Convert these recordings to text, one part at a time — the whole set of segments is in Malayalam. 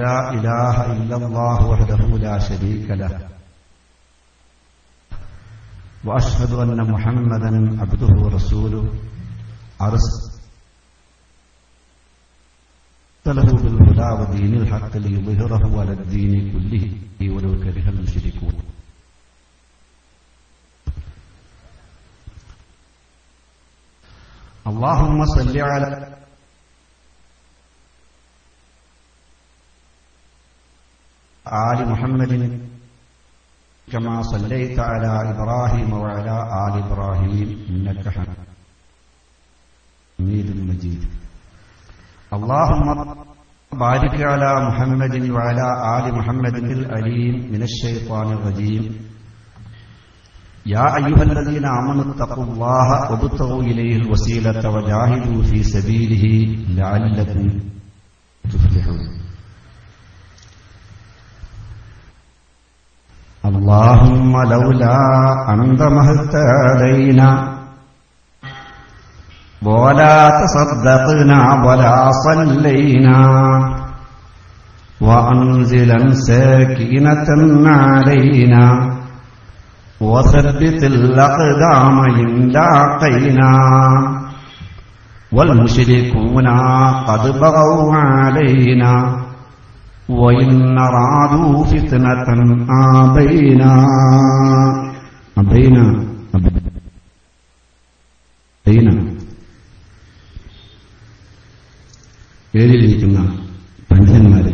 لا إله إلا الله وحده لا شريك له وأشهد أن محمدا عبده ورسوله أرسله بالهدى ودين الحق ليظهره على الدين كله ولو كره المشركون. اللهم صل على آل محمد كما صليت على إبراهيم وعلى آل إبراهيم إنك حميد مجيد. اللهم بارك على محمد وعلى آل محمد العليم من الشيطان الرجيم. يا أيها الذين آمنوا اتقوا الله وابتغوا إليه الوسيلة وجاهدوا في سبيله لعلكم تفلحون. اللهم لولا أنت ما اهتدينا ولا تصدقنا ولا صلينا وأنزلا سكينة علينا وثبت الأقدام إن لاقينا والمشركون قد بغوا علينا وإن أرادوا فتنة أبينا പേരിലിരിക്കുന്ന പണ്ഡിതന്മാരെ,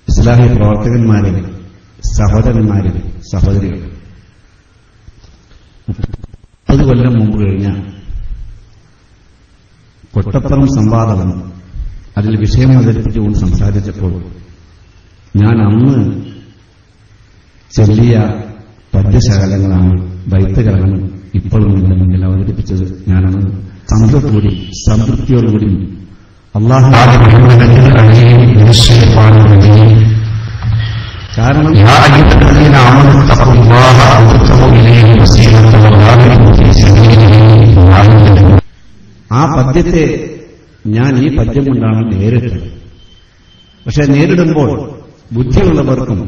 ഇസ്ലാഹി പ്രവർത്തകന്മാരെ, സഹോദരന്മാരെ, സഹോദരികൾ, 30 കൊല്ലം മുമ്പ് കഴിഞ്ഞ കൊട്ടപ്പുറം സംവാദം അതിൽ വിഷയം അവതരിപ്പിച്ചുകൊണ്ട് സംസാരിച്ചപ്പോൾ ഞാൻ അന്ന് ചൊല്ലിയ പദ്യശകലങ്ങളാണ്, ബൈത്തുകളാണ് ഇപ്പോഴും നിങ്ങളുടെ മുന്നിൽ അവതരിപ്പിച്ചത്. ഞാനന്ന് സംതൃപ്തിയോടുകൂടി കാരണം ആ പദ്യത്തെ ഞാൻ ഈ പദ്യം കൊണ്ടാണ് നേരിട്ടത്. പക്ഷെ നേരിടുമ്പോൾ ബുദ്ധിയുള്ളവർക്കും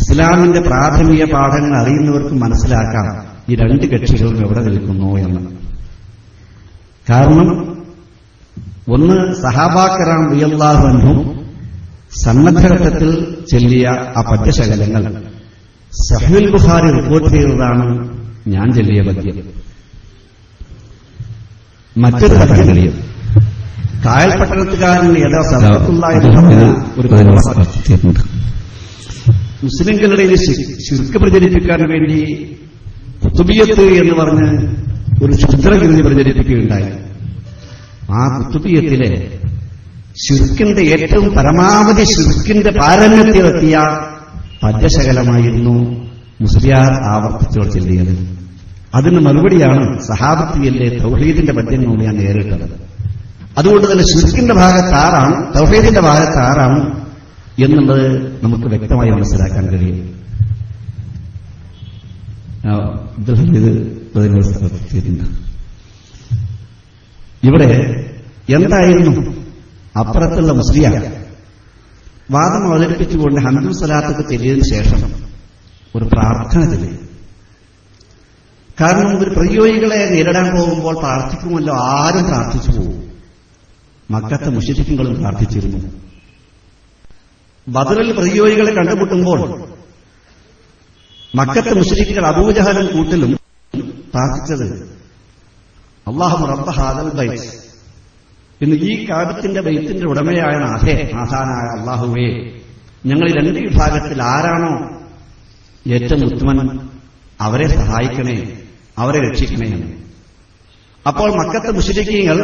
ഇസ്ലാമിന്റെ പ്രാഥമിക പാഠങ്ങൾ അറിയുന്നവർക്കും മനസ്സിലാക്കാം ഈ രണ്ട് കക്ഷികളും എവിടെ നിൽക്കുന്നു എന്ന്. കാരണം ഒന്ന്, സഹാബാക്കറാം റളിയല്ലാഹു അൻഹും സന്നദ്ധഘട്ടത്തിൽ ചൊല്ലിയ ആ പദ്യശകലങ്ങൾ സഹീഹുൽ ബുഖാരി റിപ്പോർട്ട് ചെയ്തതാണ് ഞാൻ ചൊല്ലിയ പദ്യം. മറ്റൊരു പദ്യം കായൽ പട്ടണത്തുകാരൻ മുസ്ലിംകളുടെ ശിർക്ക് പ്രചരിപ്പിക്കാൻ വേണ്ടി കുത്തുബിയത്ത് എന്ന് പറഞ്ഞ് ഒരു ക്ഷുദ്രകൃതി പ്രചരിപ്പിക്കുകയുണ്ടായി. ആ കുത്തുബിയത്തിലെ ശിർക്കിന്റെ ഏറ്റവും പരമാവധി ശിർക്കിന്റെ പാരമ്യത്തിലെത്തിയ പദ്യശകലമായിരുന്നു മുസ്ലിയാർ ആവർത്തിച്ചോട് ചൊല്ലിയത്. അതിന് മറുപടിയാണ് സഹാബത്തിയല്ലേ തൗഹീദിന്റെ പദ്യങ്ങളോട് ഞാൻ നേരിട്ടത്. അതുകൊണ്ട് തന്നെ ശിർക്കിന്റെ ഭാഗത്ത് ആറാണ്, തൗഹീദിന്റെ ഭാഗത്ത് ആറാണ് എന്നുള്ളത് നമുക്ക് വ്യക്തമായി മനസ്സിലാക്കാൻ കഴിയും. ഇവിടെ എന്തായിരുന്നു അപ്പുറത്തുള്ള മുസ്ലിയാർ വാദം അവതരിപ്പിച്ചുകൊണ്ട് ഹംദു സ്വലാത്തൊക്കെ ചെല്ലിയതിനു ശേഷം ഒരു പ്രാർത്ഥന ചൊല്ലി. കാരണം ഒരു പ്രതിയോഗികളെ നേരിടാൻ പോകുമ്പോൾ പ്രാർത്ഥിക്കുമല്ലോ, ആരും പ്രാർത്ഥിച്ചു പോകും. മക്കത്തെ മുശ്രിക്കുകളും പ്രാർത്ഥിച്ചിരുന്നു. ബദറിൽ പ്രതിയോഗികളെ കണ്ടുമുട്ടുമ്പോൾ മക്കത്തെ മുശ്രിക്കുകൾ അബൂജഹലും കൂട്ടലും പ്രാർത്ഥിച്ചത് അല്ലാഹുമ്മ റബ്ബ ഹാദൽ ബൈത്ത്, ഇന്ന് ഈ കാബത്തിന്റെ ബൈത്തിന്റെ ഉടമയായ നാഥാനായ അല്ലാഹുവേ, ഞങ്ങൾ ഈ രണ്ട് വിഭാഗത്തിൽ ആരാണോ ഏറ്റവും ഉത്തമൻ അവരെ സഹായിക്കണേ, അവരെ രക്ഷിക്കണേ എന്ന്. അപ്പോൾ മക്കത്തെ മുശ്രിക്കുകൾ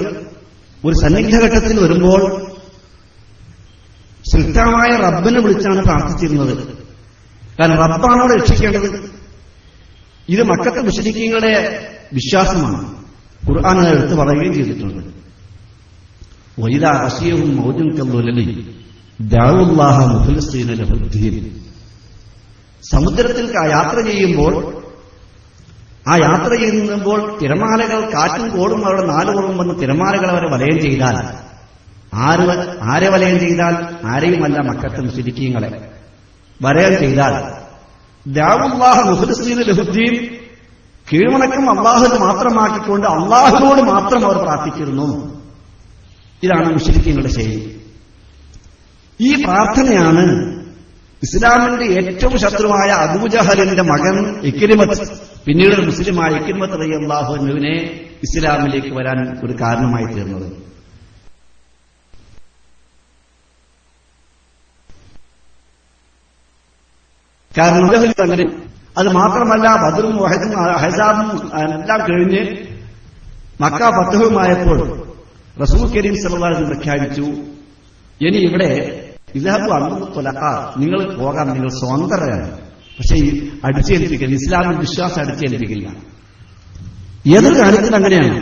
ഒരു സന്നിഗ്ധഘട്ടത്തിൽ വരുമ്പോൾ സൃഷ്ടാവായ റബ്ബിനെ വിളിച്ചാണ് പ്രാർത്ഥിച്ചിരുന്നത്. കാരണം റബ്ബാണോ രക്ഷിക്കേണ്ടത്. ഇത് മക്കത്തെ മുശ്രിക്കുകളുടെ വിശ്വാസമാണ്. ഖുർആൻ എടുത്ത് പറയുകയും ചെയ്തിട്ടുണ്ട്. വഇദാ അശിയഹും മൗജുൻ കല്ലുലലി ദഅവുല്ലാഹ മുഖ്ലിസീന ലഹുദ്ദീൻ. സമുദ്രത്തിൽ യാത്ര ചെയ്യുമ്പോൾ തിരമാലകൾ കാറ്റും കോടും അവരുടെ നാലുപുറം വന്ന് തിരമാലകൾ അവരെ വലയം ചെയ്താൽ ആരെ വലയം ചെയ്താൽ ആരെയുമല്ല മക്കത്തെ മുശ്രിക്കീങ്ങളെ വലയം ചെയ്താൽ ദഅവുല്ലാഹ മുഖ്ലിസീന ലഹുദ്ദീൻ കീഴ്വണക്കം അള്ളാഹുവിന് മാത്രമാക്കിക്കൊണ്ട് അള്ളാഹുവിനോട് മാത്രം അവർ പ്രാർത്ഥിച്ചിരുന്നു. ഇതാണ് മുശ്രിക്കീങ്ങളുടെ ശൈലി. ഈ പ്രാർത്ഥനയാണ് ഇസ്ലാമിന്റെ ഏറ്റവും ശത്രുവായ അബൂജഹലിന്റെ മകൻ ഇക്രിമത്ത്, പിന്നീട് മുസ്ലിമായ ഇക്രിമത്ത് റളിയല്ലാഹു അൻഹുവിനെ ഇസ്ലാമിലേക്ക് വരാൻ ഒരു കാരണമായി തീർന്നത്. കാരണം അങ്ങനെ. അത് മാത്രമല്ല, ബദറും വഹദും അഹ്സാബും എല്ലാം കഴിഞ്ഞ് മക്ക ഫത്ഹുമായപ്പോൾ റസൂൽ കരീം സല്ലല്ലാഹു അലൈഹി വസല്ലം പ്രഖ്യാപിച്ചു, ഇനി ഇവിടെ ഇദ്ഹബു അൻതും തുലഖാ, നിങ്ങൾ പോകാം, നിങ്ങൾ സ്വതന്ത്രരാണ്. പക്ഷേ അടിച്ചേൽപ്പിക്കില്ല, ഇസ്ലാമിൽ വിശ്വാസം അടിച്ചേൽപ്പിക്കില്ല. ഏതൊരു കാര്യത്തിൽ അങ്ങനെയാണ്.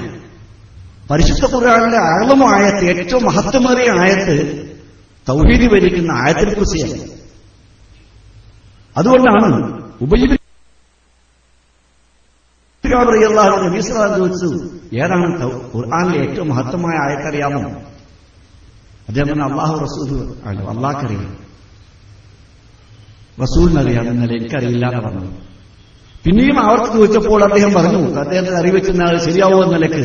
പരിശുദ്ധ ഖുർആനിലെ അഅ്ലമു ആയത്ത്, ഏറ്റവും മഹത്വമേറിയ ആയത്ത് തൗഹീദ് വിവരിക്കുന്ന ആയത്തിനെ കുറിച്ചാണ്. അതുകൊണ്ടാണ് ഉബയ്യ് ചോദിച്ചു, ഏതാണ് ഖുർആനിലെ ഏറ്റവും മഹത്വമായ ആയത്തറിയാമോ? അദ്ദേഹം പറഞ്ഞ അള്ളാഹു റസൂൽ ആണ്, അള്ളാഹ്ക്കറിയാം, റസൂലിനറിയാം. ഇന്നലെ എനിക്കറിയില്ല എന്ന് പറഞ്ഞു. പിന്നെയും അവർക്ക് ചോദിച്ചപ്പോൾ അദ്ദേഹം പറഞ്ഞു, അദ്ദേഹത്തിന് അറിവെക്കുന്ന ശരിയാവോ എന്ന നിലക്ക്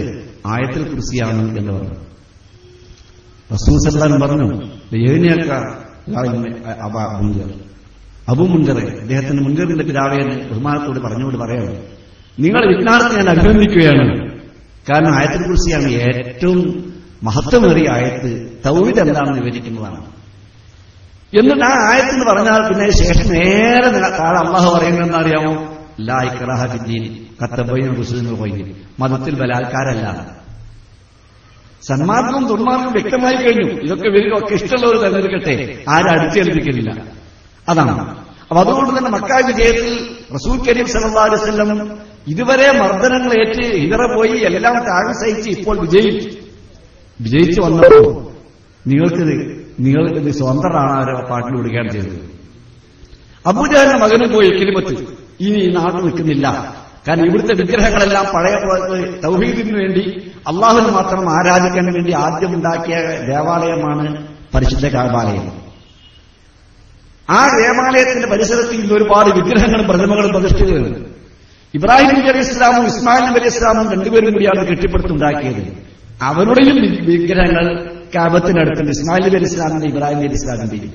ആയത്തിൽ കുർസിയാണ് എന്ന് പറഞ്ഞു. റസൂൽ സല്ലല്ലാഹു പറഞ്ഞു, അബൂ മുൻകർ, അദ്ദേഹത്തിന്റെ മുൻകറിന്റെ പിതാവേ ബഹുമാനത്തോട് പറഞ്ഞുകൊണ്ട് പറയാണ്, നിങ്ങളെ വിജ്ഞാനത്തെ ഞാൻ അഭിനന്ദിക്കുകയാണ്. കാരണം ആയത്തിൽ കുറിച്ചാണ് ഏറ്റവും മഹത്വമേറിയ ആയത്ത്, തൗഹീദ് എന്താണെന്ന് വിവരിക്കുന്നതാണ്. എന്നിട്ട് ആ ആയത്തെന്ന് പറഞ്ഞാൽ പിന്നെ ശേഷം നേരെ താഴെ അള്ളാഹു പറയുന്നതെന്ന് അറിയാമോ? ലാ ഇക്റാഹ ഫിദ്ദീൻ ഖദ് തബയ്യന റുശ്ദുൽ ഗയ്, മതത്തിൽ ബലാത്കാരമല്ല. സന്മാർഗവും ദുർമാർഗവും വ്യക്തമായി കഴിഞ്ഞു. ഇതൊക്കെ ഇവർക്കൊക്കെ ഇഷ്ടമുള്ളവർ തെരഞ്ഞെടുക്കട്ടെ, ആരും അടിച്ചേൽപ്പിക്കുന്നില്ല. അതാണ്. അപ്പൊ അതുകൊണ്ട് തന്നെ മക്ക വിജയത്തിൽ റസൂൽ കരീം സല്ലല്ലാഹു അലൈഹി വസല്ലം ഇതുവരെ മർദ്ദനങ്ങളേറ്റ് ഹിജറ പോയി എല്ലാം താഴ്ന്നു സഹിച്ച് ഇപ്പോൾ വിജയിച്ചു വന്നപ്പോൾ നിങ്ങൾക്കിത് സ്വതന്ത്രമാണ് അവരെ പാട്ടിൽ വിടുകയാണ് ചെയ്തത്. അബൂജഹലിന്റെ മകനും പോയി ഇക്രിമത്ത്, ഇനി ഈ നാട്ടിൽ നിൽക്കുന്നില്ല. കാരണം ഇവിടുത്തെ വിഗ്രഹങ്ങളെല്ലാം പഴയ തൗഹീദിന് വേണ്ടി അള്ളാഹുവിനെ മാത്രം ആരാധിക്കാൻ വേണ്ടി ആദ്യം ഉണ്ടാക്കിയ ദേവാലയമാണ് പരിശുദ്ധ കഅബാലയം. ആ ദേവാലയത്തിന്റെ പരിസരത്ത് ഇന്ന് ഒരുപാട് വിഗ്രഹങ്ങളും പ്രതിമകളും പ്രതിഷ്ഠിതരുണ്ട്. ഇബ്രാഹിം നബി അലൈഹി ഇസ്ലാമും ഇസ്മായിൽ നബി അലൈഹി ഇസ്ലാമും രണ്ടുപേരും കൂടിയാണ് കെട്ടിപ്പടുത്തുണ്ടാക്കിയത്. അവരുടെയും വിഗ്രഹങ്ങൾ കഅബത്തിനടുത്തുണ്ട്, ഇസ്മായിൽ നബി അലൈഹി ഇസ്ലാമിന്റെ ഇബ്രാഹിം നബി ഇസ്ലാമിന്റെയും.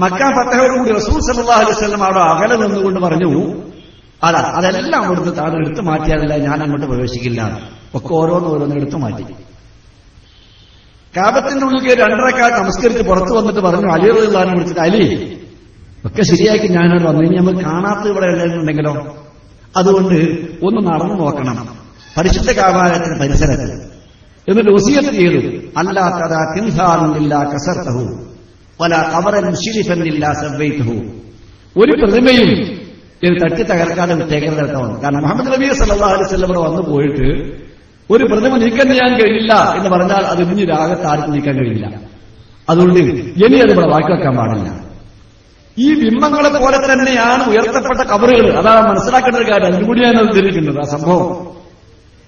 മക്ക ഫതഹോടുകൂടി റസൂൽ സല്ലല്ലാഹു അലൈഹി വസല്ലം അവിടെ അകലെ നിന്നുകൊണ്ട് പറഞ്ഞു, അതെല്ലാം അവിടുന്ന് താഴെ എടുത്തു മാറ്റിയാലല്ല ഞാൻ അങ്ങോട്ട് പ്രവേശിക്കില്ല. ഒക്കെ ഓരോന്ന് എടുത്തു മാറ്റി. കഅബത്തിന്റെ ഉള്ളിൽ 2 റക്അത്ത് നമസ്കരിച്ച് പുറത്തു വന്നിട്ട് പറഞ്ഞു, അലി റളിയല്ലാഹു അൻഹു വിളിച്ചിട്ട്, അലി ഒക്കെ ശരിയാക്കി ഞാനോട് വന്നു, ഇനി നമ്മൾ കാണാത്ത ഇവിടെ ഉണ്ടെങ്കിലോ, അതുകൊണ്ട് ഒന്ന് നടന്നു നോക്കണം പരിശുദ്ധ കഅബാലയത്തിന്റെ പരിസരത്ത്. എന്നിട്ട് വസിയത്ത് ചെയ്തു, അല്ലാ തദാ തിൻസാൻ ഇല്ലാ കസർതഹു വലാ ഖബറൻ മുശ്രിഫൻ ഇല്ലാ സവൈതഹു, ഒരു പ്രതിമയും ഇത് തട്ടി തകർക്കാതെ വിട്ടേക്കരുത് കേട്ടോ. കാരണം മുഹമ്മദ് നബി സല്ലല്ലാഹു അലൈഹി വസല്ലം വന്നു പോയിട്ട് ഒരു പ്രതിമ നീക്കം ചെയ്യാൻ കഴിയില്ല എന്ന് പറഞ്ഞാൽ അത് ഇനി രാഗത്ത് ആർക്കും നീക്കാൻ കഴിയില്ല. അതുകൊണ്ട് ഇനി അത് ഇവിടെ ബാക്കി വെക്കാൻ പാടില്ല. ഈ ബിംബങ്ങളെ പോലെ തന്നെയാണ് ഉയർത്തപ്പെട്ട കബറുകൾ. അതാണ് മനസ്സിലാക്കേണ്ട ഒരു കാര്യം. അതിനുകൂടിയാണ് ഉദ്ധരിക്കുന്നത് ആ സംഭവം.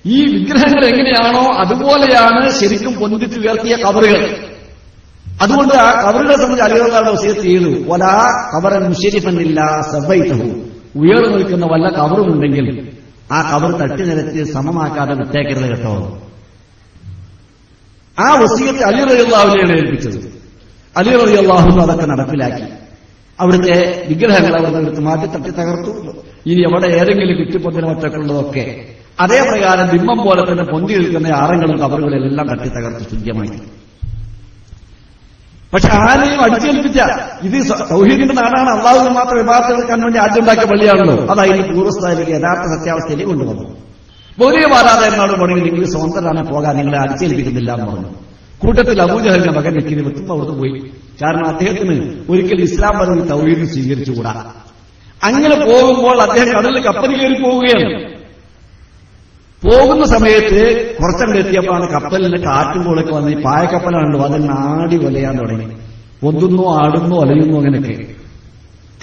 ഈ വിഗ്രഹങ്ങൾ എങ്ങനെയാണോ അതുപോലെയാണ് ശരിക്കും പൊന്തിച്ച് ഉയർത്തിയ കബറുകൾ. അതുകൊണ്ട് ആ കബറുകളെ സംബന്ധിച്ച് അലികളുടെ വസിയത്ത് ചെയ്തു, വലാ ഖബറൻ മുശ്രിഫൻ ഇല്ലാ സവൈതഹു, ഉയർന്നു നിൽക്കുന്ന വല്ല കബറുമുണ്ടെങ്കിൽ ആ കബർ തട്ടി നിരത്തി സമമാക്കാതെ വിട്ടേക്കരുത് കേട്ടോ. ആ വസിയത്ത് അലി റളിയല്ലാഹു അൻഹുവിനെ ഏൽപ്പിച്ചത്. അലി റളിയല്ലാഹു അൻഹു അതൊക്കെ നടപ്പിലാക്കി. അവിടുത്തെ വിഗ്രഹങ്ങൾ അവിടെ എടുത്ത് മാറ്റി തട്ടി തകർത്തു. ഇനി എവിടെ ഏതെങ്കിലും കുറ്റിപ്പൊന്തിന് മറ്റൊക്കെയുള്ളതൊക്കെ അതേ പ്രകാരം ബിംബം പോലെ തന്നെ പൊന്തി നിൽക്കുന്ന ആറങ്ങളും കബറുകളെല്ലാം തട്ടി തകർത്ത് ശുദ്ധ്യമാക്കി. പക്ഷെ ആരെയും അടിച്ചേൽപ്പിച്ച ഇത് തൗഹീദിന്റെ നാടാണ്, അള്ളാഹുവിന് മാത്രം ഇബാദത്ത് എടുക്കാൻ വേണ്ടി ആദ്യം ഉണ്ടാക്കിയ പള്ളിയാണല്ലോ. അതായത് പൂർവ്വസ്ഥായിലേക്ക് യഥാർത്ഥ സത്യാവസ്ഥയിലേക്ക് കൊണ്ടുവന്നു. വലിയ ആരാധകരോട് പറഞ്ഞു, നിങ്ങൾ സ്വതന്ത്രരാണ് പോകാൻ, നിങ്ങളെ അടിച്ചേൽപ്പിക്കുന്നില്ല എന്ന് പറഞ്ഞു. കൂട്ടത്തിൽ അബൂജഹലിന്റെ മകൻ ഇക്രിമത്തും അവിടുന്ന് പോയി. കാരണം അദ്ദേഹത്തിന് ഒരിക്കലും ഇസ്ലാം പദവി തൗഹീദ് സ്വീകരിച്ചുകൂടാ. അങ്ങനെ പോകുമ്പോൾ അദ്ദേഹം കടലിൽ കപ്പൽ കയറി പോവുകയാണ്. പോകുന്ന സമയത്ത് കുറച്ചങ്ങ് എത്തിയപ്പോഴാണ് കപ്പലിന്റെ കാറ്റും പോലൊക്കെ വന്ന് ഈ പായക്കപ്പലാണല്ലോ, അതിൽ നാടി വലയാൻ തുടങ്ങി. പൊന്തുന്നോ ആടുന്നോ അലയുന്നോ അങ്ങനെയൊക്കെ.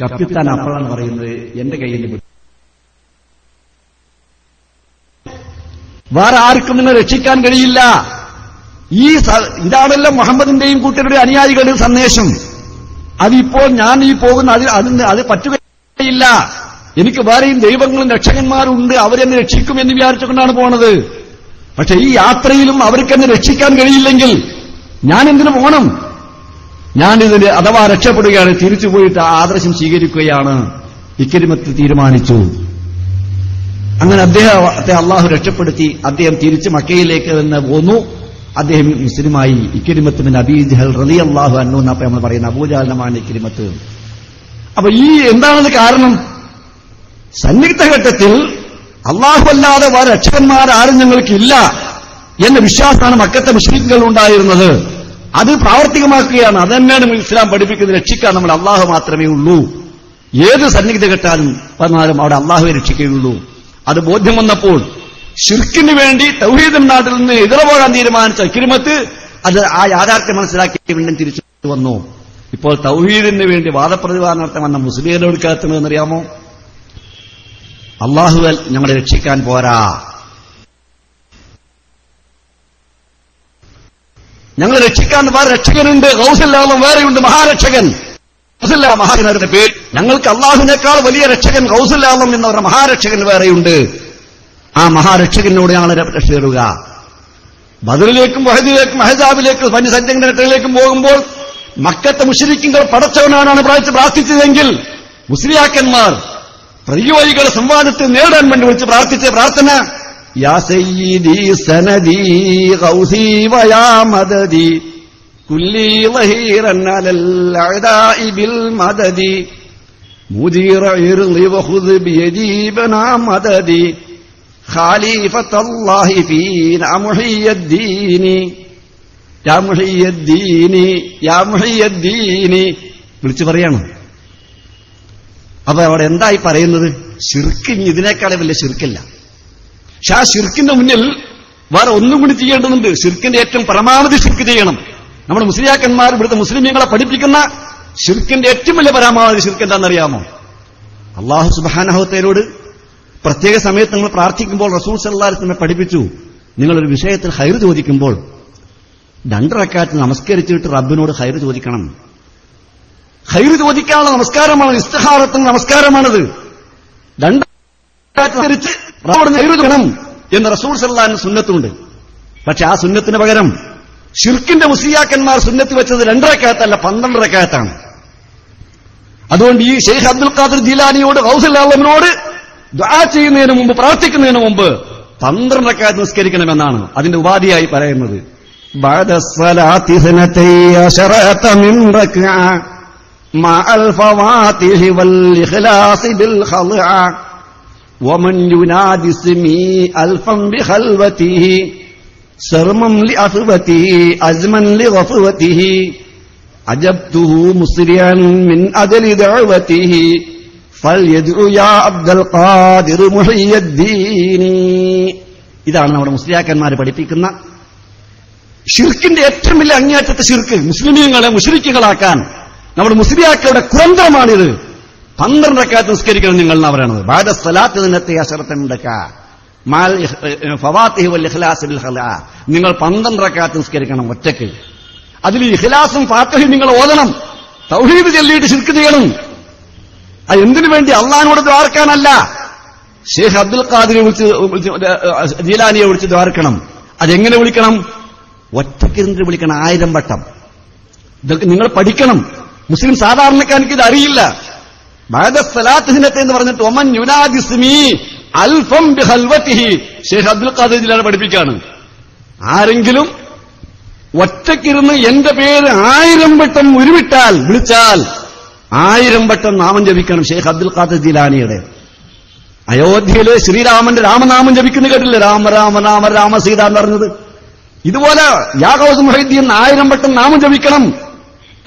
കപ്പിത്താൻ അപ്പോഴാണ് പറയുന്നത്, എന്റെ കയ്യിൽ വേറെ ആർക്കും നിന്നെ രക്ഷിക്കാൻ കഴിയില്ല, ഇതാണല്ലോ മുഹമ്മദിന്റെയും കൂട്ടരുടെ അനുയായികളുടെ സന്ദേശം. അതിപ്പോൾ ഞാൻ ഈ പോകുന്ന അത് പറ്റുകയില്ല. എനിക്ക് വേറെയും ദൈവങ്ങളും രക്ഷകന്മാരും ഉണ്ട്, അവരെന്നെ രക്ഷിക്കുമെന്ന് വിചാരിച്ചുകൊണ്ടാണ് പോണത്. പക്ഷെ ഈ യാത്രയിലും അവർക്കെന്നെ രക്ഷിക്കാൻ കഴിയില്ലെങ്കിൽ ഞാൻ എന്തിനു പോകണം? ഞാനിതിന് അഥവാ രക്ഷപ്പെടുകയാണ്, തിരിച്ചുപോയിട്ട് ആദർശം സ്വീകരിക്കുകയാണ് ഇക്രിമത്ത് തീരുമാനിച്ചു. അങ്ങനെ അദ്ദേഹത്തെ അള്ളാഹു രക്ഷപ്പെടുത്തി. അദ്ദേഹം തിരിച്ച് മക്കയിലേക്ക് തന്നെ പോന്നു. അദ്ദേഹം മുസ്ലിമായി. ഇക്രിമത്ത് ബിൻ അബീ ജഹൽ റളിയല്ലാഹു അൻഹു എന്നപ്പോ നമ്മൾ പറയുന്ന അബൂജഹലിന്റെ ഇക്രിമത്ത്. അപ്പൊ ഈ എന്താണത് കാരണം? സന്നിഗ്ധ ഘട്ടത്തിൽ അള്ളാഹു അല്ലാതെ വേറെ രക്ഷകന്മാരാരും ഞങ്ങൾക്കില്ല എന്ന വിശ്വാസമാണ് മക്കത്തെ മുശ്രിക്കുകൾ ഉണ്ടായിരുന്നത്. അത് പ്രാവർത്തികമാക്കുകയാണ്. അതന്നെയാണ് ഇസ്ലാം പഠിപ്പിക്കുന്നത്. രക്ഷിക്കാൻ നമ്മൾ അള്ളാഹു മാത്രമേ ഉള്ളൂ. ഏത് സന്നിഗ്ധ ഘട്ടാലും പറഞ്ഞാലും അവിടെ അള്ളാഹുവെ രക്ഷിക്കുകയുള്ളൂ. അത് ബോധ്യം വന്നപ്പോൾ ശിർക്കിന് വേണ്ടി തൗഹീദിന്റെ നാട്ടിൽ നിന്ന് എതിർപോകാൻ തീരുമാനിച്ച ഇക്രിമത്ത് അത് ആ യാഥാർത്ഥ്യം മനസ്സിലാക്കി വീണ്ടും തിരിച്ചു വന്നു. ഇപ്പോൾ തൗഹീദിന് വേണ്ടി വാദപ്രതിവാദം വന്ന മുസ്ലിങ്ങളോട് കേൾക്കുന്നതെന്നറിയാമോ? അള്ളാഹുവൽ ഞങ്ങളെ രക്ഷിക്കാൻ പോരാ, ഞങ്ങളെ രക്ഷിക്കാൻ വേറെ രക്ഷകനുണ്ട്, ഗൗസുല്ലാഹും വേറെയുണ്ട്, മഹാരക്ഷകൻ. മഹാരക്ഷകന്റെ പേര് ഞങ്ങൾക്ക് അള്ളാഹുവിനേക്കാൾ വലിയ രക്ഷകൻ ഗൗസുല്ലാഹും എന്ന് പറഞ്ഞ മഹാരക്ഷകൻ വേറെയുണ്ട്. ആ മഹാരക്ഷകനോട് ഞങ്ങളെ രക്ഷയിടുക. ബദറിലേക്കും വഹദിലേക്കും അഹ്സാബിലേക്കും സൈന്യഘട്ടങ്ങളിലേക്കും പോകുമ്പോൾ മക്കത്തെ മുശ്രിക്കുകൾ പടച്ചവനാണ് പ്രാർത്ഥിച്ചതെങ്കിൽ മുസ്ലിയാക്കന്മാർ പ്രതിയോഗികളുടെ സംവാദത്തിൽ നേടാൻ വേണ്ടി വിളിച്ച് പ്രാർത്ഥിച്ച പ്രാർത്ഥന യാ സയ്യിദി സനദി ഗൗസി വയാ മദദി കുല്ലി വഹീറൻ അലൽ അഅദാഇ ബിൽ മദദി മുദീറ ഇർളി വഖുദ് ബിയദി ബനാ മദദി ഖാലിഫത്തല്ലാഹി ഫീനാ മുഹിയ്യദ്ദീനി യാ മുഹിയ്യദ്ദീനി യാ മുഹിയ്യദ്ദീനി വിളിച്ചു പറയാണ്. അപ്പൊ അവിടെ എന്തായി പറയുന്നത്? ശിർക്ക് ഇതിനേക്കാളെ വലിയ ശിർക്കില്ല. പക്ഷെ ആ ശിർക്കിന്റെ മുന്നിൽ വേറെ ഒന്നും കൂടി ചെയ്യേണ്ടതുണ്ട്. ശിർക്കിന്റെ ഏറ്റവും പരമാവധി ശിർക്ക് ചെയ്യണം. നമ്മുടെ മുസ്ലിയാക്കന്മാർ ഇവിടുത്തെ മുസ്ലിമീങ്ങളെ പഠിപ്പിക്കുന്ന ശിർക്കിന്റെ ഏറ്റവും വലിയ പരമാവധി ശിർക്ക് എന്താണെന്നറിയാമോ? അല്ലാഹു സുബ്ഹാനഹു വതആലയോട് പ്രത്യേക സമയത്ത് നിങ്ങൾ പ്രാർത്ഥിക്കുമ്പോൾ റസൂൽ സല്ലല്ലാഹു അലൈഹി വസല്ലം പഠിപ്പിച്ചു, നിങ്ങളൊരു വിഷയത്തിൽ ഖൈർ ചോദിക്കുമ്പോൾ 2 റക്അത്ത് നമസ്കരിച്ചിട്ട് റബ്ബിനോട് ഖൈർ ചോദിക്കണം. ഖൈർ ചോദിക്കാനുള്ള നമസ്കാരമാണ്, ഇസ്തിഖാറത്തിന്റെ നമസ്കാരമാണത്. 2 റക്അത്ത് റബ്ബിനോട് ഖൈർ ചോദിക്കണം എന്ന് റസൂൽ സല്ലല്ലാഹു അലൈഹി വസല്ലം സുന്നത്തുണ്ട്. പക്ഷെ ആ സുന്നത്തിന് പകരം ശിർക്കിന്റെ മുസ്ലിയാക്കന്മാർ സുന്നത്ത് വെച്ചത് 2 റക്അത്തല്ല 12 റക്അത്താണ്. അതുകൊണ്ട് ഈ ശൈഖ് അബ്ദുൽ ഖാദിർ ജീലാനിയോട് ഗൗസുല്ലാഹുവിനോട് ദുആ ചെയ്യുന്നതിന് മുമ്പ്, പ്രാർത്ഥിക്കുന്നതിന് മുമ്പ് 12 റക്അത്ത് നിസ്കരിക്കണമെന്നാണ് അതിന്റെ ഉപാധിയായി പറയുന്നത്. ബഅദ സ്വലാത്തി 12 മിൻ റക്അ മഅൽ ഫവാതിഹി വൽ ഇഖ്ലാസ് ബിൽ ഖൽഅ വമൻ യുനാദി ഇസ്മി അൽഫൻ ബിഖൽവതിഹി സർമം ലിഅഫവതിഹി അസ്മൻ ലിഗഫവതിഹി അജബ്തുഹു മുസ്രിയൻ മിൻ അജലി ദഅവതിഹി ഫൽയദ്ഉ യാ അബ്ദുൽ ഖാദിർ മുഹിയ്യദ്ദീനി. ഇതാണ് നമ്മുടെ മുസ്ലിയാക്കന്മാരെ പഠിപ്പിക്കുന്ന ശിർക്കിന്റെ ഏറ്റവും വലിയ അങ്ങേയറ്റത്തെ ശിർക്ക്. മുസ്ലിമീങ്ങളെ മുശ്രിക്കുകളാക്കാൻ നമ്മുടെ മുസ്ലിയാക്കളുടെ കുതന്ത്രമാണിത്. 12 റക്അത്ത് നിസ്കരിക്കണം നിങ്ങൾ എന്നാ പറയുന്നത്. ബഅദ സ്വലാത്തി 12 മാൽ ഫവാതിഹി വൽ ഇഖ്ലാസ് ബിൽ ഖൽഅ. നിങ്ങൾ 12 റക്അത്ത് നിസ്കരിക്കണം ഒറ്റയ്ക്ക്. അതിൽ ഇഖ്ലാസും ഫാത്തിഹയും നിങ്ങൾ ഓതണം. തൗഹീദ് ചൊല്ലിയിട്ട് ശിർക്ക് ചെയ്യണം. അത് എന്തിനു വേണ്ടി? അള്ളാഹിനോട് ദ്വാർക്കാനല്ല. ശൈഖ് അബ്ദുൽ ഖാദിർ ജീലാനിയെ വിളിച്ച് ദ്വാർക്കണം. അതെങ്ങനെ വിളിക്കണം? ഒറ്റയ്ക്കിരുന്നിട്ട് വിളിക്കണം 1000 വട്ടം. ഇതൊക്കെ നിങ്ങൾ പഠിക്കണം. മുസ്ലിം സാധാരണക്കാർക്ക് ഇത് അറിയില്ല. ബഅദ സ്വലാത്തിനത്തെ എന്ന് പറഞ്ഞിട്ട് ഒമൻ യുനാദി ഇസ്മി അൽഫം ബിഖൽവതിഹി ശൈഖ് അബ്ദുൽ ഖാദിർ ജീലാനി പഠിപ്പിക്കാണ്. ആരെങ്കിലും ഒറ്റയ്ക്കിരുന്ന് എന്റെ പേര് 1000 വട്ടം ഉരുവിട്ടാൽ, വിളിച്ചാൽ 1000 വട്ടം നാമം ജപിക്കണം. ശൈഖ് അബ്ദുൽ ഖാദിർ ജീലാനിയുടെ അയോധ്യയിലെ ശ്രീരാമന്റെ രാമനാമം ജപിക്കുന്ന കേട്ടില്ലേ? രാമ രാമ രാമ രാമ സീത എന്ന് പറഞ്ഞത്. ഇതുപോലെ യാ ഗൗസ് മുഹീദ്ദീൻ 1000 വട്ടം നാമം ജപിക്കണം.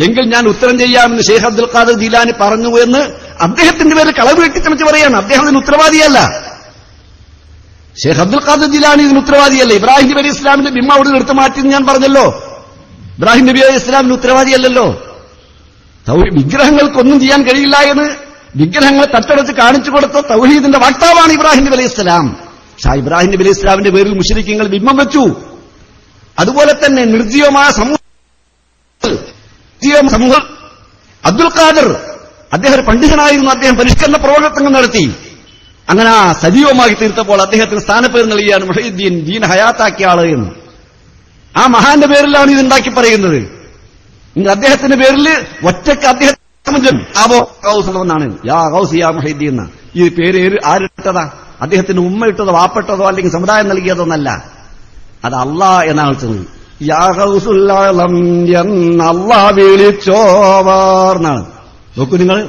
എങ്കിൽ ഞാൻ ഉത്തരം ചെയ്യാമെന്ന് ശൈഖ് അബ്ദുൽ ഖാദിർ ജീലാനി പറഞ്ഞു എന്ന് അദ്ദേഹത്തിന്റെ പേര് കളവ് കെട്ടിച്ചമച്ച് പറയാണ്. അദ്ദേഹം ഇതിന് ഉത്തരവാദിയല്ല. ശൈഖ് അബ്ദുൽ ഖാദിർ ജീലാനി ഇതിന് ഉത്തരവാദിയല്ല. ഇബ്രാഹിം നബി അലൈഹി ഇസ്ലാമിന്റെ ബിംബ അവിടെ എടുത്തു മാറ്റി ഞാൻ പറഞ്ഞല്ലോ. ഇബ്രാഹിം നബി അലൈഹി ഇസ്ലാമിന് ഉത്തരവാദിയല്ലല്ലോ. വിഗ്രഹങ്ങൾക്കൊന്നും ചെയ്യാൻ കഴിയില്ല എന്ന് വിഗ്രഹങ്ങളെ തട്ടടച്ച് കാണിച്ചു കൊടുത്ത തൗഹീദിന്റെ വക്താവാണ് ഇബ്രാഹിം നബി അലൈഹി ഇസ്ലാം. ഇബ്രാഹിം നബി അലൈഹി ഇസ്ലാമിന്റെ പേരിൽ മുശ്രിക്കുകൾ ബിംബം വെച്ചു. അതുപോലെ തന്നെ നിർജീവമായ സമൂഹം അബ്ദുൽ ഖാദർ അദ്ദേഹം ഒരു പണ്ഡിതനായിരുന്നു. അദ്ദേഹം പരിഷ്കരണ പ്രവർത്തനങ്ങൾ നടത്തി. അങ്ങനെ സജീവമായി തീർത്തപ്പോൾ അദ്ദേഹത്തിന് സ്ഥാനപ്പേര് നൽകിയാണ് മുഹീദ്ദീൻ, ദീൻ ഹയാത്താക്കിയ ആള് എന്ന്. ആ മഹാന്റെ പേരിലാണ് ഇതുണ്ടാക്കി പറയുന്നത്. അദ്ദേഹത്തിന്റെ പേരിൽ ഒറ്റക്ക് അദ്ദേഹം എന്നാണ് യാ ഗൗസ് യാ മുഹീദ്ദീൻ എന്ന ഈ പേര് ആരിട്ടതാ? അദ്ദേഹത്തിന് ഉമ്മ ഇട്ടതോ വാപ്പെട്ടതോ അല്ലെങ്കിൽ സമുദായം നൽകിയതോ എന്നല്ല, അത് അള്ളാഹ് എന്നാണ് വിളിച്ചത്. യാ ഗൗസുൽ അഅ്ലം എന്ന് അള്ളാഹ് വിളിച്ചോവർന്നാണ്. നോക്കൂ നിങ്ങൾ,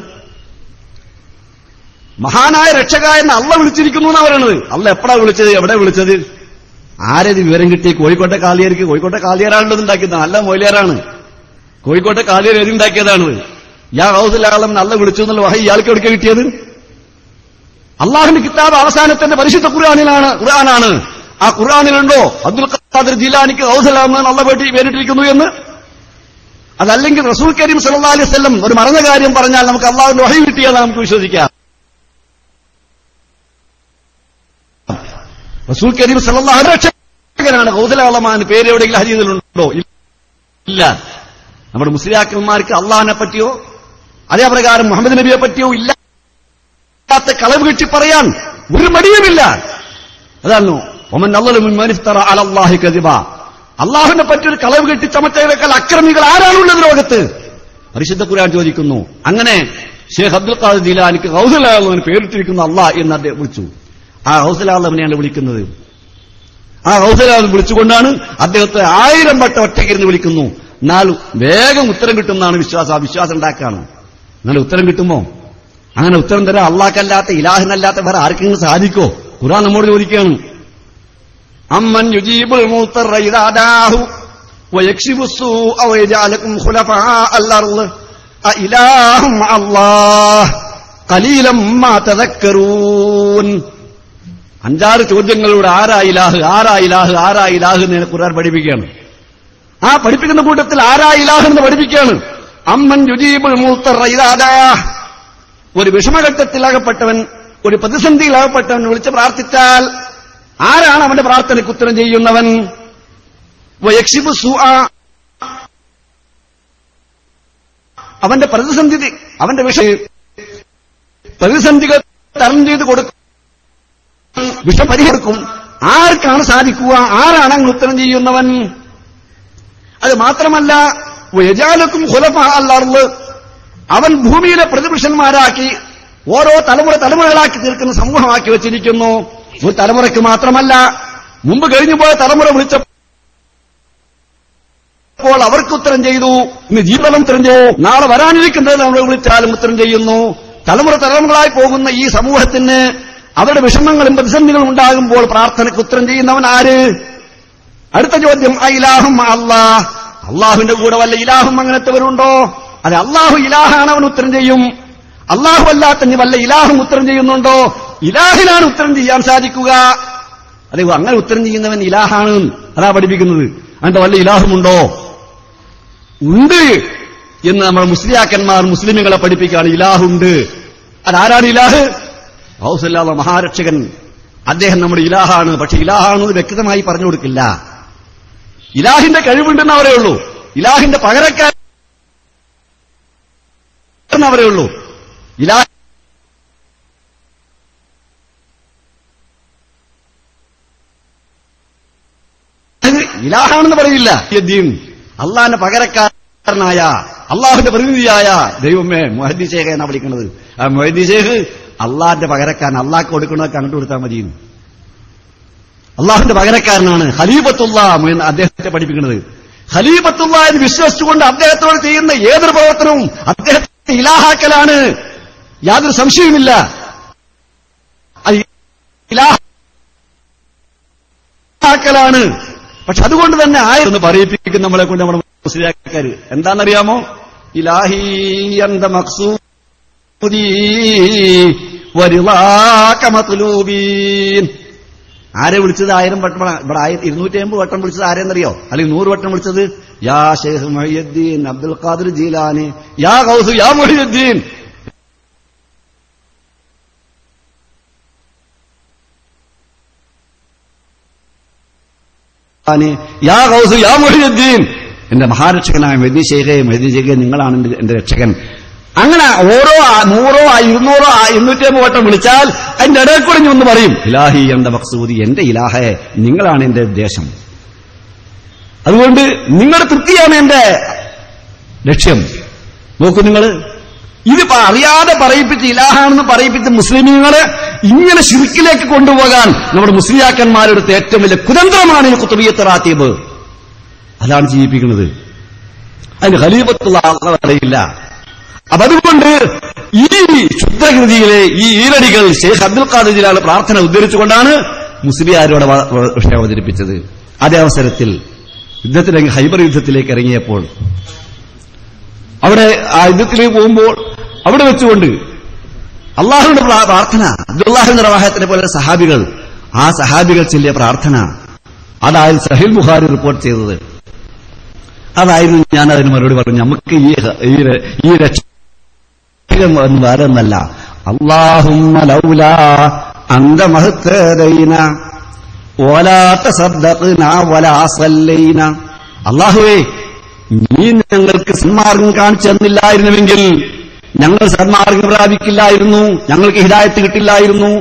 മഹാനായ രക്ഷക എന്ന് അള്ളാഹ് വിളിച്ചിരിക്കുന്നു എന്നാണ് പറയണത്. അള്ളാഹ് എപ്പോഴാ വിളിച്ചത്? എവിടെ വിളിച്ചത്? ആരത് വിവരം കിട്ടി? കോഴിക്കോട്ടെ കാളിയാർക്ക്. കോഴിക്കോട്ടെ കാളിയാരാണുള്ളത് ഉണ്ടാക്കിയത്, നല്ല മൊയിലിയാരാണ്. കോഴിക്കോട്ടെ കാളിയാർ എഴുതിണ്ടാക്കിയതാണ്. യാ ഗൗസുൽ അഅ്ലം എന്ന് അള്ളാഹ് വിളിച്ചു എന്നുള്ള വഹി ഇയാൾക്ക് എവിടെ കിട്ടിയത്? അള്ളാഹുവിന്റെ കിതാബ് അവസാനത്തിന്റെ പരിശുദ്ധ ഖുർആനാണ്. ആ ഖുർആനിലുണ്ടോ അബ്ദുൽ ഖാദിർ ജീലാനിക്ക് ഗൗസുൽ അഅ്ലം എന്ന് അള്ളാഹ് പേരിട്ടിരിക്കുന്നു എന്ന്? അതല്ലെങ്കിൽ റസൂൽ കരീം സല്ലല്ലാഹു അലൈഹി വസല്ലം ഒരു മറന്ന കാര്യം പറഞ്ഞാൽ നമുക്ക് അള്ളാഹുവിന്റെ വഹി കിട്ടിയാൽ നമുക്ക് വിശ്വസിക്കാം. റസൂൽ കരീം സല്ലല്ലാഹു അലൈഹി വസല്ലം ഗൗസുൽ അഅ്ലം എന്ന പേര് എവിടെയെങ്കിലും ഹദീസിലുണ്ടോ? ഇല്ല. നമ്മുടെ മുസ്ലിയാക്കന്മാർക്ക് അള്ളാഹിനെ പറ്റിയോ അതേപ്രകാരം മുഹമ്മദ് നബിയെ പറ്റിയോ ഇല്ലാത്ത കളവ് കെട്ടി പറയാൻ ഒരു മടിയുമില്ല. അതാണോ ഒമൻ അള്ളലു മിമ്മൻ ഇഫ്തറ അലല്ലാഹി കദിബ. അള്ളാഹുവിനെ പറ്റിയൊരു കളവ് കെട്ടി ചമച്ചതിനേക്കാൾ അക്രമികൾ ആരാണുള്ളത് ലോകത്ത്? പരിശുദ്ധ ഖുർആൻ ചോദിക്കുന്നു. അങ്ങനെ ഷേഖ് അബ്ദുൽ ഖാദിർ ജീലാനിക്ക് ഗൗസുൽ അഅ്ലം പേരിട്ടിരിക്കുന്ന അള്ളാഹ് എന്ന് അദ്ദേഹം വിളിച്ചു. ആ ഗൗസുൽ അഅ്ലമിനെയാണ് വിളിക്കുന്നത്. ആ ഗൗസുൽ അഅ്ലം വിളിച്ചുകൊണ്ടാണ് അദ്ദേഹത്തെ 1000 വട്ടം ഒറ്റയ്ക്കിരുന്ന് വിളിക്കുന്നു. എന്നാൽ വേഗം ഉത്തരം കിട്ടുന്നതാണ് വിശ്വാസം. ആ വിശ്വാസം ഉണ്ടാക്കാണ്. എന്നാൽ ഉത്തരം കിട്ടുമോ? അങ്ങനെ ഉത്തരം തരാൻ അള്ളാഹ്ക്കല്ലാത്ത ഇലാഹിനല്ലാത്ത വേറെ ആർക്കെങ്കിലും സാധിക്കോ? ഖുർആൻ നമ്മോട് ചോദിക്കുകയാണ്. അമ്മൻ യുജീബുൽ മുത്തറ ഇദാ ദാഹു വയക്ഷിഫു സൂഅ വയജഅലകും ഖുലഫാഅൽ അർള് അഇലാഹും അല്ലാഹ് ഖലീലം മാ തദക്കറൂൻ. 5-6 ചോദ്യങ്ങളോട് ആരാ ഇലാഹ് എന്ന് ഖുർആൻ പഠിപ്പിക്കുകയാണ്. ആ പഠിപ്പിക്കുന്ന കൂട്ടത്തിൽ ആരാ ഇലാഹ് എന്ന് പഠിപ്പിക്കുകയാണ്. അമ്മൻ യുജീബുൽ മുത്തറ ഇദാ ദാഹു, ഒരു വിഷമഘട്ടത്തിലകപ്പെട്ടവൻ, ഒരു പ്രതിസന്ധിയിലകപ്പെട്ടവൻ വിളിച്ച് പ്രാർത്ഥിച്ചാൽ ആരാണ് അവന്റെ പ്രാർത്ഥനയ്ക്ക് ഉത്തരം ചെയ്യുന്നവൻ? വയക്ഷിഫു സൂഅ, അവന്റെ അവന്റെ പ്രതിസന്ധികൾ തരണം ചെയ്ത് കൊടുക്കും, വിഷപരിഹരിക്കും. ആർക്കാണ് സാധിക്കുക? ആരാണ് അങ്ങ് ഉത്തരം ചെയ്യുന്നവൻ? അത് മാത്രമല്ല വയജഅലകും ഖുലഫാഅൽ അർള്, അവൻ ഭൂമിയിലെ പ്രതിപുരുഷന്മാരാക്കി ഓരോ തലമുറകളാക്കി തീർക്കുന്ന സമൂഹമാക്കി വെച്ചിരിക്കുന്നു. ഒരു തലമുറയ്ക്ക് മാത്രമല്ല, മുമ്പ് കഴിഞ്ഞുപോയ തലമുറ വിളിച്ചപ്പോൾ അവർക്ക് ഉത്തരം ചെയ്തു. ഇന്ന് ജീവിതം ഉത്തരം ചെയ്തു. നാളെ വരാനിരിക്കുന്നത് നമ്മൾ വിളിച്ചാലും ഉത്തരം ചെയ്യുന്നു. തലമുറകളായി പോകുന്ന ഈ സമൂഹത്തിന് അവരുടെ വിഷമങ്ങളും പ്രതിസന്ധികളും ഉണ്ടാകുമ്പോൾ പ്രാർത്ഥനയ്ക്ക് ഉത്തരം ചെയ്യുന്നവൻ ആര്? അടുത്ത ചോദ്യം, ഇലാഹും അല്ലാഹ്, അള്ളാഹുവിന്റെ കൂടെ വല്ല ഇലാഹും അങ്ങനത്തെവരുണ്ടോ? അത് അള്ളാഹു ഇലാഹാണ്, അവൻ ഉത്തരം ചെയ്യും. അള്ളാഹു അല്ലാത്ത വല്ല ഇലാഹും ഉത്തരം ചെയ്യുന്നുണ്ടോ? ഇലാഹിനാണ് ഉത്തരം ചെയ്യാൻ സാധിക്കുക. അതെ, അങ്ങനെ ഉത്തരം ചെയ്യുന്നവൻ ഇലാഹാണ്, അതാ പഠിപ്പിക്കുന്നത്. അതിന്റെ വല്ല ഇലാഹുമുണ്ടോ? ഉണ്ട് എന്ന് നമ്മുടെ മുസ്ലിയാക്കന്മാർ മുസ്ലിമുകളെ പഠിപ്പിക്കുകയാണ്. ഇലാഹുണ്ട്. അതാരാണ് ഇലാഹ്? ഗൗസുൽ അഅ്ലം മഹാരക്ഷകൻ. അദ്ദേഹം നമ്മുടെ ഇലാഹാണ്. പക്ഷെ ഇലാഹാണെന്ന് വ്യക്തമായി പറഞ്ഞു കൊടുക്കില്ല. ഇലാഹിന്റെ കഴിവുണ്ടെന്ന് അവരേ ഉള്ളൂ. ഇലാഹിന്റെ പകരക്കാരൻ അവരേ ഉള്ളൂ. ഇലാഹാണെന്ന് പറയില്ല. അള്ളാഹിന്റെ പകരക്കാരനായ, അള്ളാഹുവിന്റെ പ്രതിനിധിയായ ദൈവമേ മുഹദ്ദിസ് ശൈഖ് എന്നാ വിളിക്കുന്നത്. ആ മുഹദ്ദിസ് ശൈഖ് അള്ളാഹിന്റെ പകരക്കാരൻ, അള്ളാഹ്ക്ക് കൊടുക്കണതൊക്കെ അങ്ങോട്ട് കൊടുത്താൽ മതി. അള്ളാഹുവിന്റെ പകരക്കാരനാണ്. ഖലീഫത്തുള്ള എന്ന് അദ്ദേഹത്തെ പഠിപ്പിക്കുന്നത്. ഖലീഫത്തുള്ള എന്ന് വിശ്വസിച്ചുകൊണ്ട് അദ്ദേഹത്തോട് ചെയ്യുന്ന ഏതൊരു പ്രവർത്തനവും അദ്ദേഹത്തെ ഇലാഹാക്കലാണ്. യാതൊരു സംശയവുമില്ല. ഇലാഹാക്കലാണ്. പക്ഷെ അതുകൊണ്ട് തന്നെ ആയെന്ന് പറയിപ്പിക്കും നമ്മളെ കൊണ്ട് നമ്മുടെ മുസ്ലിയാക്കാര്. എന്താണെന്നറിയാമോ? ഇലാഹി അന്ത മഖ്സൂദി വരിളാക മത്ലൂബീൻ. ആരെ വിളിച്ചത് 1000 വട്ടം? ഇവിടെ 250 വട്ടം വിളിച്ചത് ആരെന്നറിയോ? അല്ലെങ്കിൽ 100 വട്ടം വിളിച്ചത് യാ ഷെയ്ഖ് മുഹയ്യിദ്ദീൻ അബ്ദുൽ ഖാദിർ ജീലാനി, യാ ഗൗസ് യാ മുഹയ്യിദ്ദീൻ. യാ ഗൗസ് യാ മുഹ്യിദ്ദീൻ, എന്റെ മഹാരക്ഷകനായ മൊയ്തീൻ ശൈഖേ, മൊയ്തീൻ ശൈഖേ നിങ്ങളാണ് എന്റെ രക്ഷകൻ. അങ്ങനെ ഓരോ 100 200 250 വട്ടം വിളിച്ചാൽ അതിന്റെ ഇടയിൽ കൂടെ ഒന്ന് പറയും ഇലാഹി എന്റെ മഖ്സൂദി, എന്റെ ഇലാഹയെ നിങ്ങളാണ് എന്റെ ഉദ്ദേശം, അതുകൊണ്ട് നിങ്ങളുടെ തൃപ്തിയാണ് എന്റെ ലക്ഷ്യം. നോക്കൂ നിങ്ങൾ, ഇതിപ്പോ അറിയാതെ പറയിപ്പിച്ച് ഇലാഹാണെന്ന് പറയിപ്പിച്ച് മുസ്ലിമീങ്ങളെ ഇങ്ങനെ ശിർക്കിലേക്ക് കൊണ്ടുപോകാൻ നമ്മുടെ മുസ്ലിയാക്കന്മാരെടുത്ത ഏറ്റവും വലിയ കുതന്ത്രമാണ് ഈ ഖുത്ബിയ്യത്ത് റാത്തീബ്. അതാണ് ചെയ്യിപ്പിക്കുന്നത്. അതിന് ഖലീഫത്തുള്ള അറിയില്ല. അപ്പൊ അതുകൊണ്ട് ഈ ശുദ്ധകൃതിയിലെ ഈ ഈരടികൾ ഷെയ്ഖ് അബ്ദുൽ ഖാദിർ ജിലാനി പ്രാർത്ഥന ഉദ്ധരിച്ചുകൊണ്ടാണ് മുസ്ലിയാരോട് വിഷയം അവതരിപ്പിച്ചത്. അതേ അവസരത്തിൽ യുദ്ധത്തിലേക്ക് ഹൈബർ യുദ്ധത്തിലേക്ക് ഇറങ്ങിയപ്പോൾ അവിടെ ആ യുദ്ധത്തിലേക്ക് പോകുമ്പോൾ അവിടെ വെച്ചുകൊണ്ട് അള്ളാഹുവിന്റെ പ്രാർത്ഥന, അബ്ദുല്ലാഹിബ്നു റവാഹത്തിനെ പോലെ സഹാബികൾ, ആ സഹാബികൾ ചൊല്ലിയ പ്രാർത്ഥന, അതായത് സഹീഹ് ബുഖാരി റിപ്പോർട്ട് ചെയ്തത്. അതായിരുന്നു ഞാൻ അതിന് മറുപടി പറഞ്ഞു. നമുക്ക് ഈ രക്ഷകൻ വേറെ ഒന്നല്ല. അല്ലാഹുമ്മ ലൗലാ അന്ത മഹ്തദൈന വലാ തസദ്ദഖ്നാ വലാ സല്ലൈന. അല്ലാഹുവേ, നീ ഞങ്ങൾക്ക് സന്മാർഗം കാണിച്ചു തന്നില്ലായിരുന്നുവെങ്കിൽ ഞങ്ങൾ സന്മാർഗം പ്രാപിക്കില്ലായിരുന്നു, ഞങ്ങൾക്ക് ഹിദായത്ത് കിട്ടില്ലായിരുന്നു.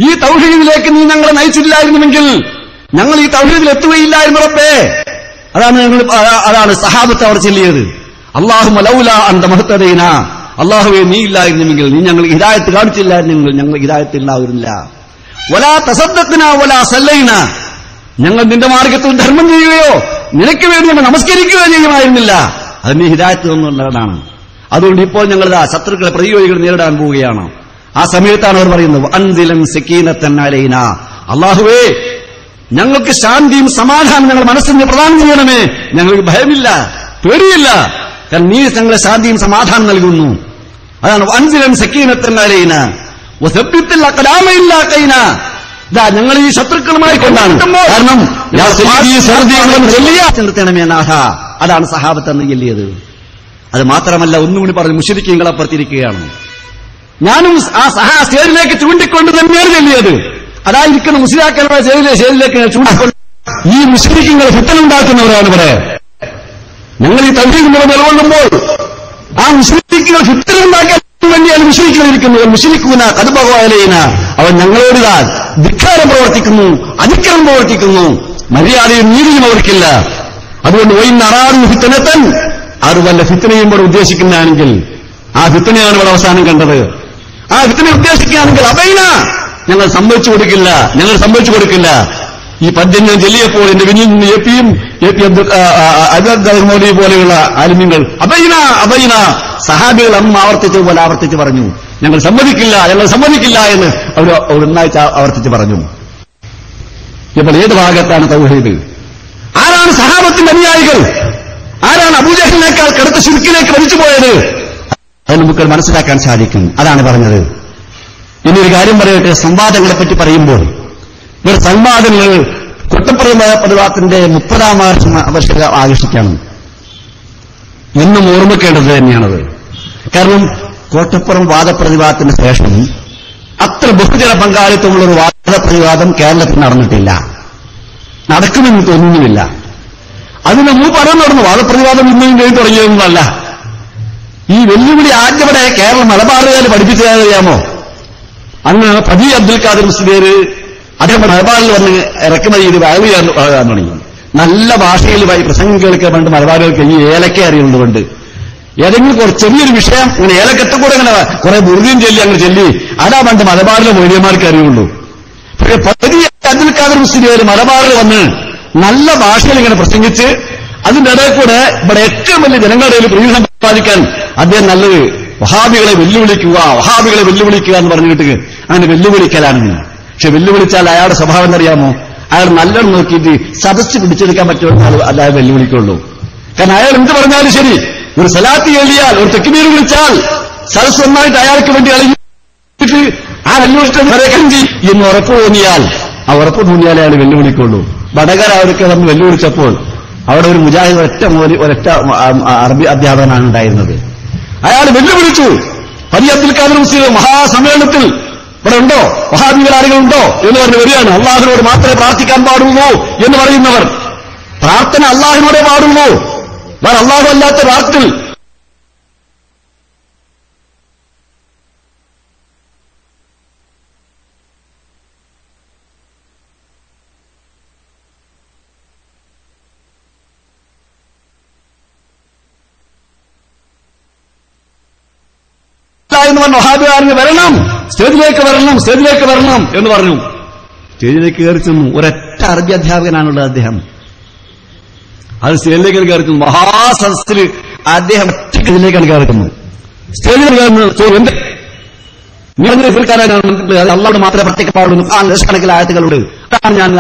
ഈ തൗഹീദിലേക്ക് നീ ഞങ്ങളെ നയിച്ചില്ലായിരുന്നുവെങ്കിൽ ഞങ്ങൾ ഈ തൗഹീദിൽ എത്തുകയില്ലായിരുന്നു റബ്ബേ. അതാണ് സഹാബത്ത് അവർ ചൊല്ലിയത്. അല്ലാഹുമ്മ ലൗലാ അന്ത മഹ്തദൈന, അല്ലാഹുവേ നീ ഇല്ലായിരുന്നുവെങ്കിൽ, നീ ഞങ്ങൾക്ക് ഹിദായത്ത് കാണിച്ചില്ലായിരുന്നെങ്കിൽ ഞങ്ങൾ ഹിദായത്ത് ഉണ്ടാവില്ല. വലാ തസദ്ദഖ്നാ വലാ സല്ലൈന, ഞങ്ങൾ നിന്റെ മാർഗത്തിൽ ധർമ്മം ചെയ്യുകയോ നിനക്ക് വേണ്ടി ഞങ്ങൾ നമസ്കരിക്കുകയോ ചെയ്യുമായിരുന്നില്ല. അത് നീ ഹിദായത്ത് തന്നുള്ളതാണ്. അതുകൊണ്ട് ഇപ്പോൾ ഞങ്ങൾ ശത്രുക്കളെ പ്രതിയോഗികൾ നേരിടാൻ പോവുകയാണ്. ആ സമയത്താണ് അവർ പറയുന്നത് അൻദിലൻ സക്കീനത്തൻ അലൈന, അല്ലാഹുവേ ഞങ്ങൾക്ക് ശാന്തിയും സമാധാനം ഞങ്ങൾ മനസ്സിന് പ്രദാനം ചെയ്യണമേ. ഞങ്ങൾക്ക് ഭയമില്ല, പേടിയില്ല, കാരണം നീ ഞങ്ങളെ ശാന്തിയും സമാധാനം നൽകുന്നു. അതാണ് അൻദിലൻ സക്കീനത്തൻ അലൈന വസബ്ബിത്തിൽ അഖ്ദാമ ഇല്ലാ ഖൈന. ഞങ്ങൾ ഈ ശത്രുക്കളുമായി കൊണ്ടാണ്, കാരണം അതാണ് സഹാബത്ത് എന്ന് ചൊല്ലിയത്. അത് മാത്രമല്ല, ഒന്നുകൂടി പറഞ്ഞു, മുശ്രിക്കീങ്ങൾ അപ്പുറത്തിരിക്കുകയാണ്. ഞാനും ആ സ്റ്റേജിലേക്ക് ചൂണ്ടിക്കൊണ്ട് തന്നെയാണ് ചൊല്ലിയത്. അതായിരിക്കുന്ന മുസ്ലിയാക്കളുടെ സ്റ്റേജിലേക്ക് ചൂണ്ടിക്കൊണ്ട് ഈ മുശ്രിക്കീങ്ങൾ ഫിത്നയുണ്ടാക്കുന്നവരാണ് ഇവിടെ. ഞങ്ങൾ ഈ തൗഹീദ് നിലകൊള്ളുമ്പോൾ ആ മുശ്രിക്കുകൾ ഫിത്നയുണ്ടാക്കാൻ വേണ്ടിയാണ് മുശ്രിക്കുകൾ ഇരിക്കുന്നത്. മുശ്രിക്കൂന കദ്ബഗഅലൈന, അവൻ ഞങ്ങളോട് ധിക്കാരം പ്രവർത്തിക്കുന്നു, അതിക്രമം പ്രവർത്തിക്കുന്നു, മര്യാദയും നീതിയും അവർക്കില്ല. അതുകൊണ്ട് വൈന്നറാദു ഫിത്നതൻ, അത് വല്ല ഫിത്നയും ഇവിടെ ഉദ്ദേശിക്കുന്നതാണെങ്കിൽ ആ ഫിത്നയാണ് ഇവിടെ അവസാനം കണ്ടത്. ആ ഫിത്ന ഉദ്ദേശിക്കുകയാണെങ്കിൽ അബൈന, ഞങ്ങൾ സമ്മതിച്ചു കൊടുക്കില്ല. ഈ പദ്യം ഞാൻ ചൊല്ലിയപ്പോൾ എന്റെ വിനിൽ നിന്ന് എ പി അബ്ദുൽ മോദി പോലെയുള്ള ആലിമ്യങ്ങൾ അബൈന സഹാബികൾ അന്ന് ആവർത്തിച്ച് പറഞ്ഞു, ഞങ്ങൾ സമ്മതിക്കില്ല എന്ന് അവർ ഒന്നാഴ്ച ആവർത്തിച്ച് പറഞ്ഞു. ഇപ്പോൾ ഏത് ഭാഗത്താണ് തൗഹീദ്? ആരാണ് സഹാബത്തിന്റെ അനുയായികൾ? ആരാണ് അബൂജഹലിനേക്കാൾ കടുത്ത ശിർക്കിലേക്ക് വലിച്ചുപോയത്? അത് നമുക്ക് മനസ്സിലാക്കാൻ സാധിക്കും. അതാണ് പറഞ്ഞത്. ഇനിയൊരു കാര്യം പറയട്ടെ, സംവാദങ്ങളെ പറ്റി പറയുമ്പോൾ ഇവർ സംവാദങ്ങൾ കോട്ടപ്പുറം പ്രതിവാദത്തിന്റെ 30ാം വർഷം ആഘോഷിക്കണം എന്നും ഓർമ്മിക്കേണ്ടത് തന്നെയാണത്. കാരണം കോട്ടപ്പുറം വാദപ്രതിവാദത്തിന് ശേഷം അത്ര ബഹുജന പങ്കാളിത്തമുള്ളൊരു വാദപ്രതിവാദം കേരളത്തിൽ നടന്നിട്ടില്ല, നടക്കുമെന്ന് തോന്നുന്നുമില്ല. അതിന് മുമ്പ് നടന്നു. വാദപ്രതിവാദം ഇന്നും കഴിഞ്ഞ് തുടങ്ങിയതൊന്നുമല്ല. ഈ വെല്ലുവിളി ആദ്യവിടെ കേരളം മലബാറുകാർ പഠിപ്പിച്ചതറിയാമോ? അന്ന് ഫതി അബ്ദുൽ ഖാദിർ മുസ്ലിയാർ അദ്ദേഹം മലബാറിൽ വന്ന് ഇറക്കുമതി ചെയ്ത് വാഴുകയാൻ തുടങ്ങി. നല്ല ഭാഷയിൽ പ്രസംഗം കേൾക്കാൻ വേണ്ടി മലബാറുകൾക്ക് ഈ ഏലക്ക അറിയുന്നതുകൊണ്ട് ഏതെങ്കിലും ചെറിയൊരു വിഷയം ഇങ്ങനെ ഏലക്കത്തെ കൂടെ ഇങ്ങനെ കുറെ ബുർദിയും ചൊല്ലി അങ്ങനെ ചൊല്ലി അതാ പണ്ട് മലബാറിലെ മൊയ്ലിയന്മാർക്ക് അറിയുള്ളൂ. പക്ഷേ ഫതി അബ്ദുൽ ഖാദിർ മുസ്ലിയാർ മലബാറിൽ വന്ന് നല്ല ഭാഷയിൽ ഇങ്ങനെ പ്രസംഗിച്ച് അതിന്റെ ഇടയിൽ കൂടെ ഇവിടെ ഏറ്റവും വലിയ ജനങ്ങളുടെ ഇടയിൽ പ്രീതി സമ്പാദിക്കാൻ അദ്ദേഹം നല്ലത് വഹാബികളെ വെല്ലുവിളിക്കുക എന്ന് പറഞ്ഞിട്ട് അങ്ങനെ വെല്ലുവിളിക്കലാണ്. പക്ഷെ വെല്ലുവിളിച്ചാൽ അയാളുടെ സ്വഭാവം എന്നറിയാമോ? അയാൾ നല്ലോണം നോക്കിയിട്ട് സദസ്സ് പിടിച്ചെടുക്കാൻ പറ്റുമെന്ന് അല്ലാതെ വെല്ലുവിളിക്കുള്ളൂ. കാരണം അയാൾ എന്ത് പറഞ്ഞാലും ശരി, ഒരു സലാത്ത് എഴുതിയാൽ, ഒരു തെക്കുമീർ വിളിച്ചാൽ സദസ്സ് ഒന്നായിട്ട് അയാൾക്ക് വേണ്ടി അളകിട്ട് ആ അന്വേഷണം കഞ്ചി എന്ന് ഉറപ്പ് തോന്നിയാൽ അയാൾ വെല്ലുവിളിക്കുള്ളൂ. വടകര അവർക്ക് വന്ന് വെല്ലുവിളിച്ചപ്പോൾ അവിടെ ഒരു മുജാഹിദ് ഒരൊറ്റ അറബി അധ്യാപകനാണ് ഉണ്ടായിരുന്നത്. അയാൾ വെല്ലുവിളിച്ചു. ഫതി അബ്ദുൽ ഖാദിർ മുസ്ലിയാർ മഹാസമ്മേളനത്തിൽ ഇവിടെ ഉണ്ടോ? വഹാബികൾ ആരെങ്കിലും ഉണ്ടോ എന്ന് പറഞ്ഞ് വരികയാണ്. അള്ളാഹുവിനോട് മാത്രമേ പ്രാർത്ഥിക്കാൻ പാടുള്ളൂ എന്ന് പറയുന്നവർ. പ്രാർത്ഥന അള്ളാഹുവിനോടേ പാടുള്ളൂ. വേറെ അള്ളാഹു അല്ലാത്ത പ്രാർത്ഥന എന്ന് പറഞ്ഞു. വഹാബികാരന് വരണം, സ്റ്റേജിലേക്ക് വരണം, സ്റ്റേജിലേക്ക് വരണം എന്ന് പറഞ്ഞു. സ്റ്റേജിലേക്ക് കയറി ചെന്നു. ഒരൊറ്റ അറബി അധ്യാപകനാണുള്ളത് അദ്ദേഹം. അത് സ്റ്റേജിലേക്ക് കയറി ചെന്നു. മഹാസദസ്സിൽ അദ്ദേഹം സ്റ്റേജിലേക്കാണ് കയറുന്നത്. സ്റ്റേജിൽ കയറുന്നത് അള്ളാഹുവിനോട് മാത്രമേ പ്രത്യേക പാടുള്ളൂ. ലക്ഷക്കണക്കിന് ആയത്തുകളുണ്ട്. അതാണ് ഞാൻ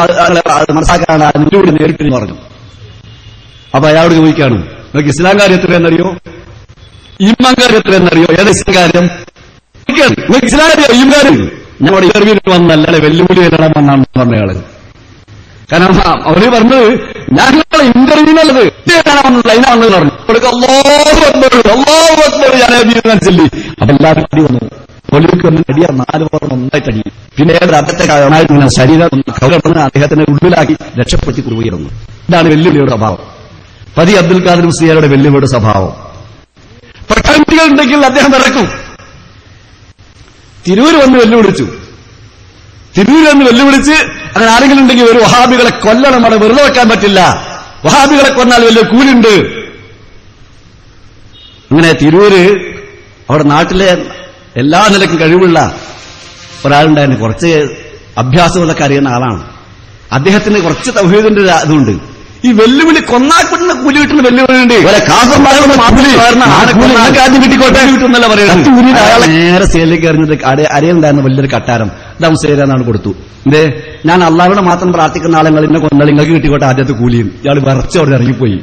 മനസ്സിലാക്കാനാണ് ഇതിലൂടെ നേരിട്ട് പറഞ്ഞു. അപ്പൊ അയാളോട് ചോദിക്കാണ്, നിങ്ങൾക്ക് ഇസ്ലാം കാര്യം എത്രയെന്നറിയോ, ഈമാൻ കാര്യം എത്രയെന്നറിയോ? ഏത് ഇസ്ലാം കാര്യം? ഇസ്ലാം കാര്യം, ഈമാൻ കാര്യം. ഞങ്ങളുടെ ഇന്റർവ്യൂവിൽ വന്നല്ല, വെല്ലുവിളി നേരിടാൻ വന്നാണ് പറഞ്ഞയാള്. കാരണം അവര് പറഞ്ഞത് ഞങ്ങളുടെ ഇന്റർവ്യൂവിനുള്ളത് അതിനാണെന്ന് പറഞ്ഞു. മനസ്സില്ലേ? അപ്പൊ എല്ലാവരും അടി വന്നു. ഒലിക്ക് വന്ന് അടിയാ 4 പേർ ഒന്നായിട്ട് അടി. പിന്നെ ഏതൊരു അർത്ഥത്തെ ശരീരം കവരപ്പെടുന്ന അദ്ദേഹത്തിന്റെ ഉള്ളിലാക്കി രക്ഷപ്പെടുത്തി കൊണ്ടുപോയിരുന്നു. ഇതാണ് വെല്ലുവിളിയുടെ സ്വഭാവം. പതി അബ്ദുൽ ഖാദർ മുസ്ലിയാരുടെ വെല്ലുവിളിയുടെ സ്വഭാവം. പ്രഖ്യാപികൾ ഉണ്ടെങ്കിൽ അദ്ദേഹം ഇറക്കും. തിരൂര് വന്ന് വെല്ലുവിളിച്ചു. തിരൂര് വന്ന് വെല്ലുവിളിച്ച് അങ്ങനെ ആരെങ്കിലും ഉണ്ടെങ്കിൽ ഒരു വഹാബികളെ കൊല്ലണം, അവിടെ വെറുതെ വെക്കാൻ പറ്റില്ല, വഹാബികളെ കൊന്നാൽ വലിയ കൂലുണ്ട്. അങ്ങനെ തിരൂര് അവിടെ നാട്ടിലെ എല്ലാ നിലയ്ക്കും കഴിവുള്ള ഒരാളുണ്ടായിരുന്നു. കുറച്ച് അഭ്യാസങ്ങളൊക്കെ അറിയുന്ന ആളാണ്. അദ്ദേഹത്തിന് കുറച്ച് തൗഹീദിന്റെ ഇതുണ്ട്. ഈ വെല്ലുവിളി കൊന്നാക്കുന്ന കൂലി കിട്ടുന്ന വെല്ലുവിളിയുണ്ട്. കിട്ടുന്നല്ല പറയുന്നത്. അയാളെ നേരെ സ്റ്റേജിലേക്ക് എറിഞ്ഞിട്ട് അരയുണ്ടായിരുന്ന വലിയൊരു കട്ടാരം ദംസേരാന്നാണ് കൊടുത്തു. എന്തേ, ഞാൻ അള്ളാഹുവിനെ മാത്രം പ്രാർത്ഥിക്കുന്ന ആളുകൾ ഇന്നെ കൊന്നാൽ നിങ്ങൾക്ക് കിട്ടിക്കോട്ടെ ആദ്യത്തെ കൂലിയും. ഇയാൾ വിറച്ച് അവിടെ ഇറങ്ങിപ്പോയി.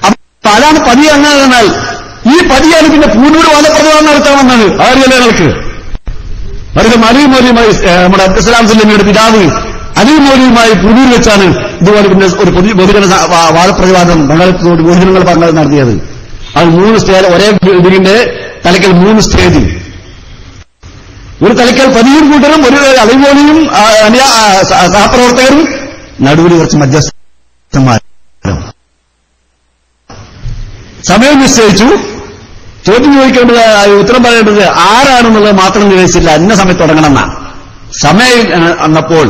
അപ്പൊ അതാണ് പതി. അങ്ങനെ ഈ പതിയാണ് പിന്നെ പൂനൂര് വാദപ്രതിവാദം നടത്താൻ വന്നത്. അറിയല്ലേ നിങ്ങൾക്ക്? അവർക്ക് അലി മൗലവിയുമായി, നമ്മുടെ അബ്ദുസ്സലാം സുല്ലമിയുടെ പിതാവ് അലി മൗലവിയുമായി പൂനൂർ വെച്ചാണ് ഇതുപോലെ പിന്നെ ഒരു ബഹുജന വാദപ്രതിവാദം ബഹുജനങ്ങൾ നടത്തിയത്. അത് 3 സ്റ്റേജ്, ഒരേ ഇതിന്റെ തലക്കൽ 3 സ്റ്റേജ്. ഒരു തലക്കൽ 13 കൂട്ടരും, ഒരു അലി മൗലവിയും സഹപ്രവർത്തകരും, നടുവിൽ കുറച്ച് മധ്യസ്ഥന്മാരും. സമയം നിശ്ചയിച്ചു. ചോദ്യം ചോദിക്കേണ്ടത്, ഉത്തരം പറയേണ്ടത് ആരാണെന്നുള്ളത് മാത്രം നിശ്ചയിച്ചില്ല. ഇന്ന സമയത്ത് തുടങ്ങണമെന്നാണ് സമയം. അന്നപ്പോൾ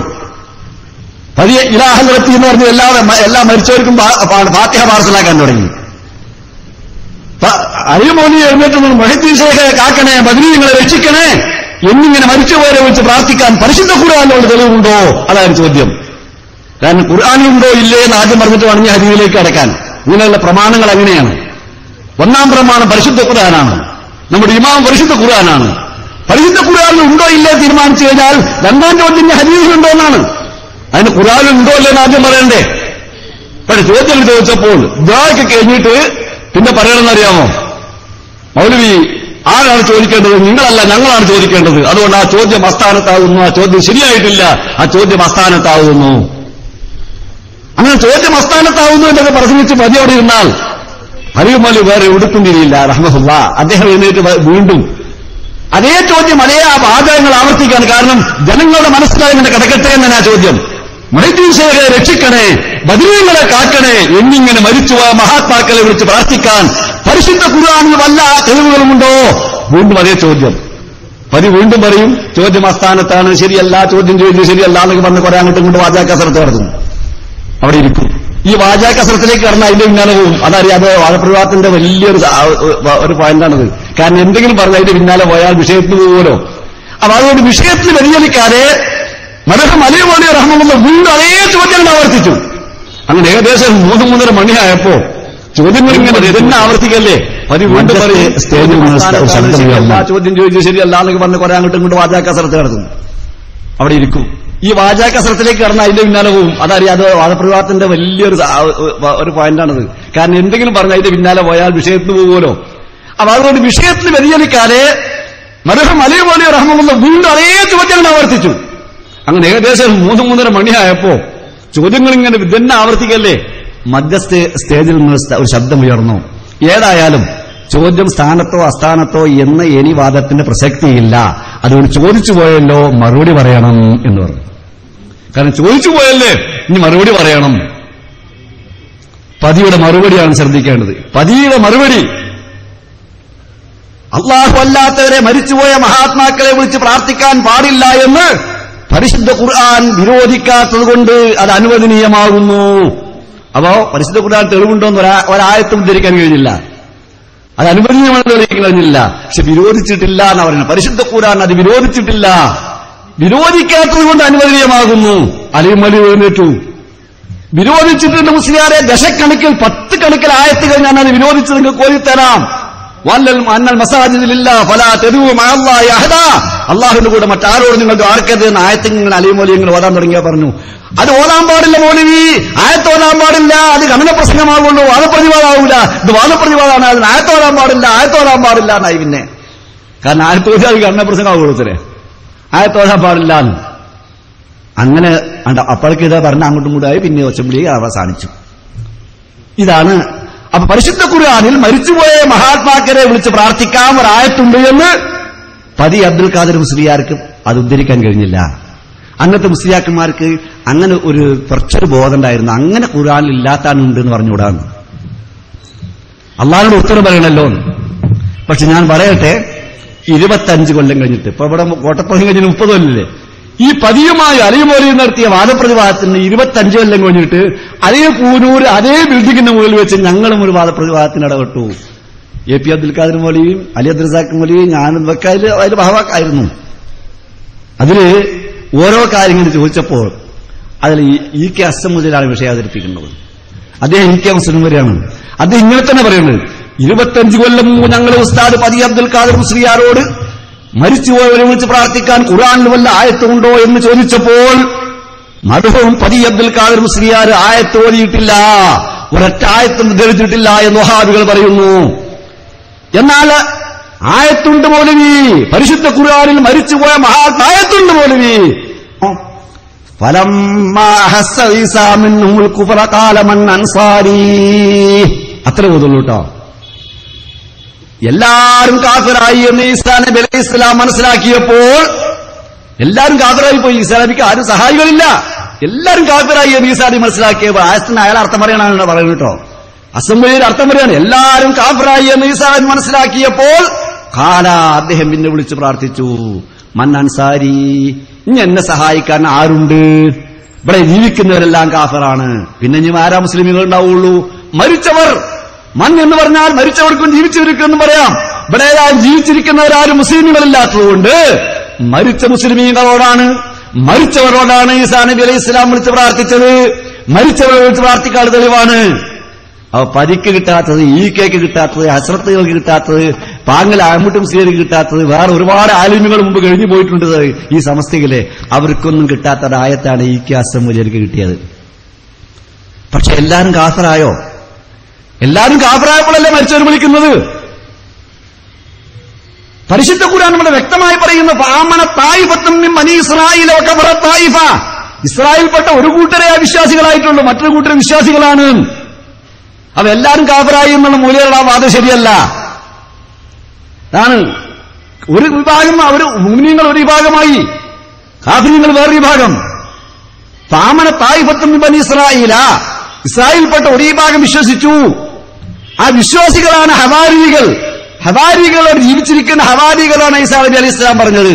പതിയെ ഇലാഹലത്തി എന്ന് പറഞ്ഞ് എല്ലാ മരിച്ചവർക്കും ഫാത്തിഹ പാർസലാക്കാൻ തുടങ്ങി. അലിമോലി എഴുന്നേറ്റ് മൊഹീദ്ദീൻ ശൈഖിനെ കാക്കണേ, ബദരീങ്ങളെ രക്ഷിക്കണേ എന്നിങ്ങനെ മരിച്ചുപോയവരെ വെച്ച് പ്രാർത്ഥിക്കാൻ പരിശുദ്ധ ഖുർആനിലുള്ള തെളിവുണ്ടോ? അതാണ് ചോദ്യം. കാരണം ഖുർആനിലുണ്ടോ ഇല്ലേ എന്ന് ആദ്യം പറഞ്ഞിട്ട് വേണമെങ്കിൽ ഹദീസിലേക്ക് അടക്കാൻ. ഇങ്ങനെയുള്ള പ്രമാണങ്ങൾ അങ്ങനെയാണ്. ഒന്നാം പ്രമാണം പരിശുദ്ധ ഖുർആനാണ്. നമ്മുടെ ഇമാം പരിശുദ്ധ ഖുർആനാണ്. പരിശുദ്ധ ഖുർആനിൽ ഉണ്ടോ ഇല്ലേ തീരുമാനിച്ചു കഴിഞ്ഞാൽ രണ്ടാം ചോദ്യം ഹദീസിലുണ്ടോ എന്നാണ്. അതിന് ഖുർആനിൽ ഉണ്ടോ ഇല്ലെന്ന് ആദ്യം പറയണ്ടേ? പക്ഷെ ചോദ്യം ചോദിച്ചപ്പോൾ ദുആക്ക് കഴിഞ്ഞിട്ട് പിന്നെ പറയണമെന്നറിയാമോ? മൗലവി ആരാണ് ചോദിക്കേണ്ടത്? നിങ്ങളല്ല, ഞങ്ങളാണ് ചോദിക്കേണ്ടത്. അതുകൊണ്ട് ആ ചോദ്യം അസ്ഥാനത്താകുന്നു. ആ ചോദ്യം ശരിയായിട്ടില്ല, ആ ചോദ്യം അസ്ഥാനത്താകുന്നു. അങ്ങനെ ചോദ്യം അസ്ഥാനത്താകുന്നു എന്നൊക്കെ പ്രസംഗിച്ച് മതിയോടെ ഇരുന്നാൽ ഹരിമലി വേറെ ഉടുക്കും തിരിയില്ല റഹ്മത്തുള്ള. അദ്ദേഹം എഴുന്നേറ്റ് വീണ്ടും അതേ ചോദ്യം, അതേ ആ വാചകങ്ങൾ ആവർത്തിക്കാൻ. കാരണം ജനങ്ങളുടെ മനസ്സിലായി കിടക്കട്ടെ എന്നാണ് ആ ചോദ്യം. മുഹീദ്ദീൻ ശൈഖിനെ രക്ഷിക്കണേ, ബദരീങ്ങളെ കാക്കണേ എന്നിങ്ങനെ മരിച്ചുപോയ മഹാത്മാക്കളെ വിളിച്ച് പ്രാർത്ഥിക്കാൻ പരിശുദ്ധ ഖുർആനിൽ വല്ല തെളിവുകളുമുണ്ടോ? വീണ്ടും അതേ ചോദ്യം. വീണ്ടും പറയും ചോദ്യം അസ്ഥാനത്താണ്, ശരിയല്ല, ചോദ്യം ചോദിച്ചു ശരിയല്ല എന്നൊക്കെ പറഞ്ഞ് കുറെ അങ്ങോട്ടും ഇങ്ങോട്ട് വാചാകസരത്ത് നടത്തും. അവിടെ ഇരിക്കും. ഈ വാചാകസരത്തിലേക്ക് കടന്ന അതിന്റെ പിന്നാലെ പോകും. അതറിയാതെ വാദപ്രവാദത്തിന്റെ വലിയൊരു പോയിന്റാണത്. കാരണം എന്തെങ്കിലും പറഞ്ഞാൽ അതിന്റെ പിന്നാലെ പോയാൽ വിഷയത്തിന് പോകുമല്ലോ. അപ്പൊ അതുകൊണ്ട് വിഷയത്തിൽ വ്യതിചലിക്കാതെ മദഹം അലി മൗലവി റഹ്മത്തുള്ള വീണ്ടും അതേ ചോദ്യങ്ങൾ ആവർത്തിച്ചു. അങ്ങനെ ഏകദേശം 3-3:30 മണിയായപ്പോ ചോദ്യങ്ങൾ ഇങ്ങനെ ഇതെന്നെ ആവർത്തിക്കല്ലേ. വീണ്ടും പറയും ചോദ്യം ചോദിച്ചു ശരിയല്ല എന്നൊക്കെ പറഞ്ഞ് കുറെ അങ്ങോട്ടും ഇങ്ങോട്ട് വാചാകസരത്ത് നടത്തും. അവിടെ ഇരിക്കും. ഈ വാചാകസരത്തിലേക്ക് കടന്ന അതിന്റെ പിന്നാലെ പോകും. അതറിയാതെ വാദപ്രവാദത്തിന്റെ വലിയൊരു പോയിന്റാണത്. കാരണം എന്തെങ്കിലും പറഞ്ഞാൽ അതിന്റെ പിന്നാലെ പോയാൽ വിഷയത്തിന് പോകുമല്ലോ. അപ്പൊ അതുകൊണ്ട് വിഷയത്തിൽ വ്യതിചലിക്കാതെ മദഹം അലി മൗലവി റഹ്മത്തുള്ള വീണ്ടും അതേ ചോദ്യങ്ങൾ ആവർത്തിച്ചു. അങ്ങനെ ഏകദേശം 3-3:30 മണിയായപ്പോ ചോദ്യങ്ങൾ ഇങ്ങനെ ഇതെന്നെ ആവർത്തിക്കല്ലേ. മധ്യസ്ഥ സ്റ്റേജിൽ നിന്ന് ഒരു ശബ്ദം ഉയർന്നു. ഏതായാലും ചോദ്യം സ്ഥാനത്തോ അസ്ഥാനത്തോ എന്ന ഇനി വാദത്തിന്റെ പ്രസക്തിയില്ല. അതുകൊണ്ട് ചോദിച്ചു പോയല്ലോ മറുപടി പറയണം എന്ന് പറഞ്ഞു. കാരണം ചോദിച്ചു പോയല്ലേ ഇനി മറുപടി പറയണം. പതിയുടെ മറുപടിയാണ് ശ്രദ്ധിക്കേണ്ടത്. പതിയുടെ മറുപടി അള്ളാഹു അല്ലാത്തവരെ മരിച്ചുപോയ മഹാത്മാക്കളെ വിളിച്ച് പ്രാർത്ഥിക്കാൻ പാടില്ല എന്ന് പരിശുദ്ധ ഖുർആൻ വിരോധിക്കാത്തതുകൊണ്ട് അത് അനുവദനീയമാകുന്നു. അപ്പോ പരിശുദ്ധ ഖുർആൻ തെളിവുണ്ടോന്ന് ഒരായത്തും ഉദ്ധരിക്കാൻ കഴിഞ്ഞില്ല. അത് അനുവദനീയമാണെന്ന് തെളിയിക്കാൻ കഴിഞ്ഞില്ല. പക്ഷെ വിരോധിച്ചിട്ടില്ല എന്നാ പറയുന്നത്. പരിശുദ്ധ ഖുർആൻ അത് വിരോധിച്ചിട്ടില്ല. വിരോധിക്കാത്തത് കൊണ്ട് അനുവദനീയമാകുന്നു. അലിയും അലി എഴുന്നേറ്റു. വിരോധിച്ചിട്ടുണ്ട് മുസ്ലിയാരെ ദശക്കണക്കിൽ 10 കണക്കിൽ ആയത്തുകൾ ഞാൻ അത് വിരോധിച്ച് നിങ്ങൾക്ക് കോരിത്തരാം. അള്ളാഹുവിന്റെ കൂടെ മറ്റാരോട് നിങ്ങൾ ആർക്കരുത് എന്ന് ആയത്തിങ്ങനെ അലിമോലിയങ്ങൾ ഓതാൻ തുടങ്ങിയാ പറഞ്ഞു. അത് ഓതാൻ പാടില്ല മൗലവി, ആയത്ത് ഓതാൻ പാടില്ല, അത് ഗമനപ്രസംഗമാകുള്ളൂ, വാദപ്രതിവാദമാവൂല. ഇത് വാദപ്രതിവാദമാണ്, അതിന് ആയത്തോതാൻ പാടില്ല, ആയത്തോതാൻ പാടില്ല എന്നായി. പിന്നെ കാരണം ആയത്തോതാൽ ഗമനപ്രസംഗമാവുള്ളൂ, ആയത്തോതാൻ പാടില്ല. അങ്ങനെ അപ്പോഴേക്ക് ഇതാ പറഞ്ഞ അങ്ങോട്ടും കൂടായി. പിന്നെ ഒച്ചമ്പിളി അവസാനിച്ചു. ഇതാണ്. അപ്പൊ പരിശുദ്ധ ഖുർആനിൽ മരിച്ചുപോയ മഹാത്മാക്കളെ വിളിച്ച് പ്രാർത്ഥിക്കാൻ ഒരായത്തുണ്ട് എന്ന് പതി അബ്ദുൽ ഖാദർ മുസ്ലിയാർക്ക് അത് ഉദ്ധരിക്കാൻ കഴിഞ്ഞില്ല. അന്നത്തെ മുസ്ലിയാക്കന്മാർക്ക് അങ്ങനെ ഒരു കുറച്ചൊരു ബോധം ഉണ്ടായിരുന്നു. അങ്ങനെ ഖുർആനിൽ ഇല്ലാത്താനുണ്ട് എന്ന് പറഞ്ഞുകൂടാന്ന്. അള്ളാഹുവിനോട് ഉത്തരം പറയണല്ലോ. പക്ഷെ ഞാൻ പറയട്ടെ, 25 കൊല്ലം കഴിഞ്ഞിട്ട്, ഇപ്പൊ ഇവിടെ കോട്ടപ്പുറം കഴിഞ്ഞിട്ട് 30 കൊല്ലല്ലേ, ഈ പതിയുമായി അലിമോലി നടത്തിയ വാദപ്രതിവാദത്തിന് 25 കൊല്ലം കഴിഞ്ഞിട്ട് അതേ പൂനൂർ അതേ ബിൽഡിങ്ങിന്റെ മുകളിൽ വെച്ച് ഞങ്ങളും ഒരു വാദപ്രതിവാദത്തിന് ഇടപെട്ടു. എ പി അബ്ദുൽ ഖാദർ മൗലവിയും അലി അബ്ദുറസാഖ് മൗലവിയും ഞാനും ഒക്കെ അതിൽ ഭാഗമാക്കായിരുന്നു. അതില് ഓരോ കാര്യങ്ങൾ ചോദിച്ചപ്പോൾ അതിൽ ഇ കെ അസം മുതലാണ് വിഷയം അവതരിപ്പിക്കുന്നത്. അദ്ദേഹം ഇ കെ മുസ്ലിം വരെയാണ്. അദ്ദേഹം ഇങ്ങനെ തന്നെ പറയുന്നത്, 25 കൊല്ലം മുമ്പ് ഞങ്ങൾ ഉസ്താദ് പതി അബ്ദുൽ ഖാദർ മുസ്ലിയാരോട് മരിച്ചുപോയവരെ വിളിച്ച് പ്രാർത്ഥിക്കാൻ ഖുർആനിൽ വല്ല ആയത്തുണ്ടോ എന്ന് ചോദിച്ചപ്പോൾ മർഹൂം പതി അബ്ദുൽ ഖാദർ മുസ്ലിയാർ ആയത്ത് ഓതിയിട്ടില്ല, ഒരൊറ്റ ആയത്തും ഉദ്ധരിച്ചിട്ടില്ല എന്ന് വഹാബികൾ പറയുന്നു. എന്നാൽ ആയത്തുണ്ട് മൗലവി, പരിശുദ്ധ ഖുർആനിൽ മരിച്ചുപോയ ആയത്തുണ്ട് മൗലവി. അത്ര ഓതുള്ളൂ കേട്ടോ. എല്ലാരും കാഫിറായി എന്ന് ഈസാ നബി അലൈഹി ഇസ്ലാം മനസ്സിലാക്കിയപ്പോൾ എല്ലാരും കാഫിറായി പോയി. ഈസാ നബിക്ക് ആരും സഹായികളില്ല. എല്ലാരും കാഫിറായി എന്ന് ഈസാ നബി മനസ്സിലാക്കിയപ്പോൾ ആയത്തിന് അയാൾ അർത്ഥം പറയാനാണ് പറയുന്നത് കേട്ടോ. അസംബ്ലിയിൽ അർത്ഥം പറയാണ്. എല്ലാരും കാഫിറായി എന്ന് ഈസാ നബി മനസ്സിലാക്കിയപ്പോൾ അദ്ദേഹം പിന്നെ വിളിച്ച് പ്രാർത്ഥിച്ചു, മൻ അൻസാരി, ഇനി എന്നെ സഹായിക്കാൻ ആരുണ്ട്? ഇവിടെ ജീവിക്കുന്നവരെല്ലാം കാഫിറാണ്, പിന്നെ ഇനി ആരാ മുസ്ലിമുകൾ ഉണ്ടാവുള്ളൂ? മരിച്ചവർ. മൻ എന്ന് പറഞ്ഞാൽ മരിച്ചവർക്കും ജീവിച്ചിരിക്കുമെന്നും പറയാം. ഇവിടെ ജീവിച്ചിരിക്കുന്നവരാരും മുസ്ലിമുകളില്ലാത്തതുകൊണ്ട് മരിച്ച മുസ്ലിമീങ്ങളോടാണ്, മരിച്ചവരോടാണ് ഈസാ നബി അലൈഹി ഇസ്ലാം വിളിച്ച് പ്രാർത്ഥിച്ചത്. മരിച്ചവരെ വിളിച്ച് പ്രാർത്ഥിക്കാനുള്ള തെളിവാണ്. അവ പരിക്ക് കിട്ടാത്തത്, ഈ കേക്ക് കിട്ടാത്തത്, ഹസ്രത്തുകൾക്ക് കിട്ടാത്തത്, പാങ്ങൽ അഹമ്മദ് മുസ്ലിങ്ങൾക്ക് കിട്ടാത്തത്, വേറെ ഒരുപാട് ആലിമുകൾ മുമ്പ് കഴിഞ്ഞു പോയിട്ടുണ്ട് ഈ സമസ്തയിലെ. അവർക്കൊന്നും കിട്ടാത്തൊരായത്താണ് ഈ കെ അസം മുജലിക്ക് കിട്ടിയത്. പക്ഷെ എല്ലാരും കാഫിറായോ? എല്ലാരും കാഫിറായപ്പോഴല്ലേ മരിച്ചവർ വിളിക്കുന്നത്? പരിശുദ്ധ ഖുർആൻ നമ്മുടെ വ്യക്തമായി പറയുന്നു, ഫആമന തായിഫത്തും മിൻ ബനി ഇസ്രായീല വകഫറ തായിഫ. ഇസ്രായേൽപ്പെട്ട ഒരു കൂട്ടരെ വിശ്വാസികളായിട്ടുള്ളൂ, മറ്റൊരു കൂട്ടർ വിശ്വാസികളാണ്. അവ എല്ലാരും കാഫിറായി എന്നുള്ള മൂല്യമുള്ള വാദം ശരിയല്ല. അതാണ് ഒരു വിഭാഗം, അവർ മുഅ്മിനീങ്ങൾ ഒരു വിഭാഗമായി, കാഫിറുകൾ വേറെ വിഭാഗം. ഫആമന തായിഫത്തും മിൻ ബനി ഇസ്രായീല, ഇസ്രായേൽപ്പെട്ട ഒരു വിഭാഗം വിശ്വസിച്ചു. ആ വിശ്വാസികളാണ് ഹവാരികൾ. ഹവാരികളോട് ജീവിച്ചിരിക്കുന്ന ഹവാരികളാണ് ഈസാ നബി അലൈഹി ഇസ്ലാം പറഞ്ഞത്.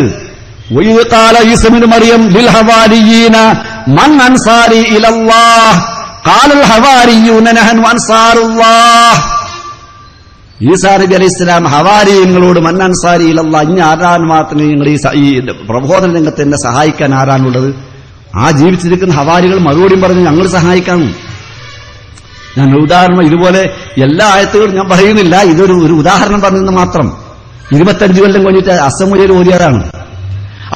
വഇദ് ഖാല ഈസാ ഇബ്നു മറിയം ലിൽ ഹവാരിയീന മൻ അൻസാരി ഇലല്ലാഹ് ഖാലൽ ഹവാരിയൂന നഹ്നു അൻസാറുല്ലാഹ്. ഈസാ നബി അലൈഹി ഇസ്ലാം ഹവാരിയങ്ങളോട് മൻ അൻസാരി ഇലല്ലാഹ്, ഇനി ആരാൻ മാത്രമേ നിങ്ങൾ ഈ പ്രബോധന രംഗത്ത് എന്നെ സഹായിക്കാൻ ആരാനുള്ളത്? ആ ജീവിച്ചിരിക്കുന്ന ഹവാരികൾ മറുപടിയും പറഞ്ഞു, ഞങ്ങൾ സഹായിക്കാം. ഞാൻ ഉദാഹരണം ഇതുപോലെ എല്ലാ ആയത്തുകളും ഞാൻ പറയുന്നില്ല, ഇതൊരു ഉദാഹരണം പറഞ്ഞെന്ന് മാത്രം. 25 കൊല്ലം കഴിഞ്ഞിട്ട് അസമുരയിൽ ഓരിയതാണ്.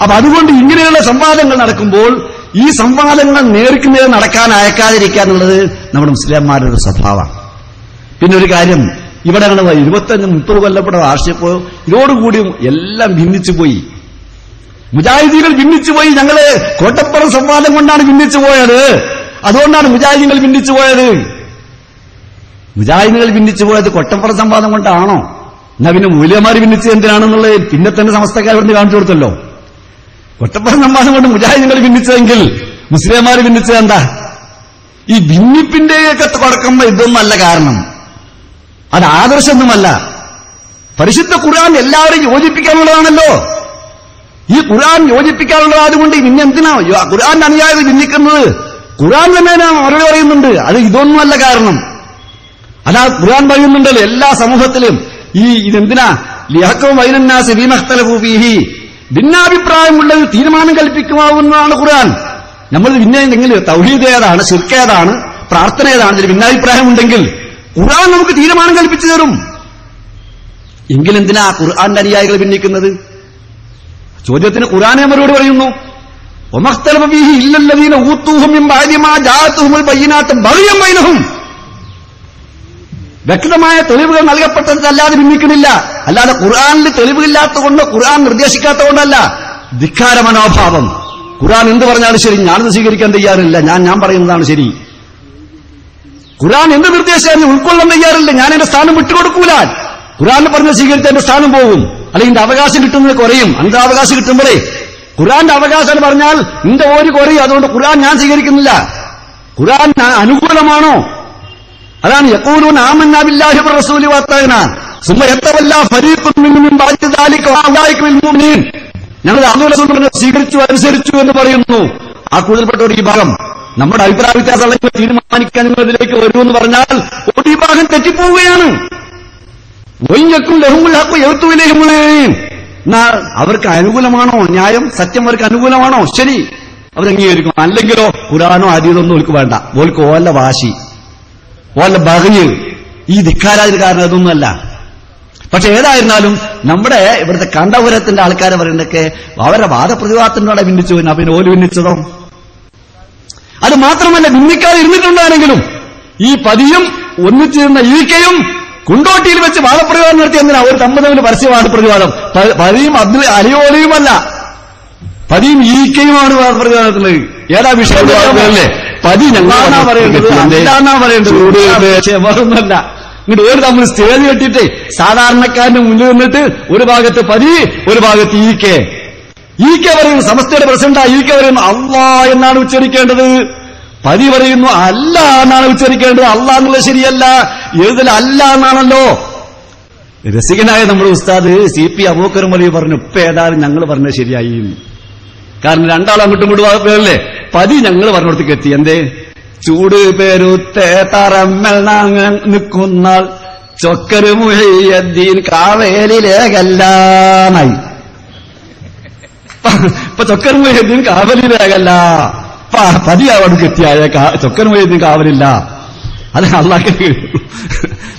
അപ്പൊ അതുകൊണ്ട് ഇങ്ങനെയുള്ള സംവാദങ്ങൾ നടക്കുമ്പോൾ ഈ സംവാദങ്ങൾ നേർക്ക് നേരെ നടക്കാൻ അയക്കാതിരിക്കുക എന്നുള്ളത് നമ്മുടെ മുസ്ലിംമാരുടെ ഒരു സ്വഭാവമാണ്. പിന്നെ ഒരു കാര്യം, ഇവിടെ 25-30 കൊല്ലപ്പെട്ട വാർഷികപ്പോ ഇതോടുകൂടി എല്ലാം ഭിന്നിച്ചുപോയി. മുജാഹിദീകൾ ഭിന്നിച്ചുപോയി. ഞങ്ങള് കോട്ടപ്പുറം സംവാദം കൊണ്ടാണ് ഭിന്നിച്ചു പോയത്. അതുകൊണ്ടാണ് മുജാഹിദീങ്ങൾ ഭിന്നിച്ചു പോയത്. മുജാഹിദീകൾ ഭിന്നിച്ചു പോയത് കോട്ടപ്പുറം സംവാദം കൊണ്ടാണോ? എന്നാ പിന്നെ മൂല്യമാര് ഭിന്നിച്ചത് എന്തിനാണെന്നുള്ളത് പിന്നെ തന്നെ സമസ്തക്കാർ ഇവിടുന്ന് കാണിച്ചു കൊടുത്തല്ലോ. ഒറ്റപ്പുറം സംവാദം കൊണ്ട് മുജാഹിദുകൾ ഭിന്നിച്ചതെങ്കിൽ മുസ്ലിംമാര് ഭിന്നിച്ചത് എന്താ? ഈ ഭിന്നിപ്പിന്റെയൊക്കെ തുടക്കം ഇതൊന്നല്ല കാരണം, അത് ആദർശമൊന്നുമല്ല. പരിശുദ്ധ ഖുർആൻ എല്ലാവരും യോജിപ്പിക്കാനുള്ളതാണല്ലോ. ഈ ഖുർആൻ യോജിപ്പിക്കാനുള്ളതായതുകൊണ്ട് പിന്നെ എന്തിനാ ഖുർആന്റെ അനുയായികൾ ഭിന്നിക്കുന്നത്? ഖുർആൻ തന്നെ മറുപടി പറയുന്നുണ്ട്, അത് ഇതൊന്നുമല്ല കാരണം. അതാ ഖുർആൻ പറയുന്നുണ്ടല്ലോ എല്ലാ സമൂഹത്തിലും ഇതെന്തിനാ ലിഹക്കും വൈനന്നാസ് ഫീമഖ്തലഫൂ ഫീഹി, ഭിന്നാഭിപ്രായമുള്ളത് തീരുമാനം കൽപ്പിക്കുമാവുന്നതാണ് ഖുർആൻ. നമ്മൾ പിന്നെ എങ്കിലും തൗഹീദ് ഏതാണ്, ശിർക്ക് ഏതാണ്, പ്രാർത്ഥന ഏതാണ്, ഇതിൽ ഭിന്നാഭിപ്രായമുണ്ടെങ്കിൽ ഖുർആൻ നമുക്ക് തീരുമാനം കൽപ്പിച്ചു തരും. എങ്കിലെന്തിനാ ഖുർആന്റെ അനുയായികൾ ഭിന്നിക്കുന്നത്? ചോദ്യത്തിന് ഖുർആനെ മറുപടി പറയുന്നു, വമഖ്തലഫ ഫീഹി ഇല്ലല്ലദീന ഊതൂഹു മിൻ ബഅദി മാ ജാഅതുഹുൽ ബയ്യിനാതു ബഗ്യൻ ബൈനഹും. വ്യക്തമായ തെളിവുകൾ നൽകപ്പെട്ടതല്ലാതെ ഭിന്നിക്കുന്നില്ല. അല്ലാതെ ഖുർആനിൽ തെളിവില്ലാത്തതുകൊണ്ട്, ഖുർആൻ നിർദ്ദേശിക്കാത്തതുകൊണ്ടല്ല. ധിക്കാര മനോഭാവം. ഖുർആൻ എന്ത് പറഞ്ഞാലും ശരി, ഞാനത് സ്വീകരിക്കാൻ തയ്യാറില്ല, ഞാൻ പറയുന്നതാണ് ശരി. ഖുർആൻ എന്ത് നിർദ്ദേശിച്ചാലും ഉൾക്കൊള്ളാൻ തയ്യാറില്ല, ഞാൻ എന്റെ സ്ഥാനം വിട്ടുകൊടുക്കൂല. ഖുർആനിൽ പറഞ്ഞ സ്വീകരിച്ച എന്റെ സ്ഥാനം പോകും, അല്ലെങ്കിൽ എന്റെ അവകാശം കിട്ടുന്നത് കുറയും. അന്റെ അവകാശം കിട്ടുമ്പോഴേ ഖുർആന്റെ അവകാശം പറഞ്ഞാൽ നിന്റെ ഓരി കുറയും. അതുകൊണ്ട് ഖുർആൻ ഞാൻ സ്വീകരിക്കുന്നില്ല. ഖുർആൻ അനുകൂലമാണോ? അതാണ് യഖൂലൂന ആമന്നാ ബില്ലാഹി വറസൂലി വഅതഅനാ സുമ്മ യതവല്ലാ ഫരീഖുൻ മിൻഹും മിൻ ബഅദി ദാലിക വഅഉലൈക മിനൽ മുഅ്മിനീൻ. ഞങ്ങൾ അല്ലാഹുവിന്റെ റസൂലിനെ സ്വീകരിച്ചു, അനുസരിച്ചു എന്ന് പറയുന്നു. ആ കൂടുതൽപ്പെട്ട ഒരു ഭാഗം നമ്മുടെ അഭിപ്രായ വ്യത്യാസങ്ങൾ തീരുമാനിക്കാൻ ഇതിലേക്ക് വരുമെന്ന് പറഞ്ഞാൽ ഒരു ഭാഗം തെറ്റിപ്പോവുകയാണ്. അവർക്ക് അനുകൂലമാണോ ന്യായം, സത്യം അവർക്ക് അനുകൂലമാണോ, ശരി, അവരംഗീകരിക്കും. അല്ലെങ്കിലോ ഖുർആനോ ഹദീസൊന്നും ഓൽക്ക് വേണ്ട. ഓൽക്ക് ഓല വാശി, ഓല ബഹ്യ്, ഈ ധിക്കാരാതിന് കാരണം അതൊന്നുമല്ല. പക്ഷെ ഏതായിരുന്നാലും നമ്മുടെ ഇവിടുത്തെ കണ്ടപുരത്തിന്റെ ആൾക്കാരെ പറയുന്നതൊക്കെ അവരുടെ വാദപ്രതിവാദത്തിനോടെ ഭിന്നിച്ചു. പിന്നെ ഓല് ഭിന്നിച്ചതോ? അത് മാത്രമല്ല, ഭിന്നിക്കാതെ ഇരുന്നിട്ടുണ്ടാണെങ്കിലും ഈ പതിയും ഒന്നിച്ചിരുന്ന ഈക്കയും കുണ്ടോട്ടിയിൽ വെച്ച് വാദപ്രതിവാദം നടത്തി. എന്തിനാ? ഒരു തമ്മിൽ പരസ്യ വാദപ്രതിവാദം. പതിയും അലിയോലയുമല്ല, പതിയും ഈക്കയുമാണ് വാദപ്രതിവാദത്തിലുള്ളത്. ഏതാ വിഷയം? പതി ഞങ്ങളാ പറയേണ്ടത്, അല്ലാന്നാ പറയേണ്ടത്, വേറൊന്നല്ല. ഇങ്ങോട്ട് ഒരു തമ്മിൽ സ്റ്റേജ് കെട്ടിയിട്ട് സാധാരണക്കാരന്റെ മുന്നിൽ നിന്നിട്ട് ഒരു ഭാഗത്ത് പതി, ഒരു ഭാഗത്ത് ഈക്കെ പറയുന്നു. സമസ്തയുടെ പ്രസിഡന്റ് ഈക്കെ പറയുന്നു അല്ലാ എന്നാണ് ഉച്ചരിക്കേണ്ടത്. പതി പറയുന്നു അല്ല എന്നാണ് ഉച്ചരിക്കേണ്ടത്. അല്ലാ എന്നുള്ളത് ശരിയല്ല, എഴുതൽ അല്ല എന്നാണല്ലോ. രസികനായ നമ്മുടെ ഉസ്താദ് CP അബൂബക്കർ മൗലവി പറഞ്ഞു, ഇപ്പ ഏതായാലും ഞങ്ങൾ പറഞ്ഞത് ശരിയായി. കാരണം രണ്ടാളും അങ്ങോട്ടും ഇങ്ങോട്ടും പേരല്ലേ. പതി ഞങ്ങൾ പറഞ്ഞിടത്തേക്ക് എത്തി. എന്തേ? ചൂട് പേരുത്തേ തറമ്മൽ നിൽക്കുന്ന ചൊക്കര് മുഹയ്യദ്ദീൻ കാവേലിലേകല്ലായി. ഇപ്പൊ ചൊക്കർ മുഹയ്യദ്ദീൻ കാവലിലേകല്ല, പതി അവിടേക്ക് എത്തിയായ ചൊക്കർ മുഹയ്യദ്ദീൻ കാവലില്ല. അത് അള്ളാഹ്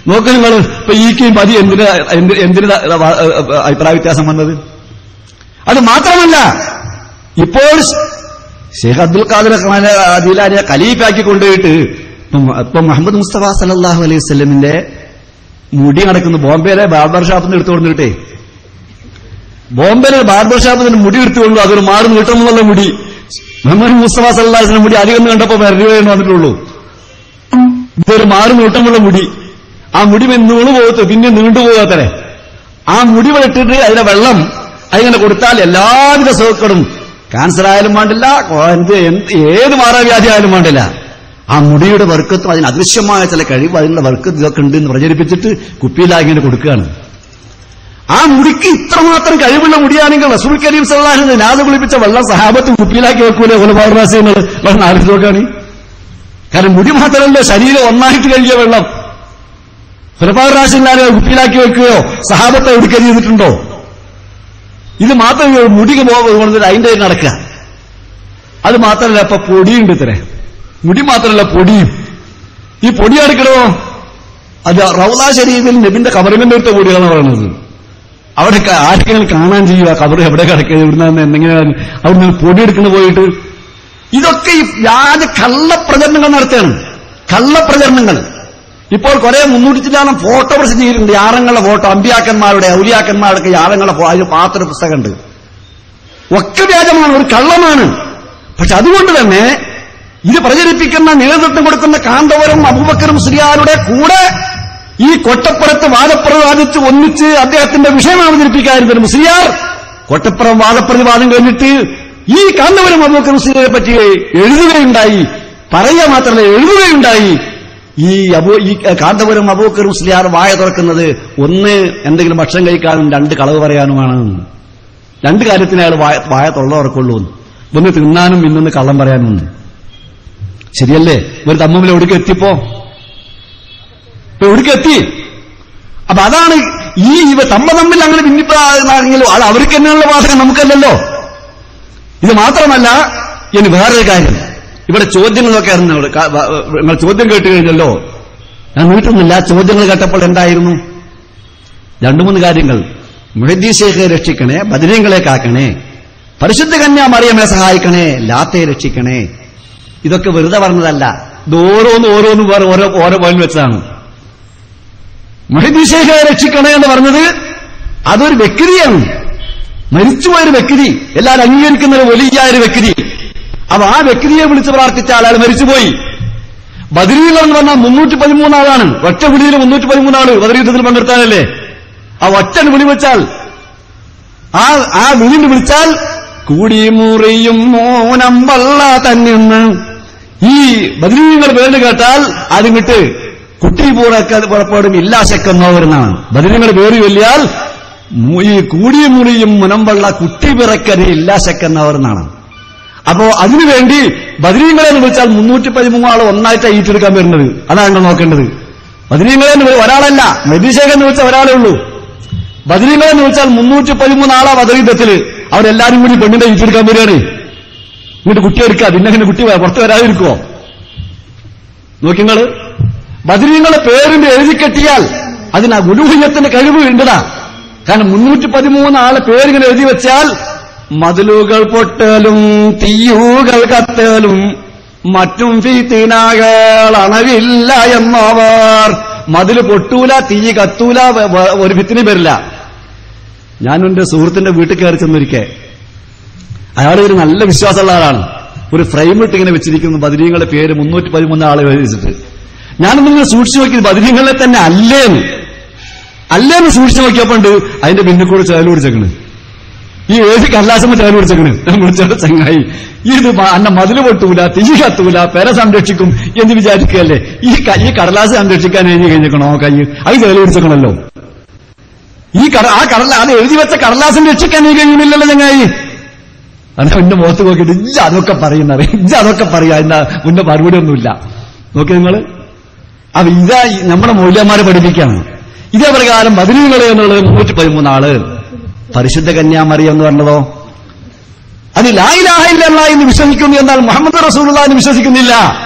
നോക്ക് നിങ്ങൾ. ഇപ്പൊ ഈക്കും പതി എന്തിന് അഭിപ്രായ വ്യത്യാസം വന്നത്? അത് മാത്രമല്ല, ഇപ്പോൾ ഷെയ്ഖ് അബ്ദുൽ ഖാദിർ ജീലാനിയെ ഖലീഫാക്കി കൊണ്ടുപോയിട്ട് ഇപ്പൊ മുഹമ്മദ് മുസ്തഫ സല്ലല്ലാഹു അലൈഹി വസല്ലമിന്റെ മുടി നടക്കുന്ന ബോംബെയിലെ ബാർബർ ഷാപ്പിൽ നിന്ന് എടുത്തു കൊടുത്തിട്ടേ, ബോംബെയിലെ ബാർബർ ഷാപ്പിൽ നിന്ന് മുടി എടുത്തുകൊണ്ടു. അതൊരു മാറി നീട്ടമുള്ള മുടി. മുഹമ്മദ് മുസ്തഫ സല്ലല്ലാഹു അലൈഹി വസല്ലം മുടി അധികം കണ്ടപ്പോ രൂപയെന്ന് വന്നിട്ടുള്ളൂ. ഇതൊരു മാറി നീട്ടമുള്ള മുടി. ആ മുടി നീണ്ടു പോകത്ത്, പിന്നെ നീണ്ടുപോകാത്തരെ. ആ മുടി വെട്ടിട്ട് അതിന്റെ വെള്ളം അതിങ്ങനെ കൊടുത്താൽ എല്ലാവിധ സുഖങ്ങളും, ക്യാൻസർ ആയാലും വേണ്ടില്ല, ഏത് മാറാവ്യാധി ആയാലും വേണ്ടില്ല. ആ മുടിയുടെ വർക്കത്തും അതിന് അദൃശ്യമായ ചില കഴിവ്, അതിനുള്ള വർക്കത്ത് ഇതൊക്കെ ഉണ്ട് എന്ന് പ്രചരിപ്പിച്ചിട്ട് കുപ്പിയിലാക്കി ഇങ്ങനെ കൊടുക്കുകയാണ്. ആ മുടിക്ക് ഇത്രമാത്രം കഴിവുള്ള മുടിയാണെങ്കിൽ റസൂൽ കരീം സല്ലല്ലാഹു അലൈഹി വസല്ലം നാദ് കുളിപ്പിച്ച വെള്ളം സഹാബത്ത് കുപ്പിയിലാക്കി വെക്കൂലേ? ഖുലഫാഉർ-റാഷിദീൻ വെള്ളം ആലോചിച്ച് നോക്കാണ്. കാരണം മുടി മാത്രമല്ല, ശരീരം ഒന്നായിട്ട് കഴുകിയ വെള്ളം ഖുലഫാഉർ-റാഷിദീൻ കുപ്പിയിലാക്കി വെക്കുകയോ സഹാബത്തെ എടുക്കൽ ചെയ്തിട്ടുണ്ടോ? ഇത് മാത്രമേ മുടിക്ക് പോകുന്നത് അതിന്റെ നടക്കുക. അത് മാത്രമല്ല, ഇപ്പൊ പൊടിയുണ്ട് ഇത്രേ. മുടി മാത്രമല്ല, പൊടിയും. ഈ പൊടി അടക്കണോ? അത് റൗള ശരീഫിൽ നബിന്റെ കബറിന്റെ അടുത്ത പൊടിയാണെന്ന് പറയുന്നത്. അവിടെ ആർക്കെങ്കിലും കാണാൻ ചെയ്യുക കബർ എവിടെ കിടക്കുക, ഇവിടുന്ന് എന്തെങ്കിലും അവിടുന്ന് പൊടിയെടുക്കുന്ന പോയിട്ട്. ഇതൊക്കെ ഈ വ്യാജ കള്ളപ്രചരണങ്ങൾ നടത്തുകയാണ്. കള്ളപ്രചരണങ്ങൾ. ഇപ്പോൾ കുറെ 300 ചില്ലാനം ഫോട്ടോ പ്രസിദ്ധീകരിക്കുന്നുണ്ട്. യാറങ്ങളുടെ ഫോട്ടോ, അമ്പിയാക്കന്മാരുടെ ഔലിയാക്കന്മാരുടെ യാറങ്ങളുടെ അതിന് പാത്തൊരു പുസ്തകമുണ്ട്. ഒക്കെ വ്യാജമാണ്, ഒരു കള്ളമാണ്. പക്ഷെ അതുകൊണ്ട് തന്നെ ഇത് പ്രചരിപ്പിക്കുന്ന നേതൃത്വം കൊടുക്കുന്ന കാന്തപുരം അബൂബക്കർ മുസ്ലിയാരുടെ കൂടെ ഈ കൊട്ടപ്പുറത്ത് വാദപ്രതിവാദിച്ച് ഒന്നിച്ച് അദ്ദേഹത്തിന്റെ വിഷയം അവതരിപ്പിക്കാതിരുന്ന ഒരു മുസ്ലിയാർ കൊട്ടപ്പുറം വാദപ്രതിവാദം കഴിഞ്ഞിട്ട് ഈ കാന്തപുരം അബൂബക്കർ മുസ്ലിയെ പറ്റി എഴുതുകയുണ്ടായി. പറയുക മാത്രമല്ല, എഴുതുകയുണ്ടായി. ഈ കാന്തപുരം അബൂബക്കർ മുസ്ലിയാർ വായ തുറക്കുന്നത് ഒന്ന് എന്തെങ്കിലും ഭക്ഷണം കഴിക്കാനും രണ്ട് കളവ് പറയാനുമാണ്. രണ്ട് കാര്യത്തിന് അയാൾ വായ തൊള്ള തുറക്കുള്ളൂ. ഒന്ന് തിന്നാനും ഇന്നൊന്ന് കള്ളം പറയാനും. ശരിയല്ലേ? ഒരു തമ്മിൽ എവിടേക്ക് എത്തിപ്പോ എവിടേക്ക് എത്തി? അപ്പൊ അതാണ് ഈ തമ്മിൽ അങ്ങനെ ഭിന്നിപ്പാണെങ്കിലും അത് അവർക്ക് തന്നെയുള്ള വാസന, നമുക്കല്ലല്ലോ. ഇത് മാത്രമല്ല, ഇനി വേറൊരു കാര്യം, ഇവിടെ ചോദ്യങ്ങളൊക്കെ നിങ്ങൾ ചോദ്യം കേട്ട് കഴിഞ്ഞല്ലോ. ഞാൻ വീട്ടുന്നില്ല. ചോദ്യങ്ങൾ കേട്ടപ്പോൾ എന്തായിരുന്നു? 2-3 കാര്യങ്ങൾ. മുഹദ്ദീൻ ശൈഖെ രക്ഷിക്കണേ, ബദരീങ്ങളെ കാക്കണേ, പരിശുദ്ധ കന്യാ മറിയമ്മയെ സഹായിക്കണേ, ലാത്തയെ രക്ഷിക്കണേ. ഇതൊക്കെ വെറുതെ പറഞ്ഞതല്ല. ഇത് ഓരോന്നും വേറെ ഓരോ പോയിന്റ് വെച്ചതാണ്. മുഹദ്ദീൻ ശൈഖെ രക്ഷിക്കണേ എന്ന് പറഞ്ഞത് അതൊരു വ്യക്തിയാണ്, മരിച്ചുപോയൊരു വ്യക്തി, എല്ലാവരും അംഗീകരിക്കുന്ന ഒരു വലിയ ഒരു വ്യക്തി. അപ്പൊ ആ വ്യക്തിയെ വിളിച്ച് പ്രാർത്ഥിച്ച ആൾ മരിച്ചുപോയി. ബദരീകൾ എന്ന് പറഞ്ഞാൽ 313 ആളാണ്. ഒറ്റ വിളിയിൽ 313 ആള് ബദർ യുദ്ധത്തിൽ പങ്കെടുത്താനല്ലേ. ആ ഒറ്റ വിളി വെച്ചാൽ, ആ വിളിയിൽ വിളിച്ചാൽ കൂടിമുറിയും മോനമ്പള്ള തന്നെന്ന് ഈ ബദരീങ്ങൾ പേര് കേട്ടാൽ അതിങ്ങിട്ട് കുട്ടി പുറപ്പെടും ഇല്ലാശക്കുന്നവരെന്നാണ്. ബദരീങ്ങൾ പേര് ചൊല്ലിയാൽ ഈ കൂടിമുറിയും മുനമ്പള്ള കുട്ടി പിറക്കന് ഇല്ലാശക്കുന്നവരെന്നാണ്. അപ്പോ അതിനുവേണ്ടി ബദരീങ്ങളെ എന്ന് വിളിച്ചാൽ 313 ആള് ഒന്നായിട്ട് ഏറ്റെടുക്കാൻ വരുന്നത്. അതാണ് നിങ്ങൾ നോക്കേണ്ടത്. ബദരീങ്ങളെ എന്ന് ഒരാളല്ല, മെഡിശേഖ എന്ന് വിളിച്ചാൽ ഒരാളേ ഉള്ളൂ. ബദരീങ്ങളെ എന്ന് വിളിച്ചാൽ 313 ആളാ ബദർ യുദ്ധത്തിൽ. അവരെല്ലാരും കൂടി പെണ്ണിന്റെ ഏറ്റെടുക്കാൻ വരികയാണ്. ഇങ്ങോട്ട് കുട്ടി എടുക്കുക, പിന്നെ കുട്ടി പുറത്ത് വരാതിരിക്കുവോ? നോക്കിങ്ങള് ബദരീങ്ങളെ പേരിന്റെ എഴുതി കെട്ടിയാൽ അതിന് ആ ഉലൂഹിയത്തിന്റെ കഴിവ് ഉണ്ടതാ. കാരണം 313 ആളെ പേരിങ്ങനെ എഴുതി വെച്ചാൽ മതിലുകൾ പൊട്ടലും തീയുകൾ കത്തലും മറ്റും ഫിത്തിനകൾ അണവില്ല എന്നവർ. മതില് പൊട്ടൂല, തീ കത്തൂല, ഒരു ഫിത്തിനും വരില്ല. ഞാനെന്റെ സുഹൃത്തിന്റെ വീട്ടിൽ കയറി ചെന്നൊരിക്കെ, അയാൾ ഒരു നല്ല വിശ്വാസമുള്ള ആളാണ്. ഒരു ഫ്രെയിം ഇട്ട് ഇങ്ങനെ വെച്ചിരിക്കുന്നു ബദരീങ്ങളുടെ പേര് 313 ആളെ എഴുതിച്ചിട്ട്. ഞാനൊന്നിങ്ങനെ സൂക്ഷിച്ചു നോക്കി, ബദരീങ്ങളെ തന്നെ അല്ലേന്ന് സൂക്ഷിച്ചു നോക്കിയപ്പോണ്ട് അതിന്റെ പിന്നിൽ കൂടെ ചേല് പിടിച്ചേക്കണ്. ഈ ഏത് കല്ലാസമ്മ ചേല് പിടിച്ചേക്കണ്. വിളിച്ചോട്ടെ ചങ്ങായി, ഇത് അന്ന മതില് പൊട്ടൂല, തീ കത്തൂല, പെര സംരക്ഷിക്കും എന്ന് വിചാരിക്കുകയല്ലേ. ഈ കടലാസ് സംരക്ഷിക്കാൻ എഴുതി കഴിഞ്ഞേക്കണോ കൈ? അത് ചേല് പിടിച്ചേക്കണല്ലോ. അത് എഴുതി വെച്ച കടലാസിന് രക്ഷിക്കാൻ നീ കഴിയുന്നില്ലല്ലോ ചങ്ങായി. അന്ന എന്റെ മുഖത്ത് നോക്കിയിട്ട് ഇജ്ജ അതൊക്കെ പറയുന്നറിയാം, ഇജ്ജ അതൊക്കെ പറയാ, എന്താ മുന്നേ മറുപടി ഒന്നുമില്ല. നോക്കി നിങ്ങള്. അപ്പൊ ഇതാ നമ്മുടെ മൗല്യന്മാരെ പഠിപ്പിക്കാണ്. ഇതേ പ്രകാരം ബദരീകളെ എന്നുള്ളത് 313 ആള്. പരിശുദ്ധ കന്യാമറിയം എന്ന് പറഞ്ഞതോ അത് ലാ ഇലാഹ ഇല്ലല്ലാഹ് എന്ന് വിശ്വസിക്കുന്നു, എന്നാൽ മുഹമ്മദ് റസൂലുള്ളാഹി എന്ന് വിശ്വസിക്കുന്നില്ല.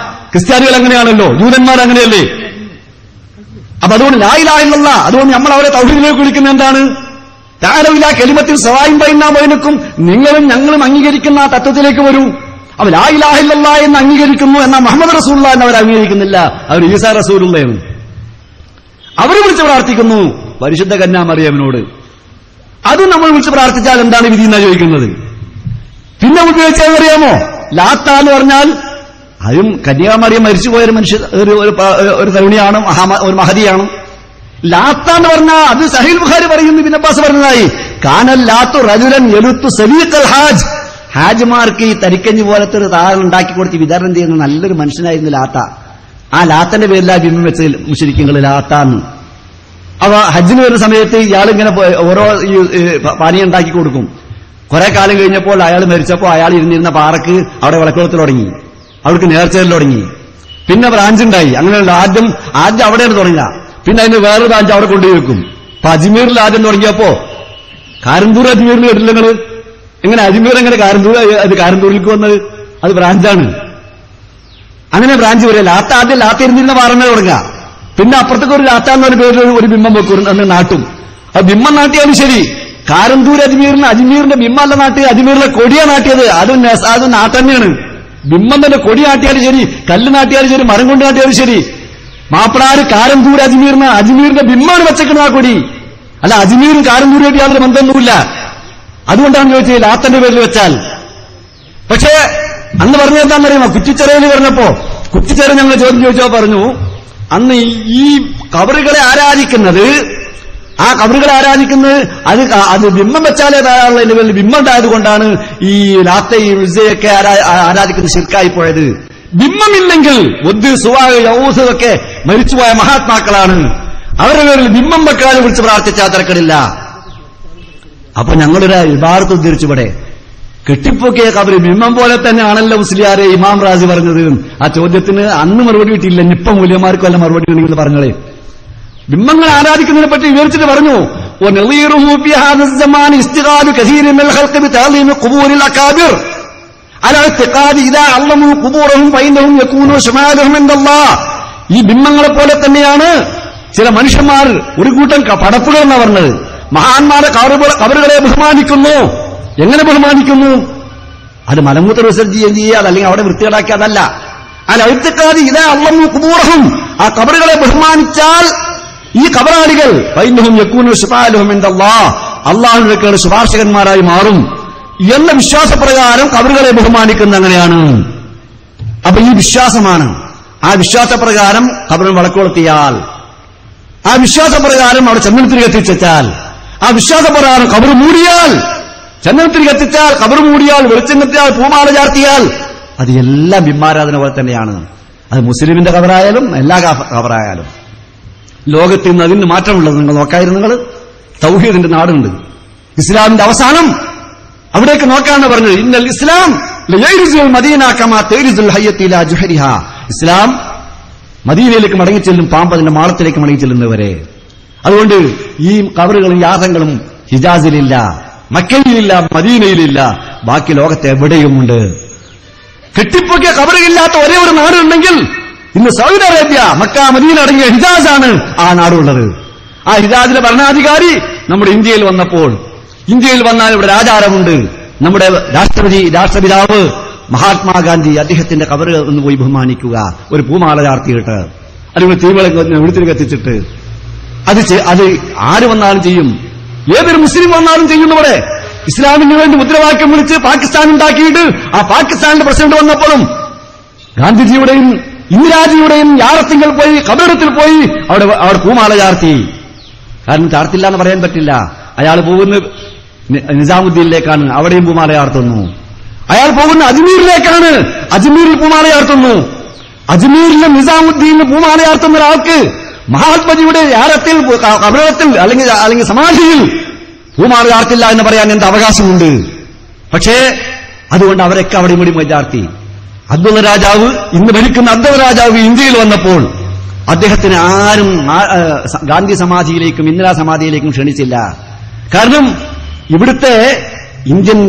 ക്രിസ്ത്യാനികൾ അങ്ങനെയാണല്ലോ, ജൂതന്മാർ അങ്ങനെയല്ലേ. അപ്പൊ അതുകൊണ്ട് ലാ ഇലാഹ ഇല്ലല്ലാഹ്, അതുകൊണ്ട് നമ്മൾ അവരെ തൗഹീദിലേക്ക് വിളിക്കുന്നത് എന്താണ്? തആലൂ ഇലാ കലിമത്തിൻ സവാഇൻ ബൈനനാ ബൈനക്കും, നിങ്ങളും ഞങ്ങളും അംഗീകരിക്കുന്ന ആ തത്വത്തിലേക്ക് വരൂ. അപ്പൊ ലാ ഇലാഹ ഇല്ലല്ലാഹ് എന്ന് അംഗീകരിക്കുന്നു, എന്നാൽ മുഹമ്മദ് റസൂലുള്ളാഹി എന്ന് അവർ അംഗീകരിക്കുന്നില്ല. അവർ ഈസാ റസൂലുള്ളാഹിയാണ്. അവർ വിളിച്ച് പ്രാർത്ഥിക്കുന്നു പരിശുദ്ധ കന്യാമറിയമിനോട്. അത് നമ്മൾ വിളിച്ച് പ്രാർത്ഥിച്ചാൽ എന്താണ് വിധി എന്നാ ചോദിക്കുന്നത്. പിന്നെ ഉപയോഗിച്ചാൽ അറിയാമോ? ലാത്ത എന്ന് പറഞ്ഞാൽ അതും കന്യാമറിയം മരിച്ചുപോയൊരു മനുഷ്യ ഒരു തരുണിയാണ്, ഒരു മഹദിയാണ്. ലാത്ത എന്ന് പറഞ്ഞാൽ അത് സഹീൽ ബുഖാരി പറയുന്നു, ഇബ്നു അബ്ബാസ് പറഞ്ഞതായി. കാനൽ ലാത്തു റജുലൻ യലുത്തു സലീഖൽ ഹാജ്, ഹാജിമാർക്ക് ഈ തരിക്കഞ്ഞ് പോലത്തെ ഒരു താഴം ഉണ്ടാക്കി കൊടുത്ത് വിതരണം ചെയ്യുന്ന നല്ലൊരു മനുഷ്യനായിരുന്നു ലാത്ത. ആ ലാത്തന്റെ പേരിലാ ബിംബം വെച്ച് മുശ്രിക്കുകൾ ലാത്താന്ന്. അവ ഹജ്ജിന് വരുന്ന സമയത്ത് ഇയാളിങ്ങനെ ഓരോ പാനീയം ഉണ്ടാക്കി കൊടുക്കും. കുറെ കാലം കഴിഞ്ഞപ്പോൾ അയാൾ മരിച്ചപ്പോൾ അയാൾ ഇരുന്നിരുന്ന പാറക്ക് അവിടെ വിളക്കുളത്തിൽ തുടങ്ങി, അവർക്ക് നേർച്ചയിൽ തുടങ്ങി. പിന്നെ ബ്രാഞ്ച് ഉണ്ടായി. അങ്ങനെയുള്ള ആദ്യം അവിടെയാണ് തുടങ്ങുക. പിന്നെ അതിന് വേറൊരു ബ്രാഞ്ച് അവിടെ കൊണ്ടുപോയി വെക്കും. അപ്പൊ അജ്മീറിൽ ആദ്യം തുടങ്ങിയപ്പോ കാരന്തൂർ അജ്മീറിൽ കേട്ടില്ല നിങ്ങള്? എങ്ങനെ അജ്മീർ എങ്ങനെ കാരന്തൂരിലേക്ക് വന്നത്? അത് ബ്രാഞ്ചാണ്. അങ്ങനെ ബ്രാഞ്ച് വരിക. ലാത്ത ആദ്യം ലാത്ത ഇരുന്നിരുന്ന പാറന്നെ തുടങ്ങുക. പിന്നെ അപ്പുറത്തേക്ക് ഒരു ലാത്ത എന്നൊരു പേരിൽ ഒരു ബിംബം വെക്കും, അന്ന് നാട്ടും. അത് ബിംബം നാട്ടിയാലും ശരി. കാരന്തൂർ അജ്മീറിന്റെ ബിംബമല്ല നാട്ടിയത്, അജ്മീറിലെ കൊടിയാ നാട്ടിയത്. അത് നാട്ടന്നെയാണ്. ബിംബം തന്നെ കൊടി നാട്ടിയാലും ശരി, കല്ല് നാട്ടിയാലും ശരി, മരം കൊണ്ട് നാട്ടിയാലും ശരി. മാപ്പിളാര് കാരന്തൂർ അജ്മീറിന്റെ ബിംബമാണ് വെച്ചേക്കുന്നത് ആ കൊടി. അല്ല അജ്മീറും കാരന്തൂരുമായിട്ട് യാതൊരു ബന്ധമൊന്നുമില്ല. അതുകൊണ്ടാണ് ചോദിച്ചത് ലാത്തന്റെ പേരിൽ വെച്ചാൽ. പക്ഷേ അന്ന് പറഞ്ഞ എന്താണെന്നറിയുമോ? കുറ്റിച്ചെറയിൽ പറഞ്ഞപ്പോ കുറ്റിച്ചെറ ഞങ്ങൾ ചോദ്യം ചോദിച്ചോ പറഞ്ഞു, അന്ന് ഈ കബറുകളെ ആരാധിക്കുന്നത്, ആ കബറുകളെ ആരാധിക്കുന്നത് അത് ബിംബം വെച്ചാലേ ധാരാളം പേരിൽ ബിംബം ഉണ്ടായതുകൊണ്ടാണ് ഈ ലാത്തയും ഉസ്സയൊക്കെ ആരാധിക്കുന്ന ശിർക്കായി പോയത്. ബിംബമില്ലെങ്കിൽ ഒദ് സുവാഹ് യൗസ് ഒക്കെ മരിച്ചുപോയ മഹാത്മാക്കളാണ്. അവരുടെ പേരിൽ ബിംബം വെക്കാതെ വിളിച്ച് പ്രാർത്ഥിച്ചാൽ തിരക്കടില്ല. അപ്പൊ ഞങ്ങളൊരു ഇബാറത്ത് ഉദ്ധരിച്ചുവിടെ കെട്ടിപ്പൊക്കിയ കബറ് ബിംബം പോലെ തന്നെ ആണല്ലോ മുസ്ലിയാരെ ഇമാം റാസി പറഞ്ഞത്. ആ ചോദ്യത്തിന് അന്ന് മറുപടി കിട്ടിയില്ല. ഇപ്പം മൂല്യന്മാർക്കും അല്ല മറുപടി നിങ്ങൾ പറഞ്ഞോളെ. ബിംബങ്ങൾ ആരാധിക്കുന്നതിനെ പറ്റി വിവരിച്ചിട്ട് പറഞ്ഞു, ഈ ബിംബങ്ങളെ പോലെ തന്നെയാണ് ചില മനുഷ്യന്മാർ ഒരു കൂട്ടം പടപ്പുകൾ എന്നാ പറഞ്ഞത്. മഹാന്മാരെ കബറുകളെ ബഹുമാനിക്കുന്നു. എങ്ങനെ ബഹുമാനിക്കുന്നു? അത് മലമൂത്ര വിസർജ്യം ചെയ്യുക, അതല്ലെങ്കിൽ അവിടെ വൃത്തികേടാക്കി, അതല്ല. അലൗത്തിക്കാതി ഇതാ അള്ളമു കുബൂറഹും, ആ കബറുകളെ ബഹുമാനിച്ചാൽ ഈ കബറാളികൾ ഫൈന്നഹും യകൂനു ശുഫാഅലുഹും ഇൻദല്ലാഹ്, അല്ലാഹുവിന്റെ ശുപാർശകന്മാരായി മാറും എന്ന വിശ്വാസപ്രകാരം കബറുകളെ ബഹുമാനിക്കുന്ന അങ്ങനെയാണ്. അപ്പൊ ഈ വിശ്വാസമാണ്. ആ വിശ്വാസപ്രകാരം കബറിന് വളക്കൊളുത്തിയാൽ, ആ വിശ്വാസപ്രകാരം അവിടെ ചന്ദനത്തിരി കത്തിച്ചാൽ, ആ വിശ്വാസപ്രകാരം കബർ മൂടിയാൽ, ചന്ദനത്തിരി കത്തിച്ചാൽ, കബർ മൂടിയാൽ, വെളിച്ചം കത്തിയാൽ, പൂമാല ചാർത്തിയാൽ, അത് എല്ലാം ബിംബാരാധന പോലെ തന്നെയാണ്. അത് മുസ്ലിമിന്റെ കബറായാലും എല്ലാ കബറായാലും. ലോകത്തിൽ നിന്ന് അതിന് മാറ്റമുള്ളത് നിങ്ങൾ നോക്കായിരുന്നു. നിങ്ങൾ തൗഹീദിന്റെ നാടുണ്ട്. ഇസ്ലാമിന്റെ അവസാനം അവിടേക്ക് നോക്കാനാണ് പറഞ്ഞത്. ഇന്നൽ ഇസ്ലാം ലയരിസുൽ മദീന കമാ തരിസുൽ ഹയ്യത്തി ഇലാ ജുഹരിഹാ. ഇസ്ലാം മദീനയിലേക്ക് മടങ്ങിച്ചെല്ലും പാമ്പ് അതിന്റെ മാളത്തിലേക്ക് മടങ്ങിച്ചെല്ലുന്നവരെ. അതുകൊണ്ട് ഈ കബറുകളും യാത്രകളും ഹിജാസിലില്ല, മക്കയിലില്ല, മദീനയിലില്ല, ബാക്കി ലോകത്ത് എവിടെയുമുണ്ട്. കെട്ടിപ്പൊക്കിയ കബറില്ലാത്ത ഒരേ ഒരു നാടുണ്ടെങ്കിൽ ഇന്ന് സൗദി അറേബ്യ, മക്ക, മദീന അടങ്ങിയ ഹിജാസാണ് ആ നാടുള്ളത്. ആ ഹിജാസിലെ ഭരണാധികാരി നമ്മുടെ ഇന്ത്യയിൽ വന്നപ്പോൾ, ഇന്ത്യയിൽ വന്നാൽ ഇവിടെ ആചാരമുണ്ട്. നമ്മുടെ രാഷ്ട്രപിതാവ് മഹാത്മാഗാന്ധി അദ്ദേഹത്തിന്റെ കബറ് ഒന്ന് പോയി ബഹുമാനിക്കുക, ഒരു പൂമാല ചാർത്തിയിട്ട്, അല്ലെങ്കിൽ വെളുത്തിരി കത്തിച്ചിട്ട്. അത് ആര് വന്നാലും ചെയ്യും, ഏതൊരു മുസ്ലിം വന്നാലും ചെയ്യുന്നവിടെ. ഇസ്ലാമിന് വേണ്ടി മുദ്രാവാക്യം വിളിച്ച് പാകിസ്ഥാൻ ഉണ്ടാക്കിയിട്ട് ആ പാകിസ്ഥാനിന്റെ പ്രസിഡന്റ് വന്നപ്പോഴും ഗാന്ധിജിയുടെയും ഇന്ദിരാജിയുടെയും യാറത്തിങ്കൽ പോയി കബറിടത്തിൽ പോയി അവിടെ പൂമാല ചാർത്തി. കാരണം ചാർത്തില്ല എന്ന് പറയാൻ പറ്റില്ല. അയാൾ പോകുന്ന നിസാമുദ്ദീനിലേക്കാണ്, അവിടെയും പൂമാല ചാർത്തുന്നു. അയാൾ പോകുന്ന അജ്മീറിലേക്കാണ്, അജ്മീറിൽ പൂമാല ചാർത്തുന്നു. അജ്മീറിലെ നിസാമുദ്ദീനിൽ പൂമാല ചാർത്തുന്ന ഒരാൾക്ക് മഹാത്മജിയുടെ യാറത്തിൽ, കബറിടത്തിൽ അല്ലെങ്കിൽ സമാധിയിൽ പൂമാല ചാർത്തില്ല എന്ന് പറയാൻ എന്ത് അവകാശമുണ്ട്? പക്ഷേ അതുകൊണ്ട് അവരൊക്കെ അവിടെ ഇവിടെ ചാർത്തി. അബ്ദുള്ള രാജാവ്, ഇന്ന് ഭരിക്കുന്ന അബ്ദുള്ള രാജാവ് ഇന്ത്യയിൽ വന്നപ്പോൾ അദ്ദേഹത്തിന് ആരും ഗാന്ധി സമാധിയിലേക്കും ഇന്ദിരാ സമാധിയിലേക്കും ക്ഷണിച്ചില്ല. കാരണം ഇവിടുത്തെ ഇന്ത്യൻ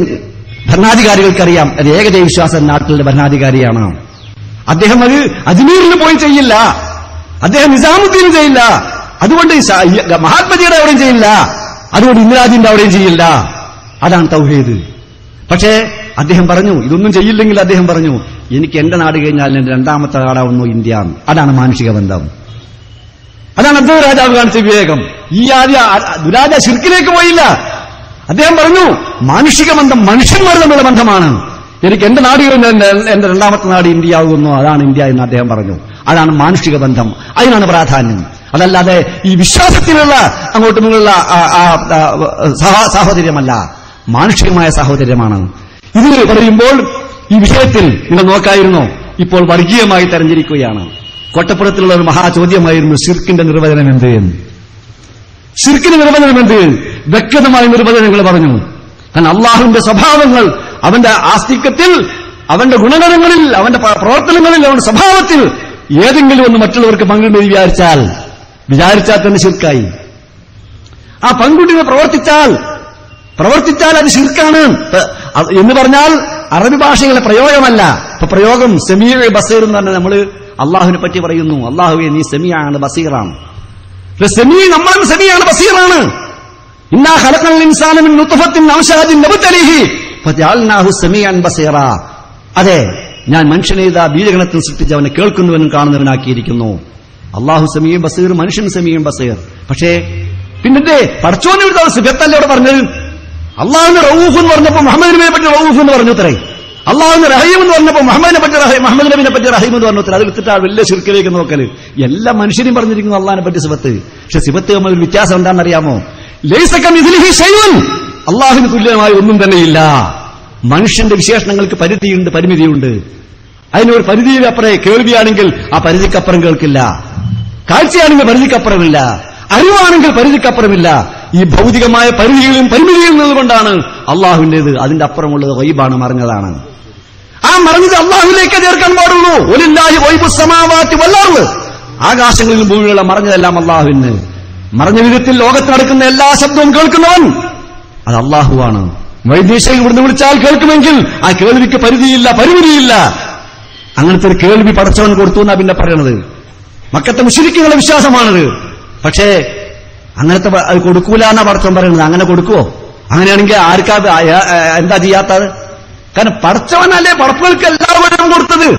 ഭരണാധികാരികൾക്കറിയാം അത് ഏകദൈവ വിശ്വാസ നാട്ടിലെ ഭരണാധികാരിയാണ്. അദ്ദേഹം അത് അജ്മീറിൽ പോയി ചെയ്യില്ല, അദ്ദേഹം നിസാമുദ്ദീൻ ചെയ്യില്ല, അതുകൊണ്ട് മഹാത്മജിയുടെ അവിടെയും ചെയ്യില്ല, അതുകൊണ്ട് ഇന്ദിരാജിന്റെ അവിടെയും ചെയ്യില്ല. അതാണ് തൗഹീദ്. പക്ഷേ അദ്ദേഹം പറഞ്ഞു, ഇതൊന്നും ചെയ്യില്ലെങ്കിൽ അദ്ദേഹം പറഞ്ഞു, എനിക്ക് എന്റെ നാട് കഴിഞ്ഞാൽ എന്റെ രണ്ടാമത്തെ നാടാവുന്നു ഇന്ത്യ. അതാണ് മാനുഷിക ബന്ധം. അതാണ് അബ്ദുൾ രാജാവ് കാണിച്ച വിവേകം. ഈ ആദ്യ ദുരാജ ശിർക്കിലേക്ക് പോയില്ല. അദ്ദേഹം പറഞ്ഞു, മാനുഷിക ബന്ധം മനുഷ്യന്മാർ തമ്മിലുള്ള ബന്ധമാണ്. എനിക്ക് എന്റെ നാട് കഴിഞ്ഞാൽ എന്റെ രണ്ടാമത്തെ നാട് ഇന്ത്യ ആകുന്നു, അതാണ് ഇന്ത്യ എന്ന് അദ്ദേഹം പറഞ്ഞു. അതാണ് മാനുഷിക ബന്ധം, അതിനാണ് പ്രാധാന്യം. അതല്ലാതെ ഈ വിശ്വാസത്തിലുള്ള അങ്ങോട്ടുമുള്ള സാഹോദര്യമല്ല, മാനുഷികമായ സാഹോദര്യമാണ്. ഇത് പറയുമ്പോൾ ഈ വിഷയത്തിൽ നിങ്ങൾ നോക്കായിരുന്നോ, ഇപ്പോൾ വർഗീയമായി തെരഞ്ഞിരിക്കുകയാണ്. കോട്ടപ്പുറത്തിലുള്ള ഒരു മഹാചോദ്യമായിരുന്നു ശിർക്കിന്റെ നിർവചനം എന്ത് എന്ന്. ശിർക്കിന്റെ നിർവചനം എന്ത്? വ്യക്തമായ നിർവചനങ്ങൾ പറഞ്ഞു. കാരണം അള്ളാഹുവിന്റെ സ്വഭാവങ്ങൾ, അവന്റെ ആസ്തിക്യത്തിൽ, അവന്റെ ഗുണഗണങ്ങളിൽ, അവന്റെ പ്രവർത്തനങ്ങളിൽ, അവന്റെ സ്വഭാവത്തിൽ ഏതെങ്കിലും ഒന്ന് മറ്റുള്ളവർക്ക് പങ്കിട്ട് വിചാരിച്ചാൽ തന്നെ ശിർക്കായി. ആ പങ്കുട്ടിനെ പ്രവർത്തിച്ചാൽ അത് ശിർക്കാണ് എന്ന് പറഞ്ഞാൽ അറബി ഭാഷയിലെ പ്രയോഗമല്ല. ഇപ്പൊ പ്രയോഗം സമീഅ ബസീർ എന്ന് പറഞ്ഞാൽ നമ്മൾ അള്ളാഹുവിനെ പറ്റി പറയുന്നു, അള്ളാഹുവെ നീ സമീഅാണ്, ബസീറാണ്. നമ്മളും സമീഅാണ്, ബസീറാണ്. ഇന്നാ ഖലഖൽ ഇൻസാന മിൻ നുത്ഫത്തിൻ അംശാജിൻ നബ്തലിഹി ഫജഅൽനാഹു സമീഅൻ ബസീറാ. അതെ, ഞാൻ മനുഷ്യനെ ഇതാ ബീജഗണത്തിൽ സൃഷ്ടിച്ച് അവനെ കേൾക്കുന്നവനും കാണുന്നവനാക്കിയിരിക്കുന്നു. അള്ളാഹു സമീഉം ബസീർ, മനുഷ്യൻ സമീഉം ബസീർ. പക്ഷേ പിന്നെ പടച്ചോനെ ഒരു സിഫത്തല്ലേ അവിടെ പറഞ്ഞത്? അള്ളാഹുവിന് റഊഫ് എന്ന് പറഞ്ഞപ്പോൾ മുഹമ്മദിനെ പറ്റി റഊഫ് എന്ന് പറഞ്ഞു. അത്രേ അള്ളാഹുവിന് റഹീം എന്ന് പറഞ്ഞപ്പോ മുഹമ്മദ് നബിനെ പറ്റി റഹീം എന്ന് പറഞ്ഞു. അത് വിട്ടിട്ട് ആ വലിയ ശിർക്കിലേക്ക് നോക്കല്. എല്ലാ മനുഷ്യരും പറഞ്ഞിരിക്കുന്നു അള്ളാഹിനെ പറ്റി സിഫത്ത്. പക്ഷെ സിഫത്ത് തമ്മിൽ വ്യത്യാസം എന്താണെന്നറിയാമോ? ലൈസ കമിസ്ലിഹി ഷൈഉൻ, അള്ളാഹുവിന് തുല്യമായ ഒന്നും തന്നെയില്ല. മനുഷ്യന്റെ വിശേഷണങ്ങൾക്ക് പരിധിയുണ്ട്, പരിമിതിയുണ്ട്. അതിനൊരു പരിധിയിലപ്പുറം കേൾവിയാണെങ്കിൽ ആ പരിധിക്കപ്പുറം കേൾക്കില്ല, കാഴ്ചയാണെങ്കിൽ പരിധിക്കപ്പുറമില്ല, അറിവാണെങ്കിൽ പരിധിക്കപ്പുറമില്ല. ഈ ഭൗതികമായ പരിധികളും പരിമിതികളിൽ നിന്നുകൊണ്ടാണ് അള്ളാഹുവിന്റേത്. അതിന്റെ അപ്പുറമുള്ളത് ഗൈബാണ്, മറഞ്ഞതാണ്. ആ മറഞ്ഞത് അള്ളാഹുവിലേക്ക് ചേർക്കാൻ പാടുള്ളൂ. വലില്ലാഹി ഗൈബുസ് സമാവാതി വൽ അർള്, ആകാശങ്ങളിലും ഭൂമിയിലുള്ള മറഞ്ഞതെല്ലാം അള്ളാഹുവിന്. മറഞ്ഞ വിധത്തിൽ ലോകത്ത് നടക്കുന്ന എല്ലാ ശബ്ദവും കേൾക്കുന്നവൻ അത് അള്ളാഹുവാണ്. വൈദേശികൾ ഇവിടുന്ന് വിളിച്ചാൽ കേൾക്കുമെങ്കിൽ ആ കേൾവിക്ക് പരിധിയില്ല, പരിമിതിയില്ല. അങ്ങനത്തെ ഒരു കേൾവി പടച്ചവൻ കൊടുത്തു എന്നാ പിന്നെ പറയണത്. മക്കത്തെ മുശ്രിക്കുകളുടെ വിശ്വാസമാണത്. പക്ഷേ അങ്ങനത്തെ അത് കൊടുക്കൂല എന്നാ പടച്ചവൻ പറയുന്നത്. അങ്ങനെ കൊടുക്കുവോ? അങ്ങനെയാണെങ്കിൽ ആർക്കാ എന്താ ചെയ്യാത്തത്? കാരണം പടച്ചവനല്ലേ പടപ്പുകൾക്ക് എല്ലാവരും കൊടുത്തത്.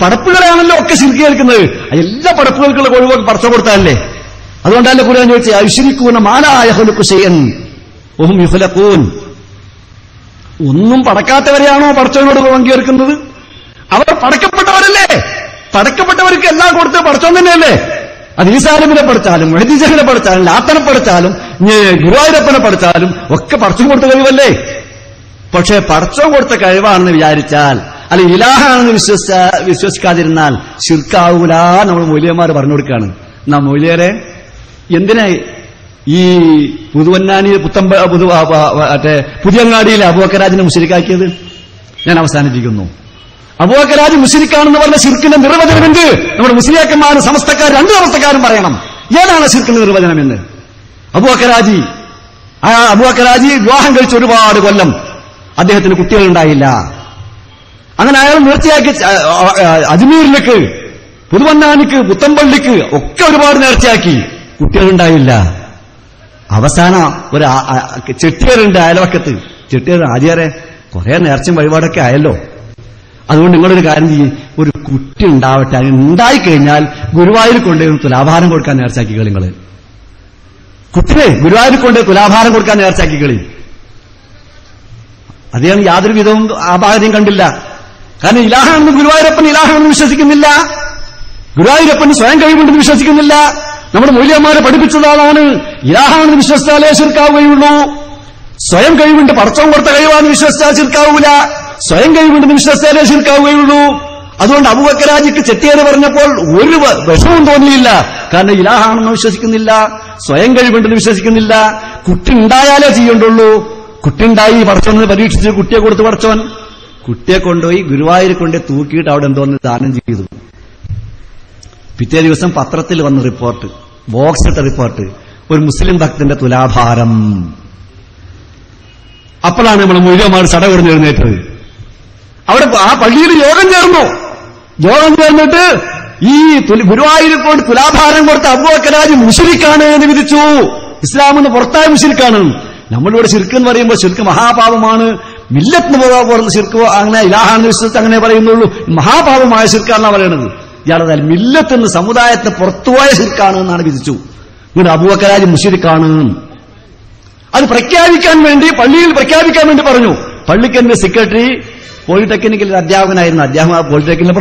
പടപ്പുകളെയാണല്ലോ ഒക്കെ ശിർക്ക് കേൾക്കുന്നത്. എല്ലാ പടപ്പുകൾക്കുള്ള ഒഴിവാക്കി പടച്ചവൻ കൊടുത്താലല്ലേ. അതുകൊണ്ടല്ലേ ഖുർആൻ ചോദിച്ചത് അയുശ്രികൂന മാ ലാ യഖ്ലുഖു ശൈഅൻ വഹും യുഖ്ലഖൂൻ. ഒന്നും പടക്കാത്തവരെയാണോ പടച്ചവനോട് പങ്കുചേർക്കുന്നത്? അവർ പടക്കപ്പെട്ടവരല്ലേ. പടക്കപ്പെട്ടവർക്ക് എല്ലാം കൊടുത്ത് പടച്ചവൻ തന്നെയല്ലേ. അത് ഈസാനബിനെ പഠിച്ചാലും മെഹദിജഹിനെ പഠിച്ചാലും ലാത്തനെ പഠിച്ചാലും ഗുരുവായൂരപ്പനെ പഠിച്ചാലും ഒക്കെ പടച്ചവൻ കൊടുത്ത കഴിവല്ലേ. പക്ഷേ പടച്ചവൻ കൊടുത്ത കഴിവാണെന്ന് വിചാരിച്ചാൽ, അല്ലെങ്കിൽ ഇലാഹാണെന്ന് വിശ്വസിക്കാതിരുന്നാൽ ശിർക്കാവൂല. നമ്മൾ മൗലിയന്മാർ പറഞ്ഞു കൊടുക്കുകയാണ്. എന്നാ മൗലിയരെ എന്തിനാ ഈ പുതുവന്നാനി പുതിയങ്ങാടിയിലെ അബൂബക്കറാജിനെ മുശ്രിക്കാക്കിയത്? ഞാൻ അവസാനിപ്പിക്കുന്നു. അബൂബക്കറാജ് മുശ്രിക്കാണെന്ന് പറഞ്ഞ ശിർക്കിന്റെ നിർവചനമെന്ത്? നമ്മുടെ മുസ്ലിയാക്കന്മാരും സമസ്തക്കാർ രണ്ടു സമസ്തക്കാരും പറയണം ഏതാണ് ശിർക്കിന്റെ നിർവചനമെന്ന്. അബൂബക്കറാജി വിവാഹം കഴിച്ച ഒരുപാട് കൊല്ലം അദ്ദേഹത്തിന് കുട്ടികളുണ്ടായില്ല. അങ്ങനെ അയാൾ നേർച്ചയാക്കി അജ്മീറിലേക്ക്, പുതുവന്നാനിക്ക്, പുത്തമ്പള്ളിക്ക് ഒക്കെ ഒരുപാട് നേർച്ചയാക്കി, കുട്ടികളുണ്ടായില്ല. അവസാനം ഒരു ചെട്ടിയാറുണ്ട് അയൽവക്കത്ത്. ചെട്ടിയാർ ആചാരെ കുറെ നേർച്ചയും വഴിപാടൊക്കെ ആയല്ലോ, അതുകൊണ്ട് നിങ്ങളൊരു കാര്യം ചെയ്യും, ഒരു കുട്ടി ഉണ്ടാവട്ടെ, അത് ഉണ്ടായിക്കഴിഞ്ഞാൽ ഗുരുവായൂർ കൊണ്ടുപോയി തുലാഭാരം കൊടുക്കാൻ നേർച്ചാക്കിക്കളി. നിങ്ങൾ കുട്ടിയെ ഗുരുവായൂർ കൊണ്ട് തുലാഭാരം കൊടുക്കാൻ നേർച്ചാക്കിക്കളി. അദ്ദേഹം യാതൊരു വിധവും ആഭാരം കണ്ടില്ല. കാരണം ഇലാഹാണെന്ന് ഗുരുവായൂരപ്പൻ ഇലാഹാണെന്ന് വിശ്വസിക്കുന്നില്ല, ഗുരുവായൂരപ്പൻ സ്വയം കഴിവുണ്ടെന്ന് വിശ്വസിക്കുന്നില്ല. നമ്മുടെ മൂല്യന്മാരെ പഠിപ്പിച്ചതാണ് ഇലാഹാണെന്ന് വിശ്വസിച്ചാലേ ശിർക്കാവുകയുള്ളൂ. സ്വയം കഴിവുണ്ട്, പടച്ചവൻ കൊടുത്ത കഴിവാണെന്ന് വിശ്വസിച്ചാൽ ശിർക്കാവൂല. സ്വയം കഴിവുണ്ടെന്ന് വിശ്വസിച്ചാലേ ശിർക്കാവുകയുള്ളൂ. അതുകൊണ്ട് അബൂബക്കറാജിക്ക് ചെട്ടിയേറ് പറഞ്ഞപ്പോൾ ഒരു വിഷമവും തോന്നിയില്ല. കാരണം ഇലാഹാണെന്ന് വിശ്വസിക്കുന്നില്ല, സ്വയം കഴിവുണ്ടെന്ന് വിശ്വസിക്കുന്നില്ല. കുട്ടി ഉണ്ടായാലേ ചെയ്യേണ്ടുള്ളൂ. കുട്ടി ഉണ്ടായി, പടച്ചവനെ പരീക്ഷിച്ച് കുട്ടിയെ കൊടുത്ത് പടച്ചവൻ കുട്ടിയെ കൊണ്ടുപോയി ഗുരുവായൂർ കൊണ്ട് തൂക്കിയിട്ട് അവിടെ എന്തോന്ന് ദാനം ചെയ്തു. പിറ്റേ ദിവസം പത്രത്തിൽ വന്ന റിപ്പോർട്ട്, ബോക്സിട്ട റിപ്പോർട്ട്, ഒരു മുസ്ലിം ഭക്തന്റെ തുലാഭാരം. അപ്പോഴാണ് നമ്മൾ മുഴുവന്മാർ സടകുറഞ്ഞ് എഴുന്നേറ്റത്. അവിടെ ആ പള്ളിയിൽ യോഗം ചേർന്നു. യോഗം ചേർന്നിട്ട് ഈ ഗുരുവായൂർ കൊണ്ട് തുലാഭാരം കൊടുത്ത അബൂബക്കറാജ് മുശ്രിക്കാണ് എന്ന് വിധിച്ചു. ഇസ്ലാമിന് പുറത്തായ മുശ്രിക്കാണ്. നമ്മളിവിടെ ശിർക്ക് എന്ന് പറയുമ്പോൾ ശിർക്ക് മഹാപാപമാണ്. മില്ലത്തിന് പോകാൻ ശിർക്ക് അങ്ങനെ ഇലാഹാണെന്ന് വിശ്വസിച്ച് അങ്ങനെ പറയുന്നുള്ളൂ. മഹാപാപമായ ശിർക്കാണെന്നാണ് പറയണത്. ഇയാളെ മില്ലത്തിന് സമുദായത്തെ പുറത്തുപോയ ശിർക്കാണ് എന്നാണ് വിധിച്ചു. ഇങ്ങനെ അബൂബക്കറാജ് മുശ്രിക്കാണ്. അത് പ്രഖ്യാപിക്കാൻ വേണ്ടി പള്ളിയിൽ പ്രഖ്യാപിക്കാൻ വേണ്ടി പറഞ്ഞു. പള്ളിക്കന്റെ സെക്രട്ടറി പോളിടെക്നിക്കൽ അധ്യാപകനായിരുന്നു. അദ്ദേഹം ആ പോളിടെക്നിക്കൽ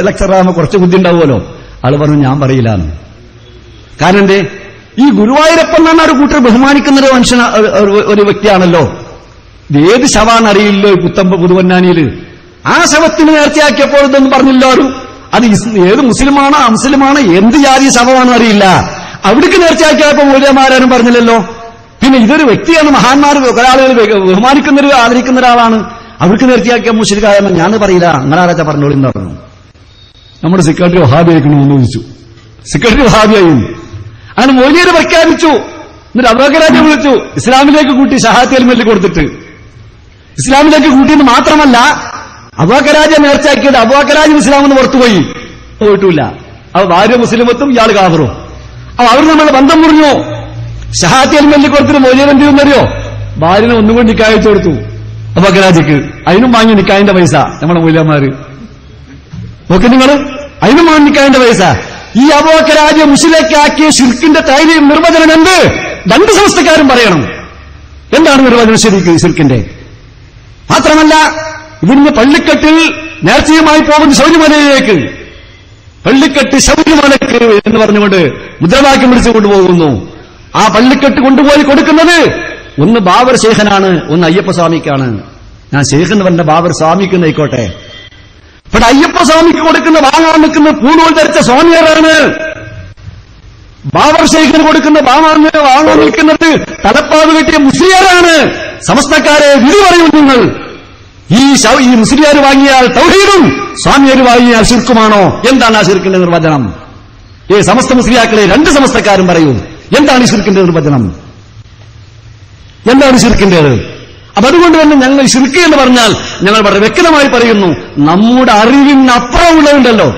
ലെക്ചറാകുമ്പോൾ കുറച്ച് ബുദ്ധി ഉണ്ടാവുമല്ലോ. ആള് പറഞ്ഞു ഞാൻ പറയില്ലാന്ന്. കാരണം എന്തേ? ഈ ഗുരുവായൂരപ്പൻ എന്നാണ് ഒരു കൂട്ടർ ബഹുമാനിക്കുന്ന ഒരു മനുഷ്യൻ, ഒരു വ്യക്തിയാണല്ലോ. ഇത് ഏത് ശവാന്ന് അറിയില്ലോ ഈ പുതുവന്നാനിയിൽ. ആ ശവത്തിന് നേർച്ചയാക്കിയപ്പോൾ ഇതൊന്നും പറഞ്ഞില്ലാരും. അത് ഏത് മുസ്ലിമാണോ അമുസ്ലിമാണോ എന്ത് ജാതി ശവമാണെന്ന് അറിയില്ല. അവിടേക്ക് നേർച്ചയാക്കിയപ്പോ മൂല്യമാരും പറഞ്ഞില്ലല്ലോ. പിന്നെ ഇതൊരു വ്യക്തിയാണ്, മഹാന്മാർ ഒരാളുകൾ ബഹുമാനിക്കുന്നൊരു ആദരിക്കുന്ന ഒരാളാണ്. അവർക്ക് നേർച്ചയാക്കിയ മുശ്രിക്കായെന്ന് ഞാൻ പറയില്ല, അങ്ങനെ ആരാച്ചാ പറഞ്ഞോളി എന്ന് പറഞ്ഞു. നമ്മുടെ സെക്രട്ടറി വഹാബി ആയിക്കണമെന്ന് ചോദിച്ചു. സെക്രട്ടറി വഹാബിയായി. അങ്ങനെ മൗലിയർ പ്രഖ്യാപിച്ചു. എന്നിട്ട് അബൂബക്കറാജെ വിളിച്ചു, ഇസ്ലാമിലേക്ക് കൂട്ടി, ഷഹാദത്ത് കലിമയിൽ കൊടുത്തിട്ട് ഇസ്ലാമിലേക്ക് കൂട്ടിയെന്ന് മാത്രമല്ല, അബൂബക്കറാജെ നേർച്ചയാക്കിയത് അബൂബക്കറാജ് ഇസ്ലാമെന്ന് പുറത്തുപോയി പോയിട്ടില്ല. അവ ഭാര്യ മുസ്ലിമത്തും ഇയാൾ കാഫറും. അപ്പൊ അവർ നമ്മളെ ബന്ധം മുറിഞ്ഞു. ഷഹാദത്ത് കലിമയിൽ കൊടുത്തിട്ട് മൗലിയർ എന്ത് ചെയ്യുന്നറിയോ? ഭാര്യനെ ഒന്നുകൊണ്ട് നിക്കാഹ് വെച്ചു കൊടുത്തു അബൂബക്കറാജിക്ക്. അതിനും വാങ്ങി നിക്കാഹിന്റെ പൈസ നമ്മളെ മൂല്യന്മാര് നോക്കി. നിങ്ങൾ അതിനും വാങ്ങി നിക്കാഹിന്റെ പൈസ. ഈ അബൂബക്കറാജെ മുസ്ലിക്കാക്കിയ ശിർക്കിന്റെ തൈര്യം നിർവചനം എന്ത്? രണ്ട് സമസ്തക്കാരും പറയണം. എന്താണ് നിർവചനം ശിർക്കിന്റെ? മാത്രമല്ല ഇവിടുന്ന് പള്ളിക്കെട്ടിൽ നേർച്ചയുമായി പോകുന്ന ശബരിമലയിലേക്ക്, പള്ളിക്കെട്ട് ശബരിമലക്ക് എന്ന് പറഞ്ഞുകൊണ്ട് മുദ്രാവാക്യം വിളിച്ചു കൊണ്ടുപോകുന്നു. ആ പള്ളിക്കെട്ട് കൊണ്ടുപോയി കൊടുക്കുന്നത് ഒന്ന് ബാബർ ശേഖനാണ്, ഒന്ന് അയ്യപ്പസ്വാമിക്കാണ്. ഞാൻ ശേഖൻ എന്ന് പറഞ്ഞ ബാബർ സ്വാമിക്ക് ആയിക്കോട്ടെ. ഇവിടെ അയ്യപ്പസ്വാമിക്ക് കൊടുക്കുന്ന വാങ്ങാൻ നിൽക്കുന്ന പൂണൂൽ ധരിച്ച സ്വാമിയാരാണ്. ബാബർ ശേഖന് കൊടുക്കുന്ന വാങ്ങാൻ നിൽക്കുന്നത് തലപ്പാവ് കെട്ടിയ മുസ്ലിയാരാണ്. സമസ്തക്കാരെ വിധി പറയും നിങ്ങൾ. ഈ മുസ്ലിയാർ വാങ്ങിയാൽ തൗഹീദും സ്വാമിയാർ വാങ്ങിയാൽ ശിർക്കുമാണോ? എന്താണ് ആ ശിർക്കിന്റെ നിർവചനം? സമസ്ത മുസ്ലിയാക്കളെ രണ്ട് സമസ്തക്കാരും പറയൂ, എന്താണ് ഈ ശിർക്കിന്റെ നിർവചനം? എന്താണ് ശിർക്കിന്റേത്? അപ്പൊ അതുകൊണ്ട് തന്നെ ഞങ്ങൾ ശിർക്ക് എന്ന് പറഞ്ഞാൽ ഞങ്ങൾ വളരെ വ്യക്തമായി പറയുന്നു, നമ്മുടെ അറിവിനപ്പുറമുള്ളതുണ്ടല്ലോ.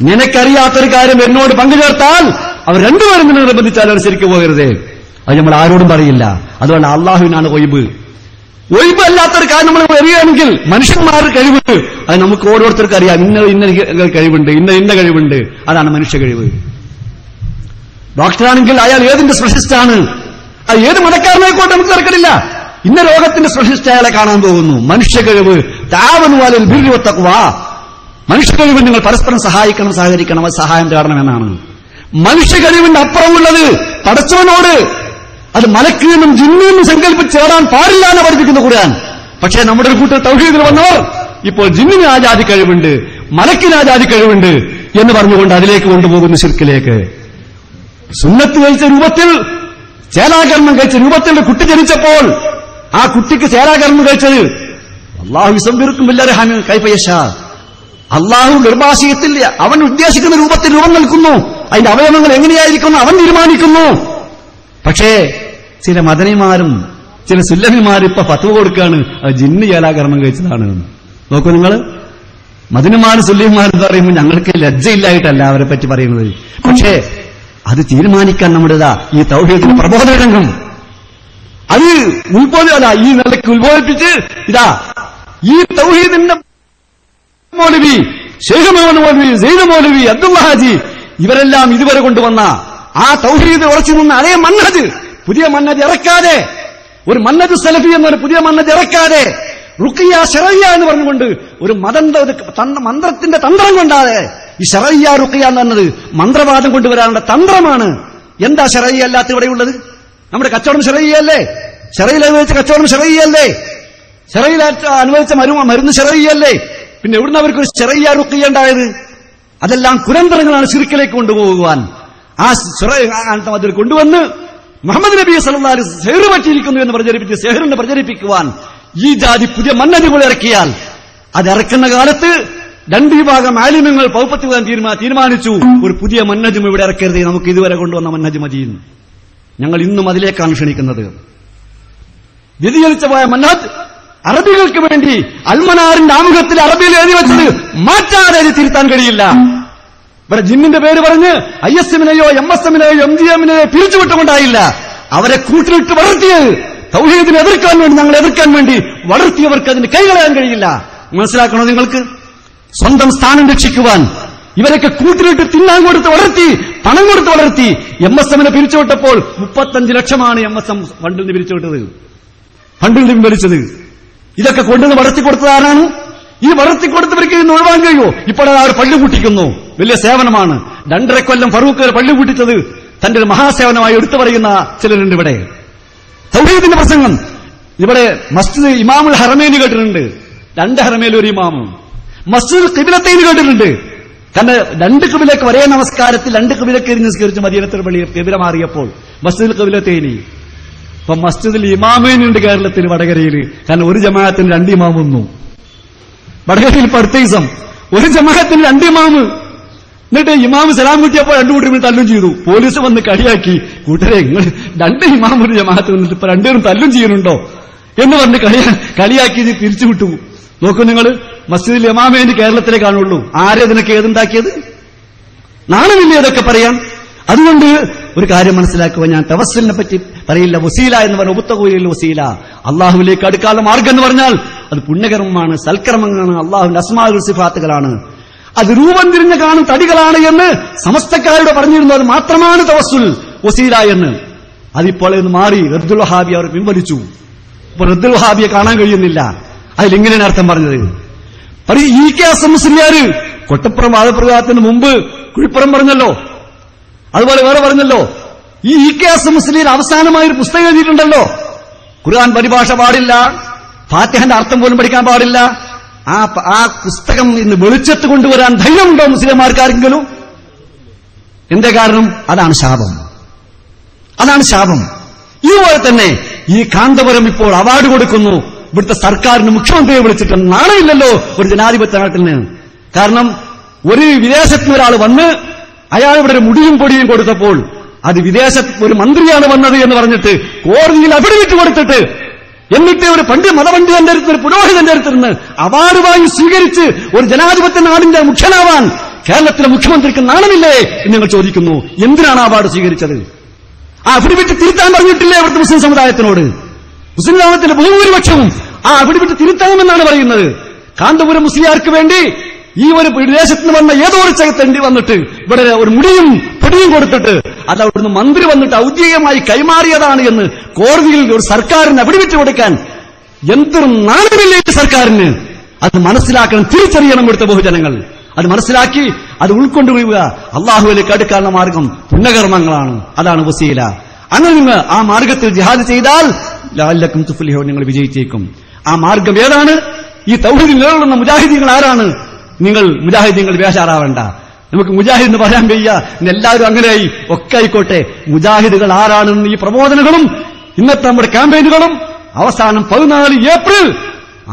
നിനക്കറിയാത്തൊരു കാര്യം എന്നോട് പങ്കുചേർത്താൽ അവർ രണ്ടുപേരും നിന്നെ നിർബന്ധിച്ചാൽ അവർ ശരിക്ക് പോകരുതേ. അത് നമ്മൾ ആരോടും പറയില്ല. അതുകൊണ്ട് അള്ളാഹുവിനാണ് ഒയ്ബ്. ഒയ്ബ് അല്ലാത്തൊരു കാര്യം നമ്മൾ അറിയുകയാണെങ്കിൽ മനുഷ്യന്മാരുടെ കഴിവ് അത് നമുക്ക് ഓരോരുത്തർക്കും അറിയാം. ഇന്ന കഴിവുണ്ട്, ഇന്ന കഴിവുണ്ട്. അതാണ് മനുഷ്യ കഴിവ്. ഡോക്ടറാണെങ്കിൽ അയാൾ ഏതിന്റെ സ്പെഷ്യലിസ്റ്റാണ്, അത് ഏത് മതക്കാരനായിക്കോട്ടെ നമുക്ക് തിരക്കടില്ല. ഇന്ന രോഗത്തിന്റെ സ്പെഷ്യലിസ്റ്റ് അയാളെ കാണാൻ പോകുന്നു. മനുഷ്യ കഴിവ് താവനുവാലിൽ ബിർവത്തക്വാ, മനുഷ്യ കഴിവ് നിങ്ങൾ പരസ്പരം സഹായിക്കണം, സഹകരിക്കണം. അത് സഹായം തേടണം എന്നാണ്. മനുഷ്യ കഴിവിന്റെ അപ്പുറമുള്ളത് പടച്ചവനോട്, അത് മലക്കിൽ നിന്നും ജിന്നിൽ നിന്നും സങ്കല്പിച്ച് ചേടാൻ പാടില്ല എന്ന് പഠിപ്പിക്കുന്ന ഖുർആൻ. പക്ഷേ നമ്മുടെ ഒരു കൂട്ടർ തൗഹീദിൽ വന്നവർ ഇപ്പോൾ ജിന്നിന് ആ ജാതി കഴിവുണ്ട്, മലക്കിന് ആ ജാതി കഴിവുണ്ട് എന്ന് പറഞ്ഞുകൊണ്ട് അതിലേക്ക് കൊണ്ടുപോകുന്ന ശിർക്കിലേക്ക്. സുന്നത്ത് കഴിച്ച രൂപത്തിൽ, ചേലാകർമ്മം കഴിച്ച രൂപത്തിൽ കുട്ടി ജനിച്ചപ്പോൾ ആ കുട്ടിക്ക് ചേലാകർമ്മം കഴിച്ചത് അള്ളാഹു വിസംബിർക്കും ബില്ലർഹാമി കൈഫ യശാ, അള്ളാഹു ഗർഭാശയത്തിൽ അവൻ ഉദ്ദേശിക്കുന്ന രൂപത്തിൽ രൂപം നൽകുന്നു. അതിന്റെ അവയവങ്ങൾ എങ്ങനെയായിരിക്കുന്നു അവൻ തീരുമാനിക്കുന്നു. പക്ഷേ ചില മദനിമാരും ചില സുല്ലമിമാരും ഇപ്പൊ ഫത്വ കൊടുക്കുകയാണ് അത് ജിന്ന് ചേലാകർമ്മം കഴിച്ചതാണ്. നോക്കൂ നിങ്ങൾ, മദനിമാരും സുല്ലമിമാരും എന്ന് പറയുമ്പോൾ ഞങ്ങൾക്ക് ലജ്ജയില്ലായിട്ടല്ല അവരെ പറ്റി പറയുന്നത്. പക്ഷേ അത് തീരുമാനിക്കാൻ നമ്മുടേതാ ഈ തൗഹീദിന്റെ പ്രബോധന രംഗം. അത് ഈ നിലയ്ക്ക് ഉത്ബോധിപ്പിച്ച് ഇതാ ഈ തൗഹീദിന്റെ മൗലവി, ശൈഖ് മുഹമ്മദ് മൗലവി, സെയ്ദ് മൗലവി, അബ്ദുള്ള ഹാജി ഇവരെല്ലാം ഇതുവരെ കൊണ്ടുവന്ന ആ തൗഹീദ് ഉറച്ചു നിന്ന അതേ മന്നഹജ്, പുതിയ മന്നഹജ് ഇറക്കാതെ, ഒരു മന്നഹജ് സലഫി എന്നൊരു പുതിയ മന്നഹജ് ഇറക്കാതെ, റുഖിയ ശറയ്യ എന്ന് പറഞ്ഞുകൊണ്ട് ഒരു മന്ത്രത്തിന്റെ തന്ത്രം കൊണ്ടാതെ, ഈ ശറയ്യ റുഖിയ എന്ന് പറഞ്ഞത് മന്ത്രവാദം കൊണ്ടുവരാനുള്ള തന്ത്രമാണ്. എന്താ ശറയ്യ അല്ലാത്ത ഇവിടെയുള്ളത്? നമ്മുടെ കച്ചവടം ശറയ്യല്ലേ? ശറയിൽ അനുവദിച്ച കച്ചവടം ശറയ്യല്ലേ? ശറയിൽ അനുവദിച്ച മരുന്ന് ശറയ്യല്ലേ? പിന്നെ എവിടുന്ന് അവർക്കൊരു ശറയ്യ റുഖിയ ഉണ്ടായത്? അതെല്ലാം കുരന്തരങ്ങളാണ് ശിർക്കിലേക്ക് കൊണ്ടുപോകുവാൻ. ആ അതിൽ കൊണ്ടുവന്ന് മുഹമ്മദ് നബി സല്ലല്ലാഹു അലൈഹി വസല്ലം സെഹ്ർ പറ്റിയിരിക്കുന്നു എന്ന് പ്രചരിപ്പിച്ച് സെഹ്റിനെ പ്രചരിപ്പിക്കുവാൻ ഈ ജാതി പുതിയ മന്നഹജുകൾ ഇറക്കിയാൽ, അത് ഇറക്കുന്ന കാലത്ത് രണ്ട് വിഭാഗം ആലിമ്യങ്ങൾ പൗപ്പത്തുവാൻ തീരുമാനിച്ചു, ഒരു പുതിയ മന്നഹജും ഇവിടെ ഇറക്കരുത്, നമുക്ക് ഇതുവരെ കൊണ്ടുവന്ന മന്നഹജ് മതിയെന്ന്. ഞങ്ങൾ ഇന്നും അതിലേക്കാണ് ക്ഷണിക്കുന്നത്. വ്യതിചലിച്ചു പോയ മന്നഹജ് അറബികൾക്ക് വേണ്ടി അൽമനാറിന്റെ ആമുഖത്തിൽ അറബിയിൽ എഴുതി വെച്ചത് മാറ്റാതെ തിരുത്താൻ കഴിയില്ല. ഇവിടെ ജിന്നിന്റെ പേര് പറഞ്ഞ് ISMനെയോ MSMനെയോ MGMനെയോ പിരിച്ചുവിട്ടുകൊണ്ടായില്ല, അവരെ കൂട്ടിലിട്ട് വളർത്തിയത് തൗഹീദിനെ എതിർക്കാൻ വേണ്ടി, ഞങ്ങൾ എതിർക്കാൻ വേണ്ടി വളർത്തിയവർക്ക് അതിന് കൈകളയാൻ കഴിയില്ല. മനസ്സിലാക്കണോ നിങ്ങൾക്ക്? സ്വന്തം സ്ഥാനം രക്ഷിക്കുവാൻ ഇവരൊക്കെ കൂട്ടിലിട്ട് തിന്നാൻ കൊടുത്ത് വളർത്തി, പണം കൊടുത്ത് വളർത്തി. MSMനെ പിരിച്ചുവിട്ടപ്പോൾ 35 ലക്ഷമാണ് MSM ഫണ്ടിൽ നിന്ന് പിരിച്ചുവിട്ടത്, ഫണ്ടിൽ നിന്ന് പിൻവലിച്ചത്. ഇതൊക്കെ കൊണ്ടുവന്ന് വളർത്തിക്കൊടുത്തത് ആരാണ്? ഈ വളർത്തിക്കൊടുത്തവർക്ക് ഇന്ന് ഒഴിവാൻ കഴിയുമോ? ഇപ്പോൾ അവർ പള്ളി കൂട്ടിക്കുന്നു, വലിയ സേവനമാണ്. 2.5 കൊല്ലം ഫറൂഖ് പള്ളി കൂട്ടിച്ചത് തന്റെ ഒരു മഹാസേവനമായി എടുത്തു പറയുന്ന ചിലരുണ്ട്. ഇവിടെ തൗഹീദിന്റെ പ്രസംഗം, ഇവിടെ മസ്ജിദ് ഇമാമുൽ ഹറമൈനി കേട്ടിട്ടുണ്ട്, 2 ഹറമേൽ ഒരു ഇമാമും. മസ്ജിദ് ഖിബ്ലത്തൈൻ കേട്ടിട്ടുണ്ട്, കാരണം 2 ഖിബ്ലക്ക് ഒരേ നമസ്കാരത്തിൽ 2 ഖിബ്ലക്ക് നിസ്കരിച്ച് മദീനത്തുൽ പള്ളി ഖിബ്ല മാറിയപ്പോൾ മസ്ജിദ് ഖിബ്ലത്തൈനി. ഇപ്പൊ മസ്ജിദിൽ ഇമാമേനുണ്ട് കേരളത്തിൽ, വടകരയിൽ. കാരണം ഒരു ജമാഅത്തിന് 2 ഇമാം വന്നു. വടകരയിൽ ഇപ്പൊ അടുത്ത ദിവസം ഒരു ജമാഅത്തിന് 2 ഇമാമ്. എന്നിട്ട് ഇമാമ് സലാം കിട്ടിയപ്പോൾ 2 കൂട്ടരും തല്ലും ചെയ്തു. പോലീസ് വന്ന് കളിയാക്കി, കൂട്ടരെ നിങ്ങൾ 2 ഇമാം ഒരു ജമാഅത്ത് വന്നിട്ട് ഇപ്പൊ 2 പേരും തല്ലും ചെയ്യുന്നുണ്ടോ എന്ന് പറഞ്ഞ് കളിയാക്കി തിരിച്ചുവിട്ടു. നോക്കൂ നിങ്ങൾ, മസ്ജിദിൽ ഇമാമേന് കേരളത്തിലേ കാണുള്ളൂ. ആരെ ഇതിനൊക്കെ ഏതുണ്ടാക്കിയത്? നാണമില്ലേ ഇതൊക്കെ പറയാൻ? അതുകൊണ്ട് ഒരു കാര്യം മനസ്സിലാക്കുക, ഞാൻ തവസ്സുലിനെ പറ്റി പറയില്ല. വസീല എന്ന് പറഞ്ഞ ഉപത്തകൂലിൽ വസീല, അള്ളാഹുവിലേക്ക് അടുക്കാനുള്ള മാർഗം എന്ന് പറഞ്ഞാൽ അത് പുണ്യകർമ്മമാണ്, സൽക്കർമ്മങ്ങളാണ്, അള്ളാഹുവിന്റെ അസ്മാഉൽ സിഫാത്തുകളാണ്. അത് രൂപം തിരിഞ്ഞ് കാണും തടികളാണ് എന്ന് സമസ്തക്കാരോട് പറഞ്ഞിരുന്നു. അത് മാത്രമാണ് തവസ്സുൽ വസീല എന്ന്. അതിപ്പോൾ എന്ന് മാറി അബ്ദുൽ വഹാബി അവർ പിൻവലിച്ചു. ഇപ്പൊ റദ്ദുൽ വഹാബിയെ കാണാൻ കഴിയുന്നില്ല. അതിലിങ്ങനെയാണ് അർത്ഥം പറഞ്ഞത്. ഈ K S M Musliyar Kottappuram വാദപ്രതിവാദത്തിന് മുമ്പ് കുഴിപ്പുറം പറഞ്ഞല്ലോ, അതുപോലെ വേറെ പറഞ്ഞല്ലോ. ഈ കെ എസ് എം മുസ്ലിം അവസാനമായൊരു പുസ്തകം എഴുതിയിട്ടുണ്ടല്ലോ, ഖുർആൻ പരിഭാഷ പാടില്ല, ഫാത്തിഹന്റെ അർത്ഥം പോലും പഠിക്കാൻ പാടില്ല. ആ പുസ്തകം ഇന്ന് വെളിച്ചത്ത് കൊണ്ടുവരാൻ ധൈര്യമുണ്ടോ മുസ്ലിംമാർക്കാരെങ്കിലും? എന്തേ കാരണം? അതാണ് ശാപം, അതാണ് ശാപം. ഇതുപോലെ തന്നെ ഈ കാന്തപുരം ഇപ്പോൾ അവാർഡ് കൊടുക്കുന്നു ഇവിടുത്തെ സർക്കാരിന്, മുഖ്യമന്ത്രിയെ വിളിച്ചിട്ട് നാണമില്ലല്ലോ ഒരു ജനാധിപത്യ നാട്ടിന്. കാരണം ഒരു വിദേശത്തുനിന്ന് ഒരാൾ വന്ന് അയാൾ ഇവിടെ ഒരു മുടിയും പൊടിയും കൊടുത്തപ്പോൾ അത് വിദേശത്ത് ഒരു മന്ത്രിയാണ് വന്നത് എന്ന് പറഞ്ഞിട്ട് കോടതിയിൽ അഫിഡവിറ്റ് കൊടുത്തിട്ട്, എന്നിട്ട് ഒരു മതപണ്ഡിതന്റെ അടുത്ത്, ഒരു പുരോഹിതന്റെ അടുത്തിരുന്ന് അവാർഡ് വാങ്ങി സ്വീകരിച്ച് ഒരു ജനാധിപത്യ നാടിന്റെ മുഖ്യനാവാൻ കേരളത്തിലെ മുഖ്യമന്ത്രിക്ക് നാണമില്ലേ എന്ന് ഞങ്ങൾ ചോദിക്കുന്നു. എന്തിനാണ് അവാർഡ് സ്വീകരിച്ചത്? ആ അഫിഡവിറ്റ് തിരുത്താൻ പറഞ്ഞിട്ടില്ലേ ഇവിടുത്തെ മുസ്ലിം സമുദായത്തിനോട്? മുസ്ലിം സമുദായത്തിന്റെ ബഹുഭൂരിപക്ഷവും ആ അഫിഡവിറ്റ് തിരുത്താമെന്നാണ് പറയുന്നത്. കാന്തപുരം മുസ്ലിയാർക്ക് വേണ്ടി ഈ ഒരു വിദേശത്ത് നിന്ന് വന്ന ഏതോ ഒരു ചകത്തേണ്ടി വന്നിട്ട് ഇവിടെ ഒരു മുടിയും പൊടിയും കൊടുത്തിട്ട് അത് അവിടുന്ന് മന്ത്രി വന്നിട്ട് ഔദ്യോഗികമായി കൈമാറിയതാണ് എന്ന് കോടതിയിൽ ഒരു സർക്കാരിന് അഫിഡവിറ്റ് കൊടുക്കാൻ എന്തൊരു നാണമില്ലേ സർക്കാരിന്? അത് മനസ്സിലാക്കണം, തിരിച്ചറിയണം ഇവിടുത്തെ ബഹുജനങ്ങൾ. അത് മനസ്സിലാക്കി അത് ഉൾക്കൊണ്ടുപോവുക. അള്ളാഹുവിലേക്ക് അടുക്കാനുള്ള മാർഗം പുണ്യകർമ്മങ്ങളാണ്, അതാണ് വസീല. അങ്ങനെ നിങ്ങൾ ആ മാർഗത്തിൽ ജിഹാദ് ചെയ്താൽ ലഅല്ലക്കും തുഫ്ലിഹൂൻ, നിങ്ങൾ വിജയിച്ചേക്കും. ആ മാർഗം ഏതാണ്? ഈ തൗഹീദിൽ നിലകൊള്ളുന്ന മുജാഹിദീങ്ങൾ ആരാണ്? നിങ്ങൾ മുജാഹിദീങ്ങൾ ബേജാറാവണ്ട. നമുക്ക് മുജാഹിദ് എന്ന് പറയാൻ വയ്യ, എല്ലാവരും അങ്ങനെയായി ഒക്കെ ആയിക്കോട്ടെ. മുജാഹിദുകൾ ആരാണെന്ന് ഈ പ്രബോധനങ്ങളും ഇന്നത്തെ നമ്മുടെ ക്യാമ്പയിനുകളും അവസാനം 14 ഏപ്രിൽ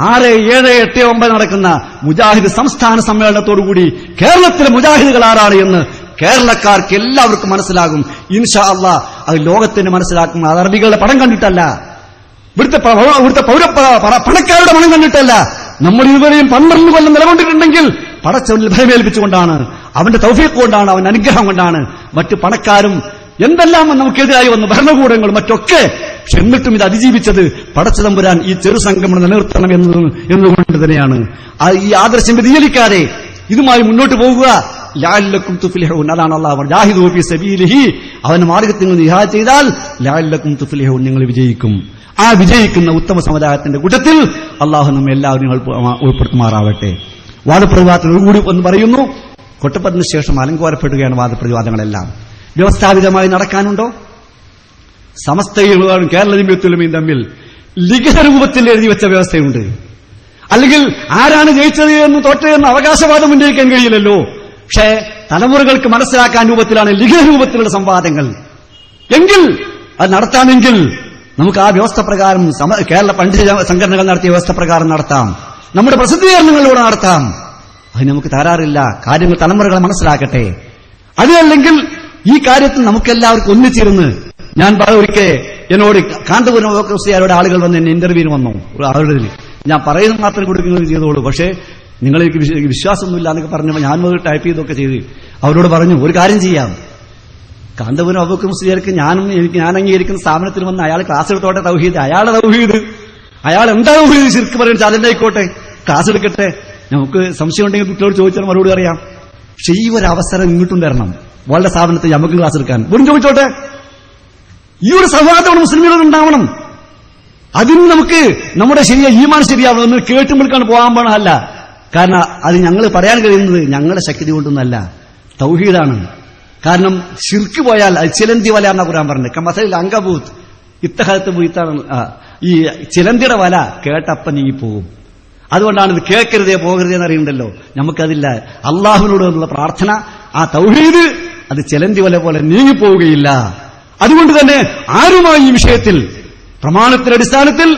6, 7, 8, 9 നടക്കുന്ന മുജാഹിദ് സംസ്ഥാന സമ്മേളനത്തോടുകൂടി കേരളത്തിലെ മുജാഹിദുകൾ ആരാണ് എന്ന് കേരളക്കാർക്ക് എല്ലാവർക്കും മനസ്സിലാകും ഇൻഷാ അല്ലാഹ്. അത് ലോകത്തിന് മനസ്സിലാക്കും. അത് അറബികളുടെ പണം കണ്ടിട്ടല്ല, ഇവിടുത്തെ പണക്കാരുടെ പണം കണ്ടിട്ടല്ല. നമ്മൾ ഇതുവരെയും 12 കൊല്ലം നിലകൊണ്ടിട്ടുണ്ടെങ്കിൽ പടച്ചവനിൽ ഭയമേൽപ്പിച്ചുകൊണ്ടാണ്, അവന്റെ തൗഫീഖ് കൊണ്ടാണ്, അവന്റെ അനുഗ്രഹം കൊണ്ടാണ്. മറ്റു പണക്കാരും എന്തെല്ലാം നമുക്കെതിരായി വന്നു, ഭരണകൂടങ്ങളും മറ്റൊക്കെ. പക്ഷെ എന്നിട്ടും ഇത് അതിജീവിച്ചത് പടച്ചതമ്പുരാൻ ഈ ചെറുസംഘം നിലനിർത്തണം എന്നുകൊണ്ട് തന്നെയാണ്. ഈ ആദർശം വ്യതിചലിക്കാതെ ഇതുമായി മുന്നോട്ട് പോകുക. ലഅല്ലക്കും തുഫ്ലിഹൂൻ, അതാണ് അല്ലാഹു ജാഹിദൂ ഫീ സബീലിഹി, അവന്റെ മാർഗ്ഗത്തിൽ നിന്ന് ജിഹാദ് ചെയ്താൽ ലഅല്ലക്കും തുഫ്ലിഹൂൻ, നിങ്ങൾ വിജയിക്കും. ആ വിജയിക്കുന്ന ഉത്തമ സമുദായത്തിന്റെ കൂട്ടത്തിൽ അള്ളാഹു നമ്മെ എല്ലാവരും ഉൾപ്പെടുത്തുമാറാവട്ടെ. വാദപ്രതിവാദത്തിൽ കൂടി ഒന്ന് പറയുന്നു. കൊട്ടപ്പത്തിന് ശേഷം അലങ്കോലപ്പെടുകയാണ് വാദപ്രതിവാദങ്ങളെല്ലാം. വ്യവസ്ഥാപിതമായി നടക്കാനുണ്ടോ? സമസ്തയും കേരള ജംഇയ്യത്തുൽ തമ്മിൽ ലിഖിത രൂപത്തിൽ എഴുതി വെച്ച വ്യവസ്ഥയുണ്ട്. അല്ലെങ്കിൽ ആരാണ് ജയിച്ചത് എന്ന് തോറ്റതെന്ന് അവകാശവാദം ഉന്നയിക്കാൻ കഴിയില്ലല്ലോ. പക്ഷേ തലമുറകൾക്ക് മനസ്സിലാക്കാൻ രൂപത്തിലാണ് ലിഖിത രൂപത്തിലുള്ള സംവാദങ്ങൾ. എങ്കിൽ അത് നടത്താമെങ്കിൽ നമുക്ക് ആ വ്യവസ്ഥ പ്രകാരം കേരള പണ്ഡിത സംഘടനകൾ നടത്തിയ വ്യവസ്ഥ പ്രകാരം നടത്താം, നമ്മുടെ പ്രസിദ്ധീകരണങ്ങളിലൂടെ നടത്താം. അത് നമുക്ക് തരാറില്ല. കാര്യങ്ങൾ തലമുറകളെ മനസ്സിലാക്കട്ടെ. അതല്ലെങ്കിൽ ഈ കാര്യത്തിൽ നമുക്കെല്ലാവർക്കും ഒന്നിച്ചിരുന്ന്, ഞാൻ ഒരിക്കൽ എന്നോട് കാന്തപുരം ഓക്കോസിയാരുടെ ആളുകൾ വന്ന് എന്നെ ഇന്റർവ്യൂവിന് വന്നു. അവരുടെ ഞാൻ പറയുന്നത് മാത്രം കൊടുക്കുന്നത് ചെയ്തോളൂ, പക്ഷേ നിങ്ങൾക്ക് വിശ്വാസമൊന്നുമില്ല എന്നൊക്കെ പറഞ്ഞപ്പോൾ ഞാൻ ടൈപ്പ് ചെയ്തൊക്കെ ചെയ്ത് അവരോട് പറഞ്ഞു, ഒരു കാര്യം ചെയ്യാം, കാന്തപുരം അബൂബക്കർ മുസ്ലിയാർക്ക് ഞാൻ അംഗീകരിക്കുന്ന സ്ഥാപനത്തിൽ വന്ന് അയാൾ ക്ലാസ് എടുത്തോട്ടെ തൗഹീദ്, അയാളുടെ തൗഹീദ്, അയാൾ എന്താ തൗഹീദ് ശിർക്ക് പറയുന്നത് അതിന്റെ ആയിക്കോട്ടെ, ക്ലാസ് എടുക്കട്ടെ. നമുക്ക് സംശയം ഉണ്ടെങ്കിൽ കുട്ടികളോട് ചോദിച്ചാൽ മറുപടി അറിയാം. പക്ഷെ ഈ ഒരു അവസരം ഇങ്ങോട്ടും തരണം, വളരെ സ്ഥാപനത്തിൽ നമുക്ക് ക്ലാസ് എടുക്കാൻ വെറും ചോദിച്ചോട്ടെ. ഈ ഒരു സൗഹാർദ്ദം മുസ്ലിമുകൾ ഉണ്ടാവണം. അതിന് നമുക്ക് നമ്മുടെ ഈമാൻ ശരിയാവണം, കേട്ടുമ്പോഴേക്കാണ് പോകാൻ പാടില്ല. കാരണം അത് ഞങ്ങൾ പറയാൻ കഴിയുന്നത് ഞങ്ങളുടെ ശക്തി കൊണ്ടൊന്നല്ല, തൗഹീദാണ്. കാരണം ശിർക്ക് പോയാൽ അത് ചിലന്തി വല എന്നാ ഖുർആൻ പറഞ്ഞത്. കമസലിൽ അങ്കബൂത്ത് ഇത്തഹത്ത് ബൂത്താണ്. ഈ ചിലന്തിയുടെ വല കേട്ടപ്പം നീങ്ങിപ്പോകും. അതുകൊണ്ടാണ് ഇത് കേൾക്കരുതേ പോകരുതേ എന്നറിയുന്നുണ്ടല്ലോ. നമുക്കതില്ല. അള്ളാഹുവിനോടുള്ള പ്രാർത്ഥന, ആ തൗഹീദ് അത് ചിലന്തി വല പോലെ നീങ്ങിപ്പോവുകയില്ല. അതുകൊണ്ട് തന്നെ ആരുമായി ഈ വിഷയത്തിൽ പ്രമാണത്തിന്റെ അടിസ്ഥാനത്തിൽ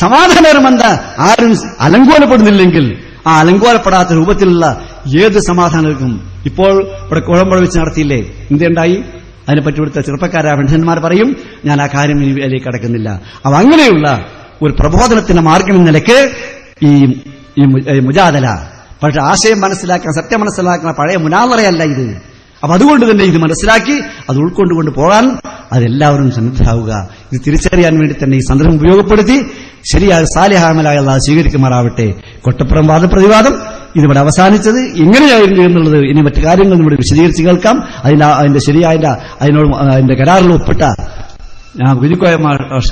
സമാധാനപരമെന്താ ആരും അലങ്കോലപ്പെടുന്നില്ലെങ്കിൽ ആ അലങ്കോലപ്പെടാത്ത രൂപത്തിലുള്ള ഏത് സമാധാനങ്ങൾക്കും ഇപ്പോൾ ഇവിടെ കുഴമ്പുഴ വെച്ച് നടത്തിയില്ലേ, എന്തുണ്ടായി? അതിനെപ്പറ്റി ഇവിടുത്തെ ചെറുപ്പക്കാരായ പണ്ഡിതന്മാർ പറയും. ഞാൻ ആ കാര്യം ഇതിലേക്ക് കടക്കുന്നില്ല. അപ്പൊ അങ്ങനെയുള്ള ഒരു പ്രബോധനത്തിന്റെ മാർഗം എന്ന നിലയ്ക്ക് ഈ മുജാദല, പക്ഷെ ആശയം മനസ്സിലാക്കാൻ, സത്യം മനസ്സിലാക്കുന്ന പഴയ മുനാദറയല്ല ഇത്. അപ്പൊ അതുകൊണ്ട് തന്നെ ഇത് മനസ്സിലാക്കി അത് ഉൾക്കൊണ്ടുകൊണ്ട് പോകാൻ അതെല്ലാവരും സന്നദ്ധരാവുക. ഇത് തിരിച്ചറിയാൻ വേണ്ടി തന്നെ ഈ സന്ദർഭം ഉപയോഗപ്പെടുത്തി ശരിയായ സാലിഹാമലായ അല്ലാഹു സ്വീകരിക്കുമാറാവട്ടെ. കൊട്ടപ്പുറം വാദപ്രതിവാദം ഇതിവിടെ അവസാനിച്ചത് എങ്ങനെയായിരുന്നു എന്നുള്ളത് ഇനി മറ്റു കാര്യങ്ങൾ ഇവിടെ വിശദീകരിച്ച് കേൾക്കാം. അതിന്റെ ശരിയായ അതിന്റെ കരാറിൽ ഒപ്പിട്ട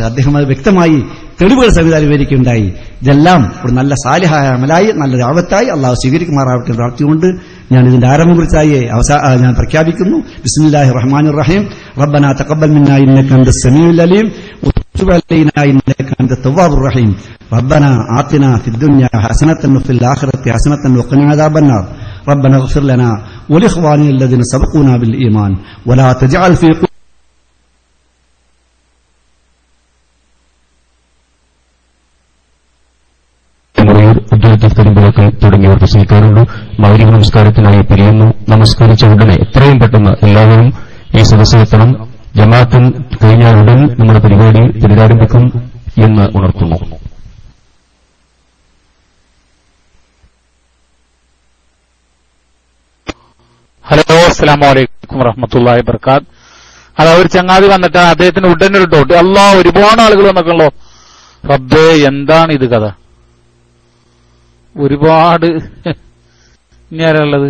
അദ്ദേഹം അത് വ്യക്തമായി തെളിവുകൾ സംവിധാനം വിവരിക്കുകയുണ്ടായി. ഇതെല്ലാം ഒരു നല്ല സാലിഹായ അമലായി നല്ല ദഅവത്തായി അള്ളാഹു സ്വീകരിക്കുമാറാവട്ടെ പ്രാർത്ഥിച്ചുകൊണ്ട് ഞാൻ ഇതിന്റെ ആരംഭം കുറിച്ചായി ഞാൻ പ്രഖ്യാപിക്കുന്നു. ബിസ്മില്ലാഹിർ റഹ്മാനിർ റഹീം. റബ്ബനാ തഖബ്ബൽ മിന്നാ ഇന്നക അൻതസ് സമീഉൽ അലീം വതുബ് അലൈനാ ഇന്നക അൻതത് തവ്വാബുർ റഹീം. റബ്ബനാ ആതിനാ ഫിദ് ദുനിയാ ഹസനതൻ വഫിൽ ആഖിറതി ഹസനതൻ വഖിനാ അദാബന്നാർ. ربنا اغفر لنا ولإخواننا الذين سبقونا بالإيمان ولا تجعل في തുടങ്ങിയവർ പ്രസംഗിക്കാറുണ്ട്. മഗ്‌രിബ് നമസ്കാരത്തിനായി പിരിയുന്നു. നമസ്കരിച്ച ഉടനെ എത്രയും പെട്ടെന്ന് എല്ലാവരും ഈ സദസ്സിലെത്തണം. ജമാഅത്തും കഴിഞ്ഞാൽ ഉടൻ നമ്മുടെ പരിപാടി പുനരാരംഭിക്കും എന്ന് ഉണർത്തുന്നു. ഹലോ, അസ്സലാമു അലൈക്കും വറഹ്മത്തുള്ളാഹി വബറകാത്ത്. അതാ ഒരു ചങ്ങാതി വന്നിട്ട് അദ്ദേഹത്തിന് ഉടനെ ഒരു ഡൗട്ട്. അല്ലാഹ്, ഒരുപാട് ആളുകൾ വന്നിട്ടുള്ളോ. റബ്ബേ, എന്താണ് ഇത് കഥ? ഒരുപാട്. ഇനി ആരാ ഉള്ളത്?